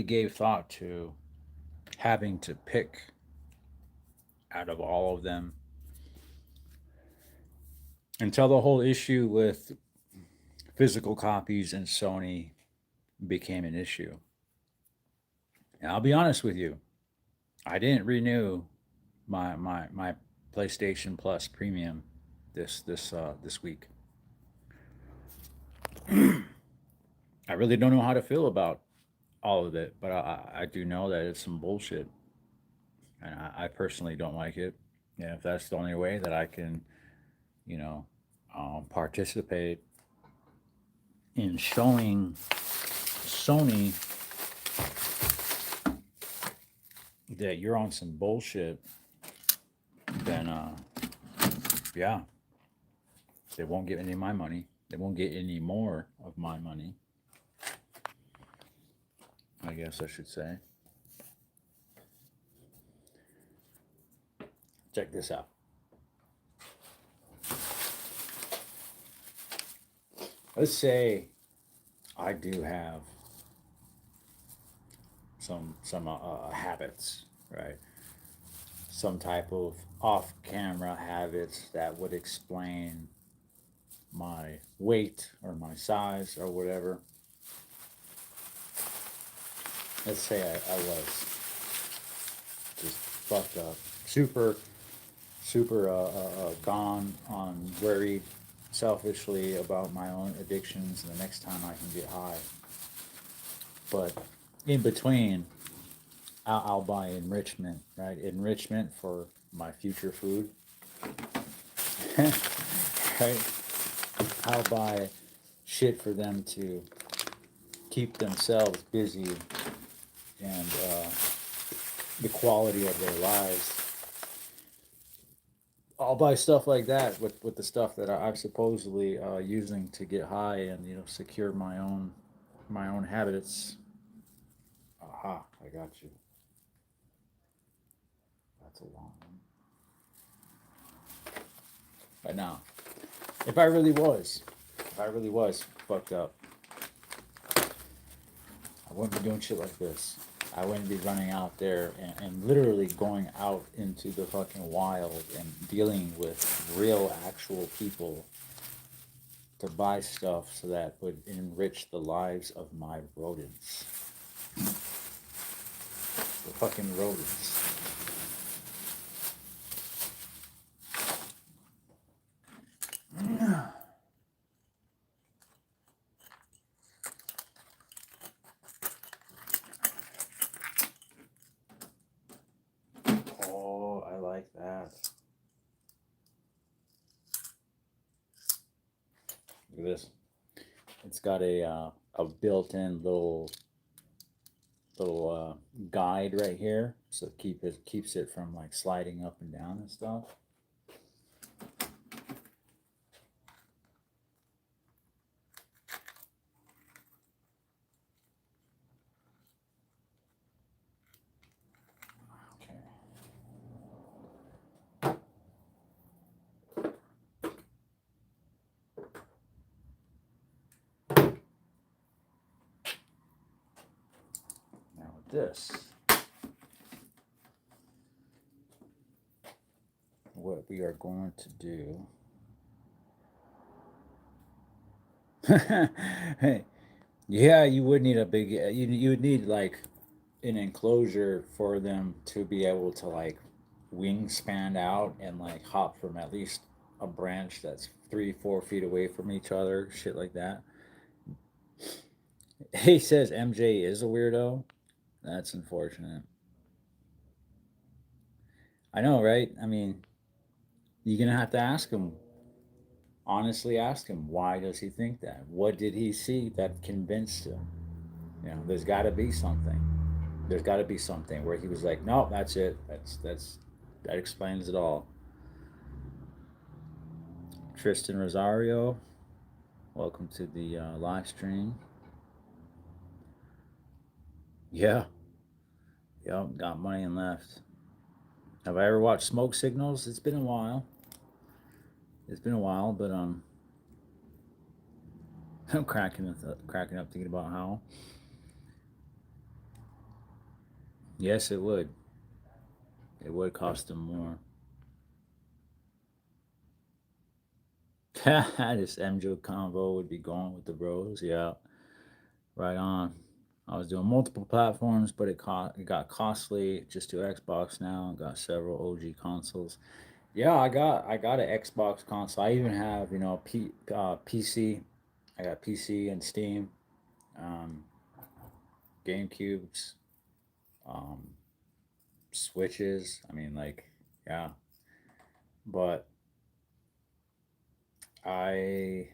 gave thought to having to pick out of all of them until the whole issue with physical copies and Sony became an issue. And I'll be honest with you, I didn't renew my PlayStation Plus Premium this week. I really don't know how to feel about all of it, but I do know that it's some bullshit, and I personally don't like it. And if that's the only way that I can, you know, participate in showing Sony that you're on some bullshit, then yeah, they won't get any of my money. They won't get any more of my money, I guess I should say. Check this out. Let's say I do have some habits, right? Some type of off-camera habits that would explain my weight or my size or whatever. Let's say I was just fucked up, super gone on worried selfishly about my own addictions and the next time I can get high. But in between, I'll buy enrichment, right? Enrichment for my future food, right? I'll buy shit for them to keep themselves busy and the quality of their lives. I'll buy stuff like that with the stuff that I'm supposedly using to get high and secure my own habits. Aha, I got you. That's a long one. right now. If I really was fucked up, I wouldn't be doing shit like this. I wouldn't be running out there and literally going out into the fucking wild and dealing with real, actual people to buy stuff so that would enrich the lives of my rodents. The fucking rodents. Oh, I like that. Look at this. It's got a built-in little guide right here, so keeps it from like sliding up and down and stuff. Okay. Now with this, what we are going to do. Hey, yeah, you would need a big. You would need like an enclosure for them to be able to like wingspan out and like hop from at least a branch that's 3-4 feet away from each other, shit like that. He says MJ is a weirdo. That's unfortunate. I know, right? I mean, you're gonna have to ask him. Honestly, ask him why does he think that? What did he see that convinced him? You know, there's got to be something. There's got to be something where he was like, no, that's it. That explains it all. Tristan Rosario, welcome to the live stream. Yeah, yep, got money and left. Have I ever watched Smoke Signals? It's been a while. It's been a while, but I'm cracking up thinking about how. Yes, it would. It would cost them more. This MJ convo would be going with the bros. Yeah, right on. I was doing multiple platforms, but it got costly. Just do Xbox now. Got several OG consoles. Yeah, I got an Xbox console. I even have PC. I got PC and Steam, um, GameCubes, um, Switches. I mean, like, yeah. But I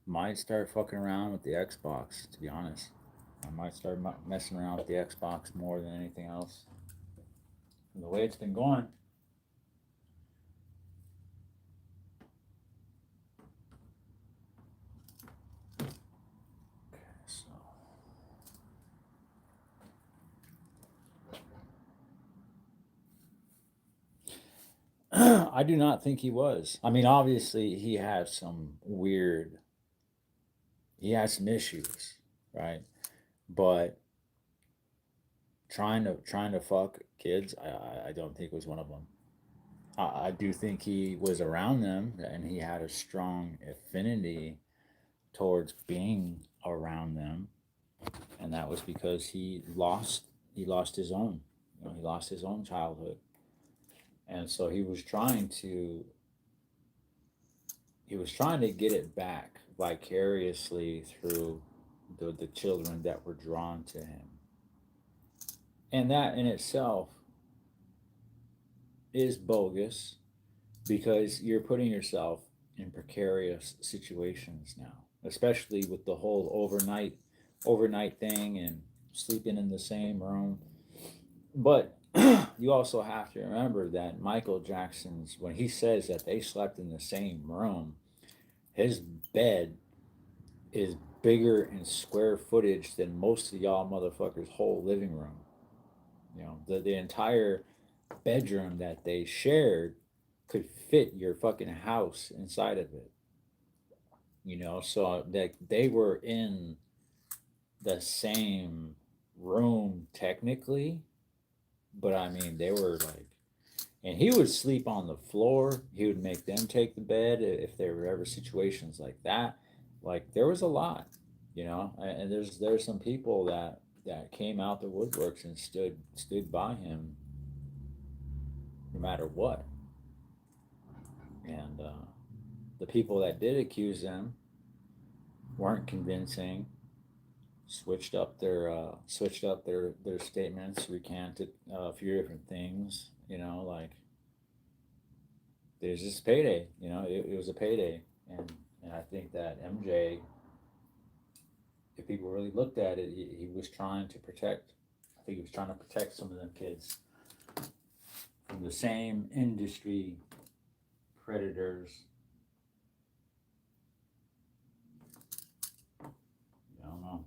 might start fucking around with the Xbox. To be honest, I might start messing around with the Xbox more than anything else. And the way it's been going. Okay, so. I do not think he was. I mean, obviously, he had some weird. He had some issues, right? But trying to fuck kids, I don't think was one of them. I do think he was around them and he had a strong affinity towards being around them, and that was because he lost his own. He lost his own childhood, and so he was trying to get it back vicariously through the children that were drawn to him. And that in itself is bogus because you're putting yourself in precarious situations now, especially with the whole overnight thing and sleeping in the same room. But you also have to remember that Michael Jackson's, when he says that they slept in the same room, his bed is bigger in square footage than most of y'all motherfuckers' whole living room. The entire bedroom that they shared could fit your fucking house inside of it. So that they were in the same room technically, but I mean they were like, and he would sleep on the floor. He would make them take the bed if there were ever situations like that. Like there was a lot, and there's some people that came out the woodworks and stood by him no matter what. And the people that did accuse him weren't convincing. Switched up their statements, recanted a few different things. Like there's just payday. It was a payday, and I think that MJ, if people really looked at it, he was trying to protect. I think he was trying to protect some of them kids from the same industry predators. I don't know.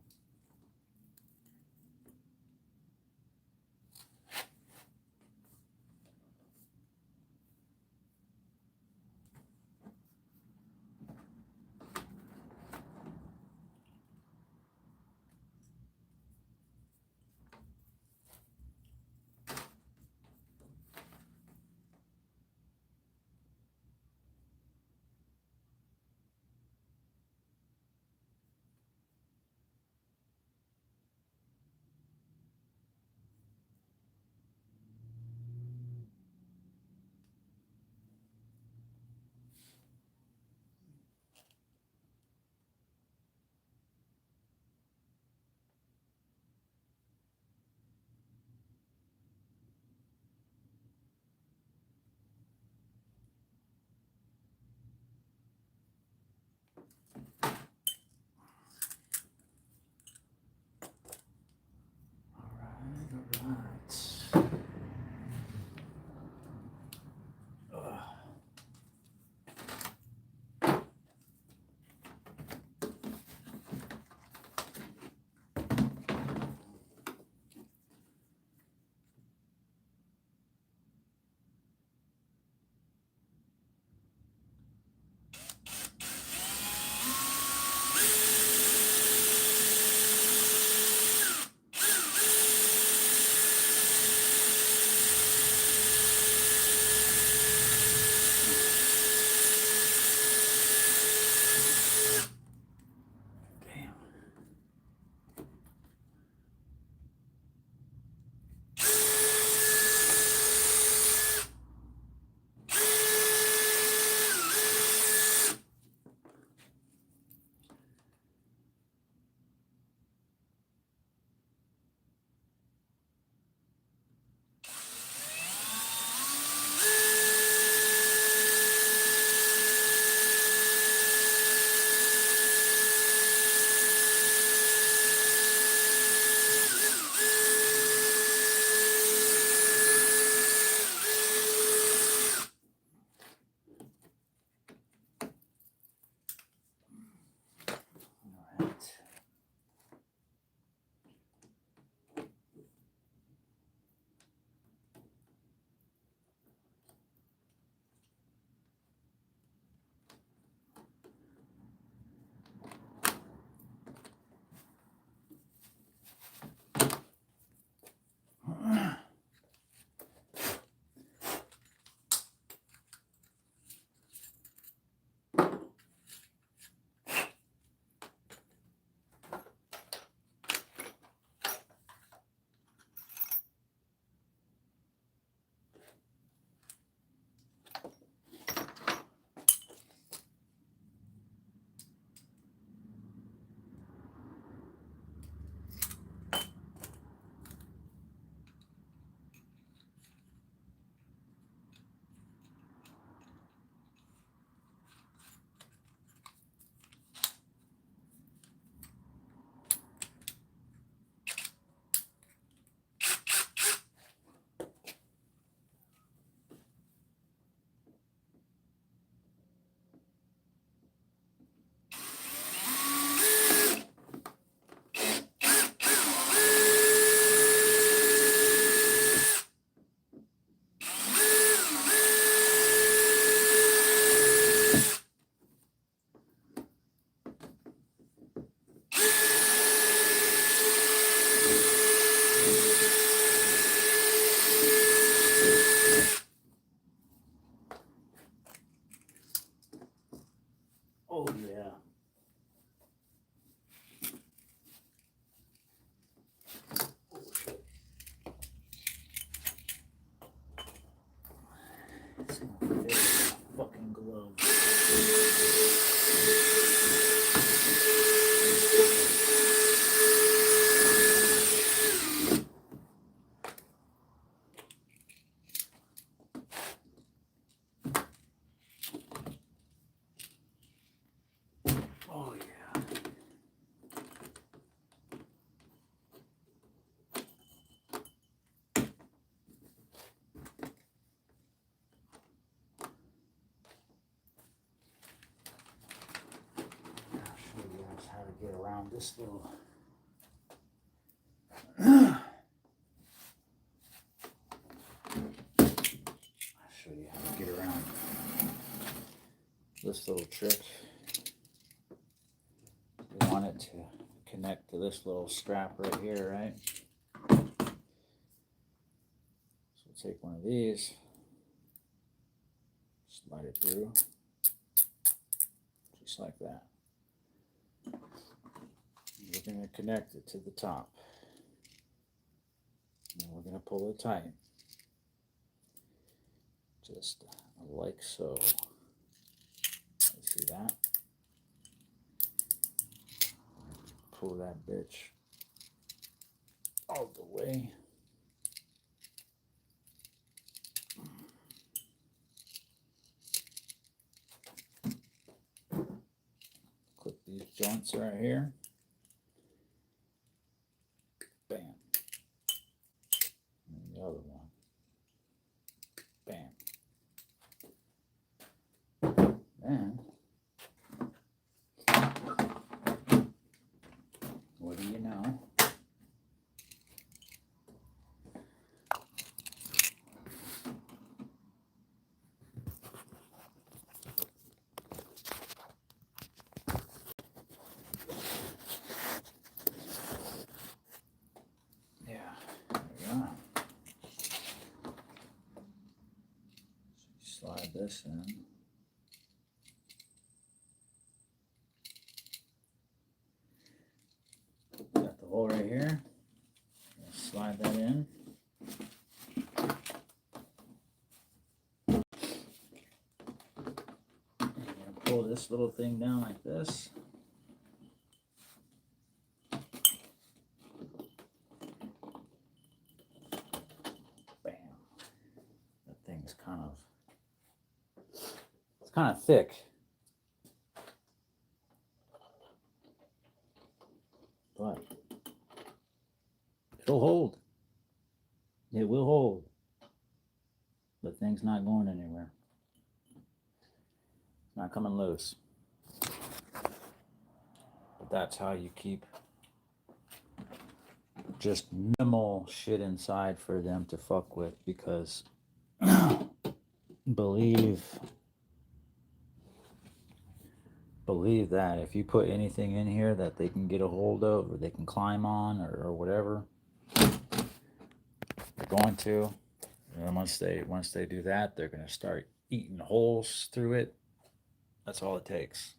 around this little. I'll show you how to get around this little trick. You want it to connect to this little strap right here, right? So we'll take one of these, slide it through, just like that. We're going to connect it to the top. And we're going to pull it tight. Just like so. You see that? Pull that bitch all the way. Clip these joints right here. Bam. And the other one. Bam. And what do you know? Yeah, there we go. So you slide this in. Got the hole right here. Slide that in. And pull this little thing down like this. Bam. That thing's kind of thick. But it'll hold. It will hold. The thing's not going anywhere. It's not coming loose. But that's how you keep just minimal shit inside for them to fuck with, because believe that if you put anything in here that they can get a hold of or they can climb on or whatever, they're going to. And once they do that, they're going to start eating holes through it. That's all it takes.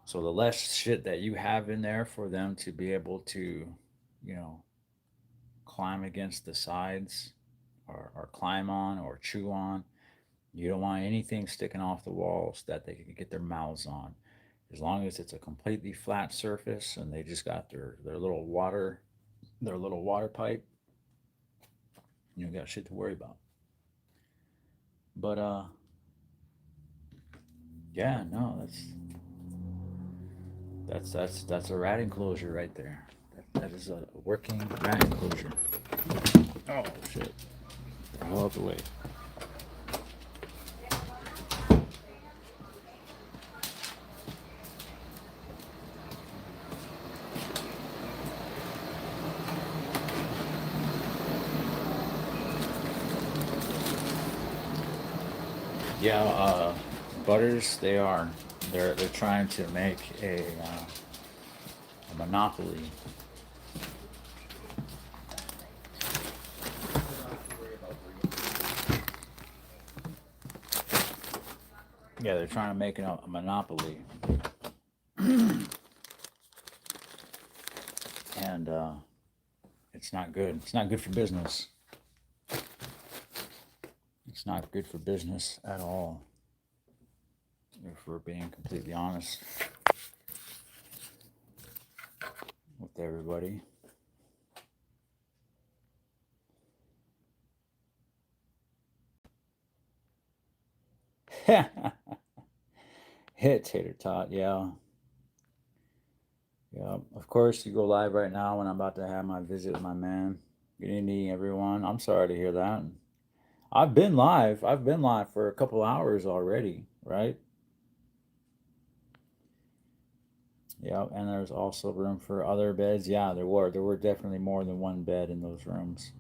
So the less shit that you have in there for them to be able to, climb against the sides or climb on or chew on, you don't want anything sticking off the walls that they can get their mouths on. As long as it's a completely flat surface and they just got their little water pipe, you don't got shit to worry about. But yeah, no, that's a rat enclosure right there. That is a working rat enclosure. Oh shit! All out the way. Yeah, Butters, they're trying to make a monopoly. Yeah, they're trying to make a monopoly. And it's not good. It's not good for business. It's not good for business at all, if we're being completely honest with everybody. Hit Tater Tot, yeah. Yeah, of course you go live right now when I'm about to have my visit with my man. Good evening, everyone. I'm sorry to hear that. I've been live for a couple hours already, right? Yep, and there's also room for other beds. Yeah, there were definitely more than one bed in those rooms.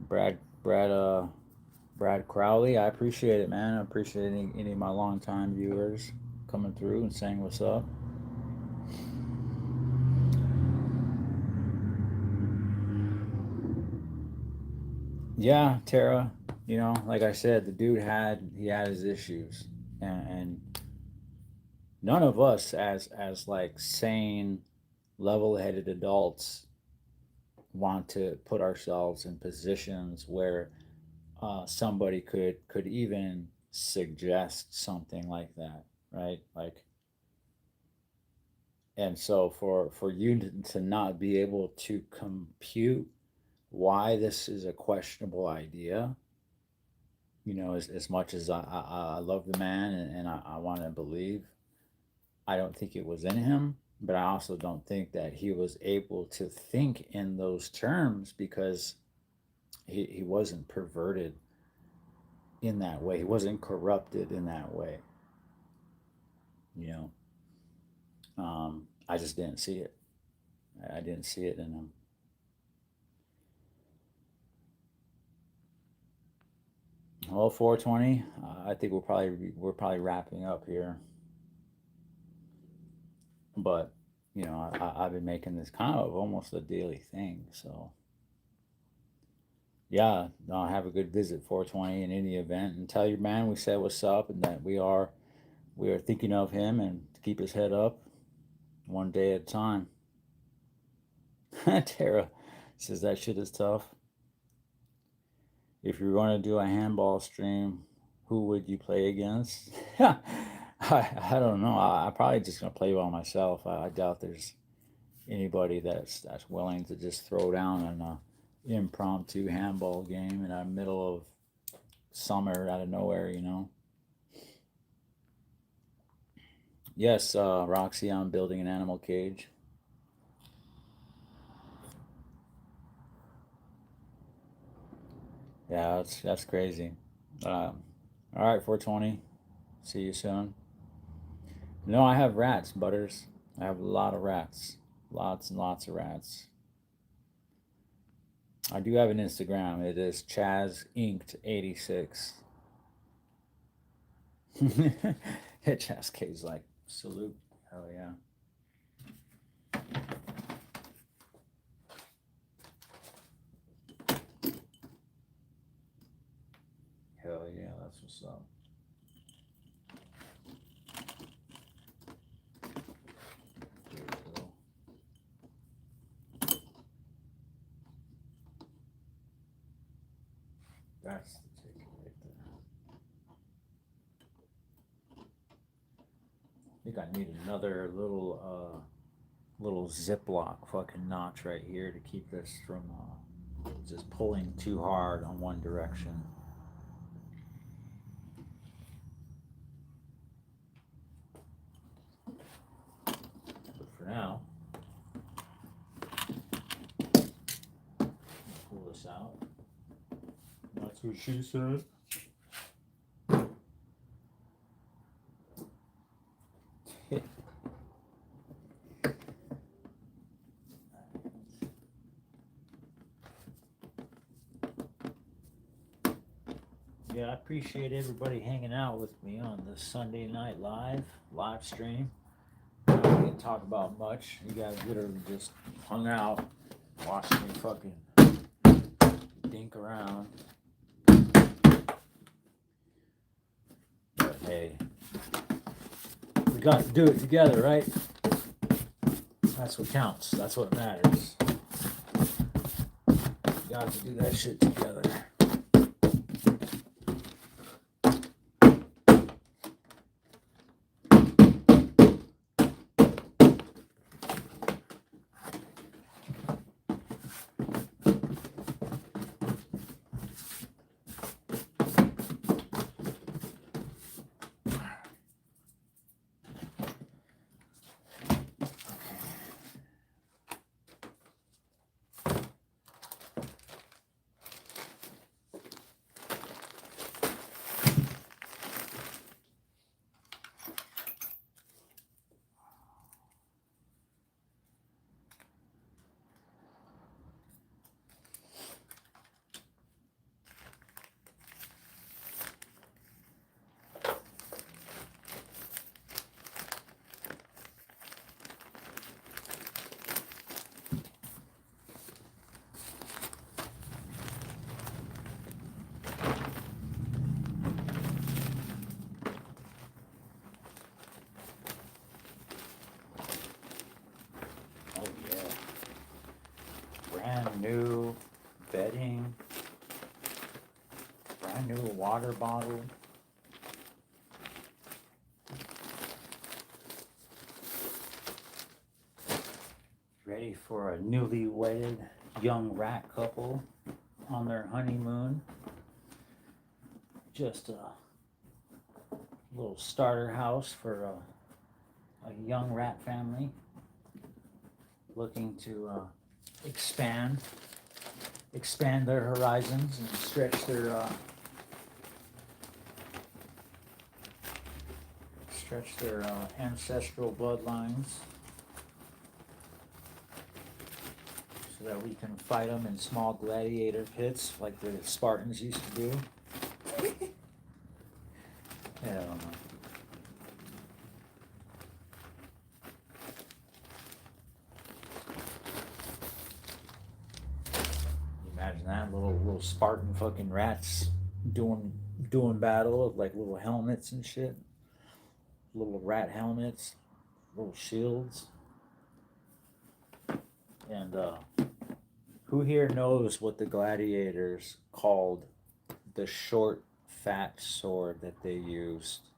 Brad Brad Brad Crowley, I appreciate it, man. I appreciate any of my longtime viewers coming through and saying what's up. Yeah, Tara, like I said, the dude he had his issues, and none of us as like sane, level-headed adults want to put ourselves in positions where somebody could even suggest something like that, right? Like, and so for you to not be able to compute why this is a questionable idea, as much as I love the man, and I want to believe, I don't think it was in him, but I also don't think that he was able to think in those terms because he wasn't perverted in that way. He wasn't corrupted in that way. You I just didn't see it. I didn't see it in him. Well, 420. I think we're probably wrapping up here, but I've been making this kind of almost a daily thing. So yeah, no, have a good visit 420 in any event, and tell your man we said what's up and that we are thinking of him and to keep his head up one day at a time. Tara says that shit is tough. If you're going to do a handball stream, who would you play against? I don't know. I'm probably just going to play by myself. I doubt there's anybody that's willing to just throw down an impromptu handball game in the middle of summer out of nowhere. Yes, Roxy, I'm building an animal cage. Yeah, that's crazy. All right, 420. See you soon. No, I have rats, Butters. I have a lot of rats. Lots and lots of rats. I do have an Instagram. It is Chaz Inked 86. Chaz K's like, salute. Hell yeah. Hell yeah, that's what's up. There we go. That's the ticket right there. I think I need another little Ziploc fucking notch right here to keep this from just pulling too hard on one direction. But for now, pull this out. That's what she said. Yeah, I appreciate everybody hanging out with me on the Sunday night live stream. I didn't talk about much. You guys literally just hung out, watching me fucking dink around. But hey, we got to do it together, right? That's what counts. That's what matters. We got to do that shit together. water bottle. Ready for a newly wedded young rat couple on their honeymoon. Just a little starter house for a young rat family looking to expand their horizons and stretch their ancestral bloodlines so that we can fight them in small gladiator pits like the Spartans used to do. Yeah, I don't know. Imagine that, little Spartan fucking rats doing battle with like little helmets and shit. Little rat helmets, little shields. And who here knows what the gladiators called the short, fat sword that they used?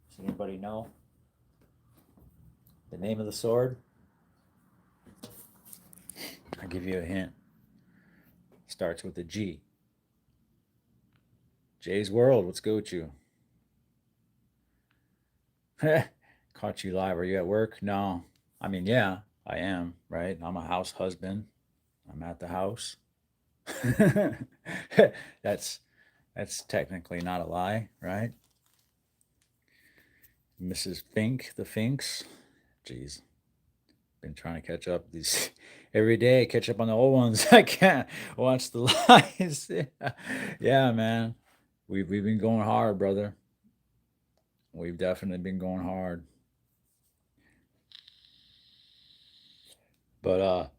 Does anybody know the name of the sword? I'll give you a hint. Starts with a G. Jay's World, what's good with you? Caught you live. Are you at work? No. I mean, yeah, I am, right? I'm a house husband. I'm at the house. that's technically not a lie, right? Mrs. Fink, the Finks. Jeez. Been trying to catch up these every day, catch up on the old ones. I can't watch the lies. Yeah, man. We've been going hard, brother. We've definitely been going hard. But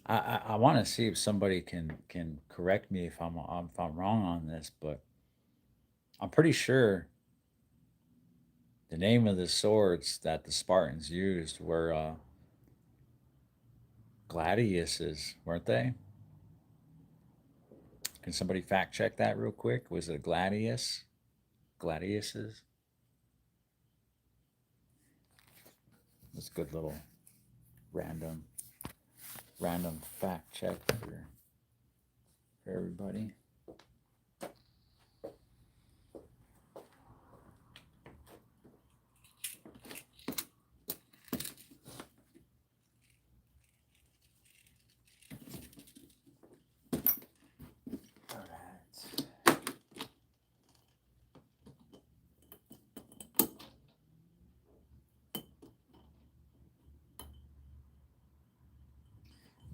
I want to see if somebody can correct me if I'm wrong on this, but I'm pretty sure the name of the swords that the Spartans used were gladiuses, weren't they? Can somebody fact check that real quick? Was it gladius? Gladiuses? That's a good little random fact check for everybody.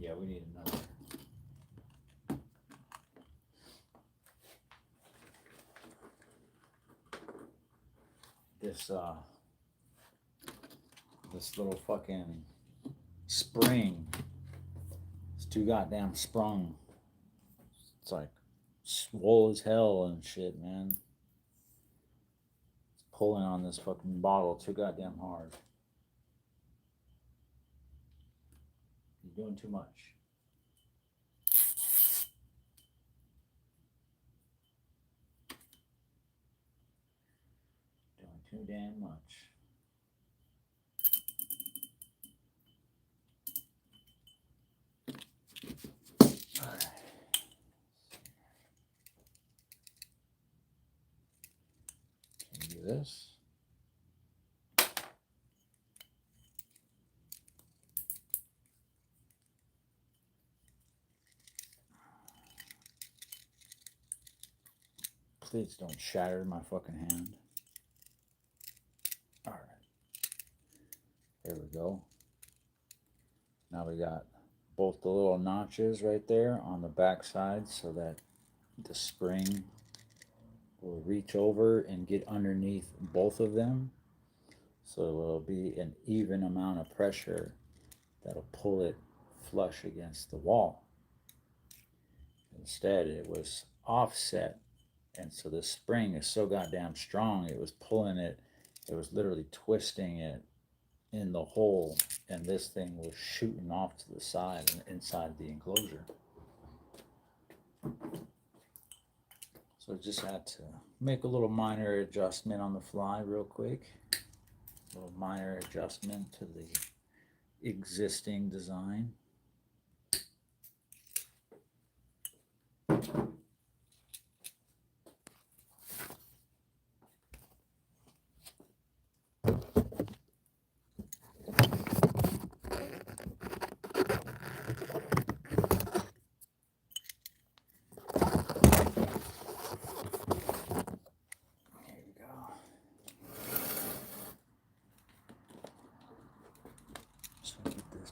Yeah, we need another. This little fucking spring. It's too goddamn sprung. It's like swole as hell and shit, man. It's pulling on this fucking bottle too goddamn hard. You're doing too much. Doing too damn much. Alright. Can you do this? Please don't shatter my fucking hand. Alright. There we go. Now we got both the little notches right there on the back side so that the spring will reach over and get underneath both of them. So it'll be an even amount of pressure that'll pull it flush against the wall. Instead, it was offset. And so the spring is so goddamn strong, it was pulling it, it was literally twisting it in the hole, and this thing was shooting off to the side and inside the enclosure. So just had to make a little minor adjustment on the fly real quick. A little minor adjustment to the existing design.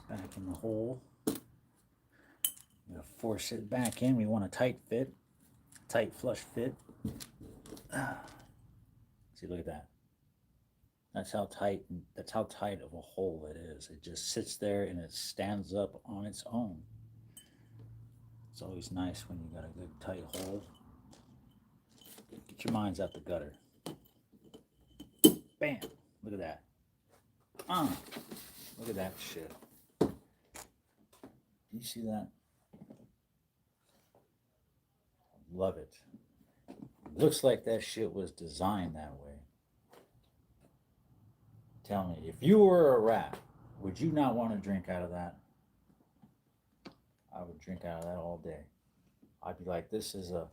Back in the hole. I'm gonna force it back in. We want a tight fit, tight flush fit. See, look at that. That's how tight. That's how tight of a hole it is. It just sits there and it stands up on its own. It's always nice when you got a good tight hole. Get your minds out the gutter. Bam! Look at that. Look at that shit. You see that? Love it. Looks like that shit was designed that way. Tell me, if you were a rat, would you not want to drink out of that? I would drink out of that all day. I'd be like, this is a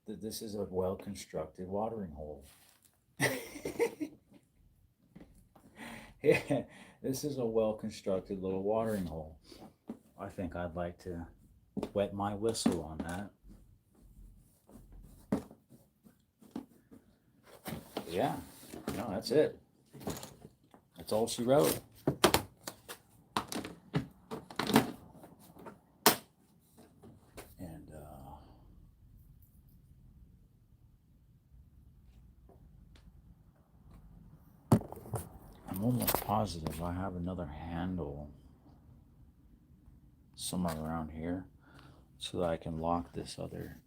well-constructed watering hole. Yeah, this is a well-constructed little watering hole. I think I'd like to wet my whistle on that. Yeah, no, that's it. That's all she wrote. And I'm almost positive I have another handle somewhere around here so that I can lock this other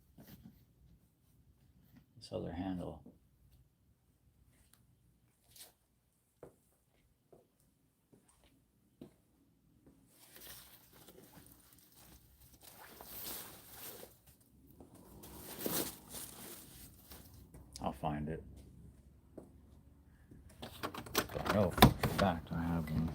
handle. I'll find it. I know for a fact I have one.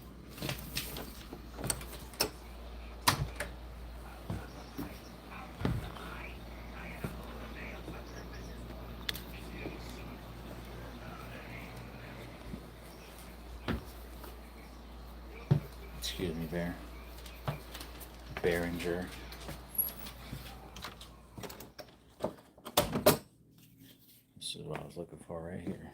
Excuse me, Bear. Behringer. This is what I was looking for right here.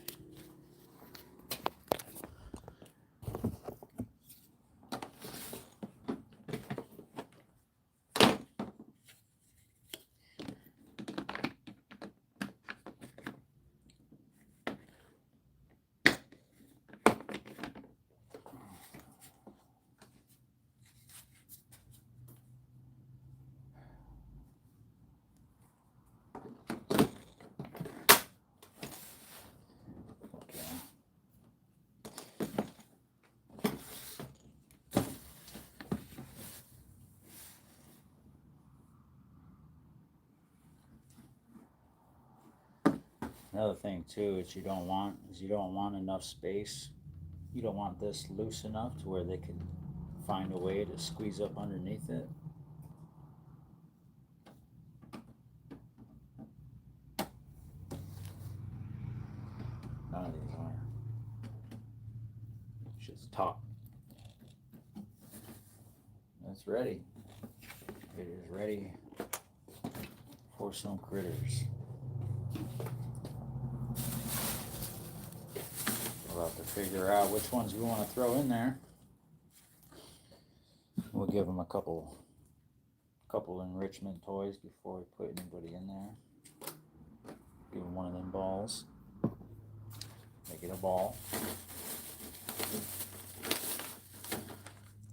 Another thing too is you don't want enough space. You don't want this loose enough to where they can find a way to squeeze up underneath it. None of these are. Shit's taut. It's ready. It is ready for some critters. We'll have to figure out which ones we want to throw in there. We'll give them a couple enrichment toys before we put anybody in there. Give them one of them balls. Make it a ball.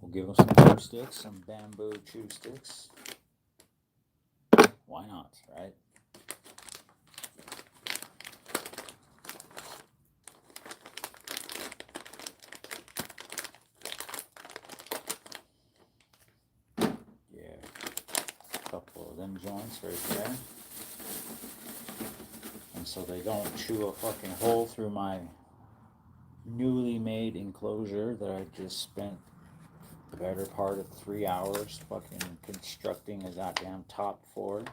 We'll give them some chew sticks, some bamboo chew sticks. Why not, right? Couple of them joints right there. so they don't chew a fucking hole through my newly made enclosure that I just spent the better part of 3 hours fucking constructing a goddamn top for.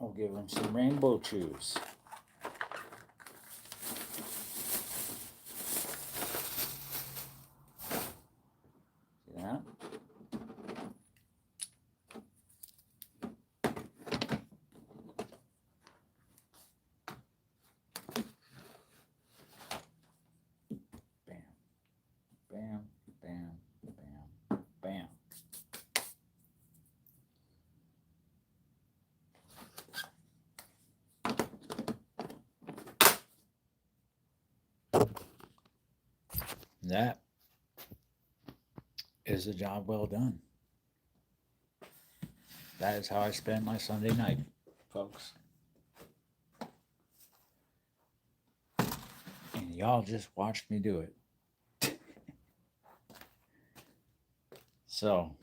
I'll give them some rainbow chews. See that? Bam, bam, bam, bam, bam. That is a job well done. That is how I spend my Sunday night, folks. And y'all just watched me do it. So,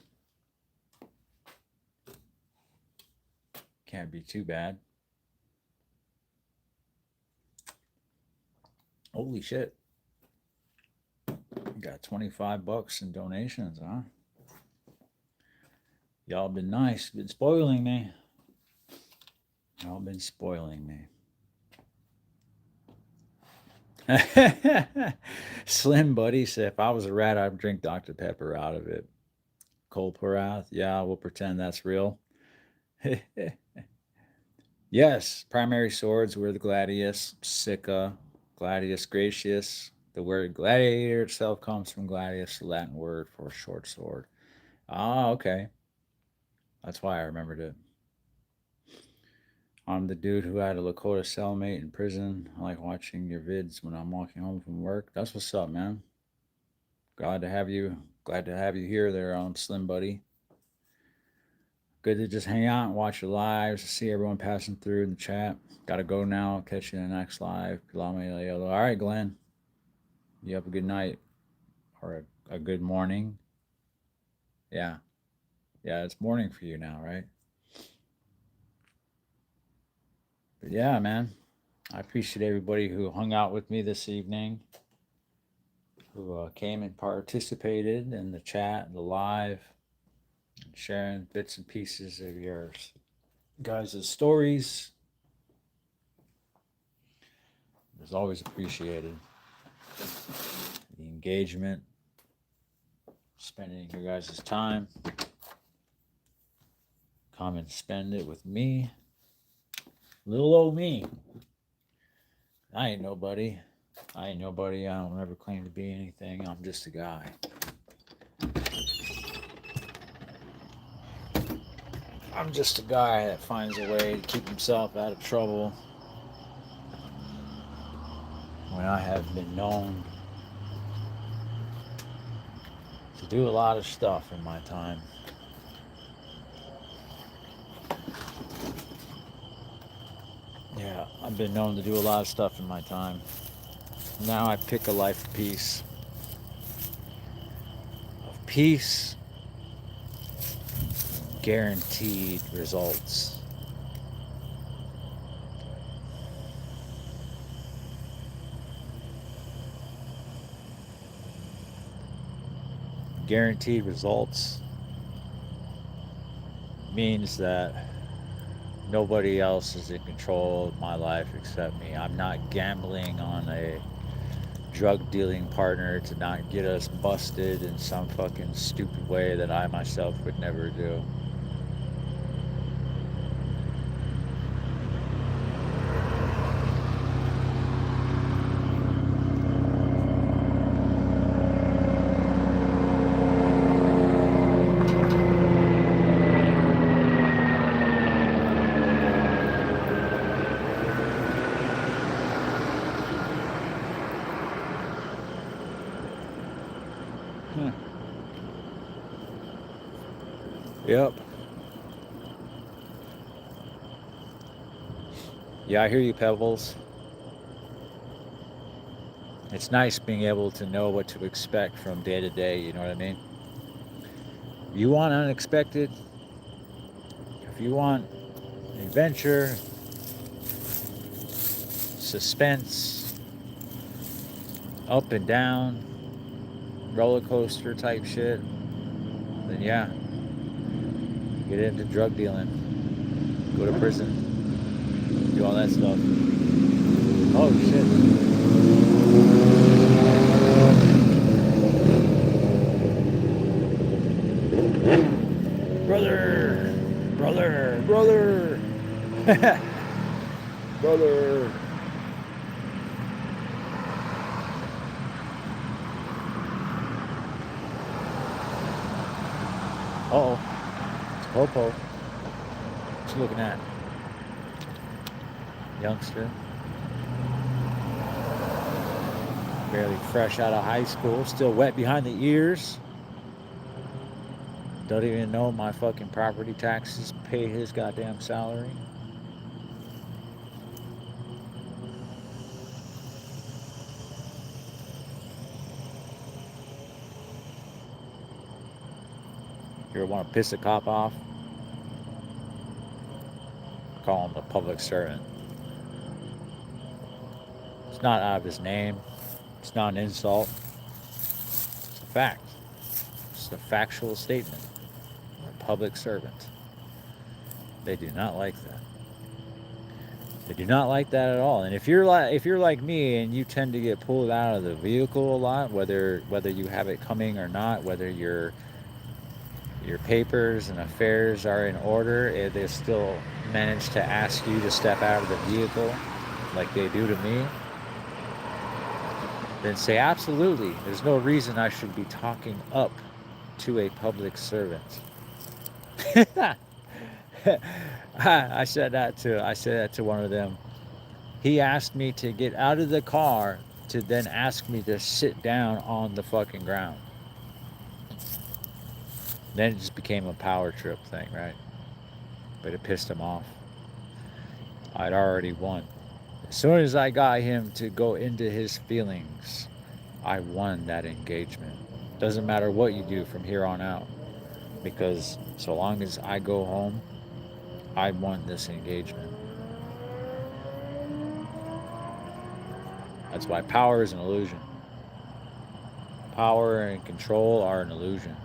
can't be too bad. Holy shit. Got $25 in donations, huh? Y'all been nice, been spoiling me. Y'all been spoiling me. Slim Buddy said, if I was a rat, I'd drink Dr. Pepper out of it. Cole Porath, yeah, we'll pretend that's real. Yes, primary swords were the gladius, Sicca, gladius gratius. The word gladiator itself comes from gladius, the Latin word for short sword. Ah, okay. That's why I remembered it. I'm the dude who had a Lakota cellmate in prison. I like watching your vids when I'm walking home from work. That's what's up, man. Glad to have you here there, Slim Buddy. Good to just hang out and watch your lives, see everyone passing through in the chat. Gotta go now. Catch you in the next live. All right, Glenn. You have a good night or a good morning. Yeah. Yeah, it's morning for you now, right? But yeah, man, I appreciate everybody who hung out with me this evening, who came and participated in the chat, the live, and sharing bits and pieces of your guys' stories. It's always appreciated. The engagement, spending your guys' time. Come and spend it with me. Little old me. I ain't nobody. I don't ever claim to be anything. I'm just a guy. I'm just a guy that finds a way to keep himself out of trouble when I have been known to do a lot of stuff in my time. Yeah, I've been known to do a lot of stuff in my time. Now I pick a life of peace. Of peace, guaranteed results. Guaranteed results means that nobody else is in control of my life except me. I'm not gambling on a drug dealing partner to not get us busted in some fucking stupid way that I myself would never do. Yep. Yeah, I hear you, Pebbles. It's nice being able to know what to expect from day to day, you know what I mean? You want unexpected? If you want adventure, suspense, up and down, roller coaster type shit, then yeah, get into drug dealing, go to prison, do all that stuff. Oh shit. Brother! Brother! Brother! Brother! Uh-oh. It's Popo. What you looking at? Youngster. Barely fresh out of high school. Still wet behind the ears. Don't even know my fucking property taxes pay his goddamn salary. You ever want to piss a cop off? Call him a public servant. It's not out of his name. It's not an insult. It's a fact. It's a factual statement. A public servant. They do not like that. They do not like that at all. And if you're like me and you tend to get pulled out of the vehicle a lot, whether you have it coming or not, whether your papers and affairs are in order, they still manage to ask you to step out of the vehicle like they do to me, then say absolutely. There's no reason I should be talking up to a public servant. I said that to one of them. He asked me to get out of the car to then ask me to sit down on the fucking ground. Then it just became a power trip thing, right? But it pissed him off. I'd already won. As soon as I got him to go into his feelings, I won that engagement. Doesn't matter what you do from here on out, because so long as I go home, I won this engagement. That's why power is an illusion. Power and control are an illusion.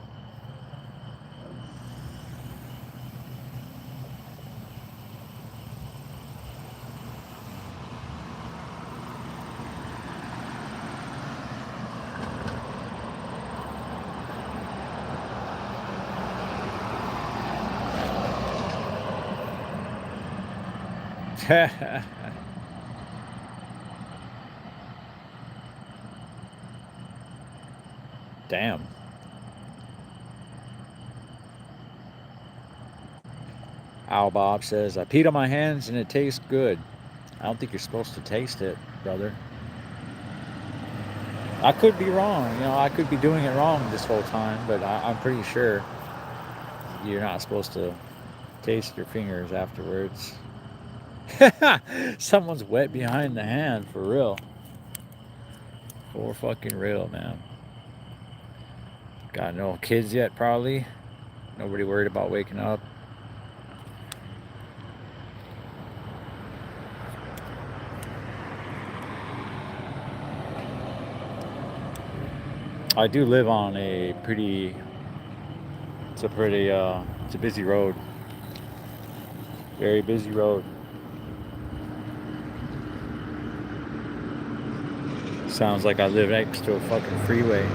Damn. Al Bob says, I peed on my hands and it tastes good. I don't think you're supposed to taste it, brother. I could be wrong. I could be doing it wrong this whole time, but I'm pretty sure you're not supposed to taste your fingers afterwards. Someone's wet behind the hand, for real. For fucking real, man. Got no kids yet, probably. Nobody worried about waking up. I do live on a pretty, it's a busy road. Very busy road. Sounds like I live next to a fucking freeway.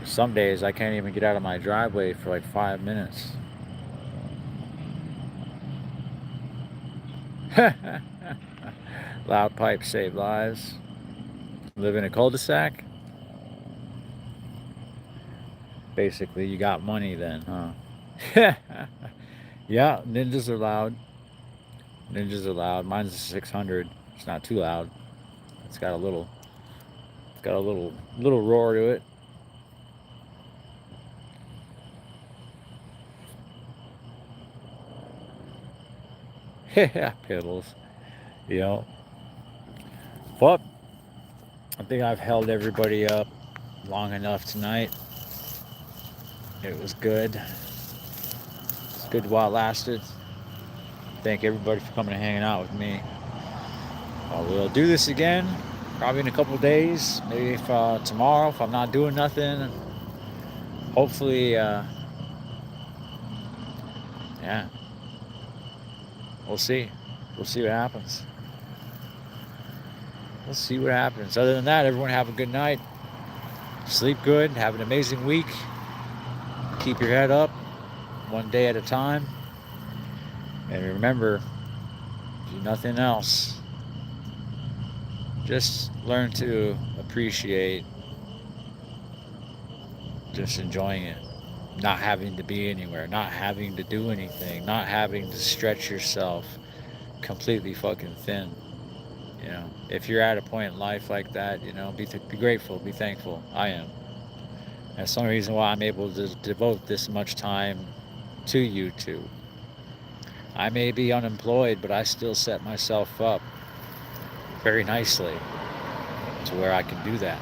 Some days I can't even get out of my driveway for like 5 minutes. Loud pipes save lives. Live in a cul-de-sac? Basically, you got money then, huh? Yeah, ninjas are loud. Ninjas are loud. Mine's a 600. It's not too loud. It's got a little roar to it. Yeah, piddles. But I think I've held everybody up long enough tonight. It was good. It's good while it lasted. Thank everybody for coming and hanging out with me. We'll do this again probably in a couple of days. Maybe if tomorrow, if I'm not doing nothing. Hopefully, yeah. We'll see. We'll see what happens. We'll see what happens. Other than that, everyone have a good night. Sleep good. Have an amazing week. Keep your head up, one day at a time. And remember, do nothing else. Just learn to appreciate just enjoying it. Not having to be anywhere, not having to do anything, not having to stretch yourself completely fucking thin. You know, if you're at a point in life like that, you know, be grateful, be thankful. I am. That's the only reason why I'm able to devote this much time to YouTube. I may be unemployed, but I still set myself up very nicely to where I can do that.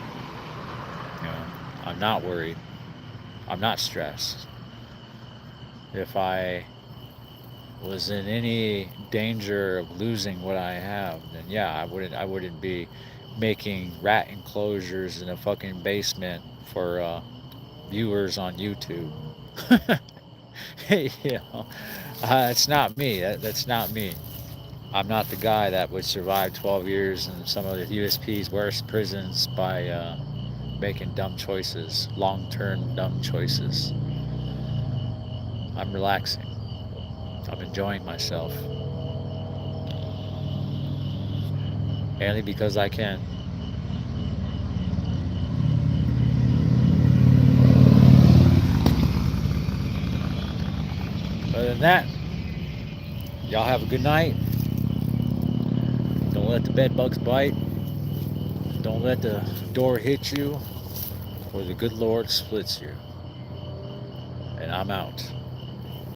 You know, I'm not worried. I'm not stressed. If I was in any danger of losing what I have, then yeah, I wouldn't be making rat enclosures in a fucking basement for viewers on YouTube. You know, it's not me. That's not me. I'm not the guy that would survive 12 years in some of the USP's worst prisons by making dumb choices, long-term dumb choices. I'm relaxing. I'm enjoying myself. Only because I can. Other than that, y'all have a good night. Don't let the bed bugs bite. Don't let the door hit you, or the good Lord splits you. And I'm out.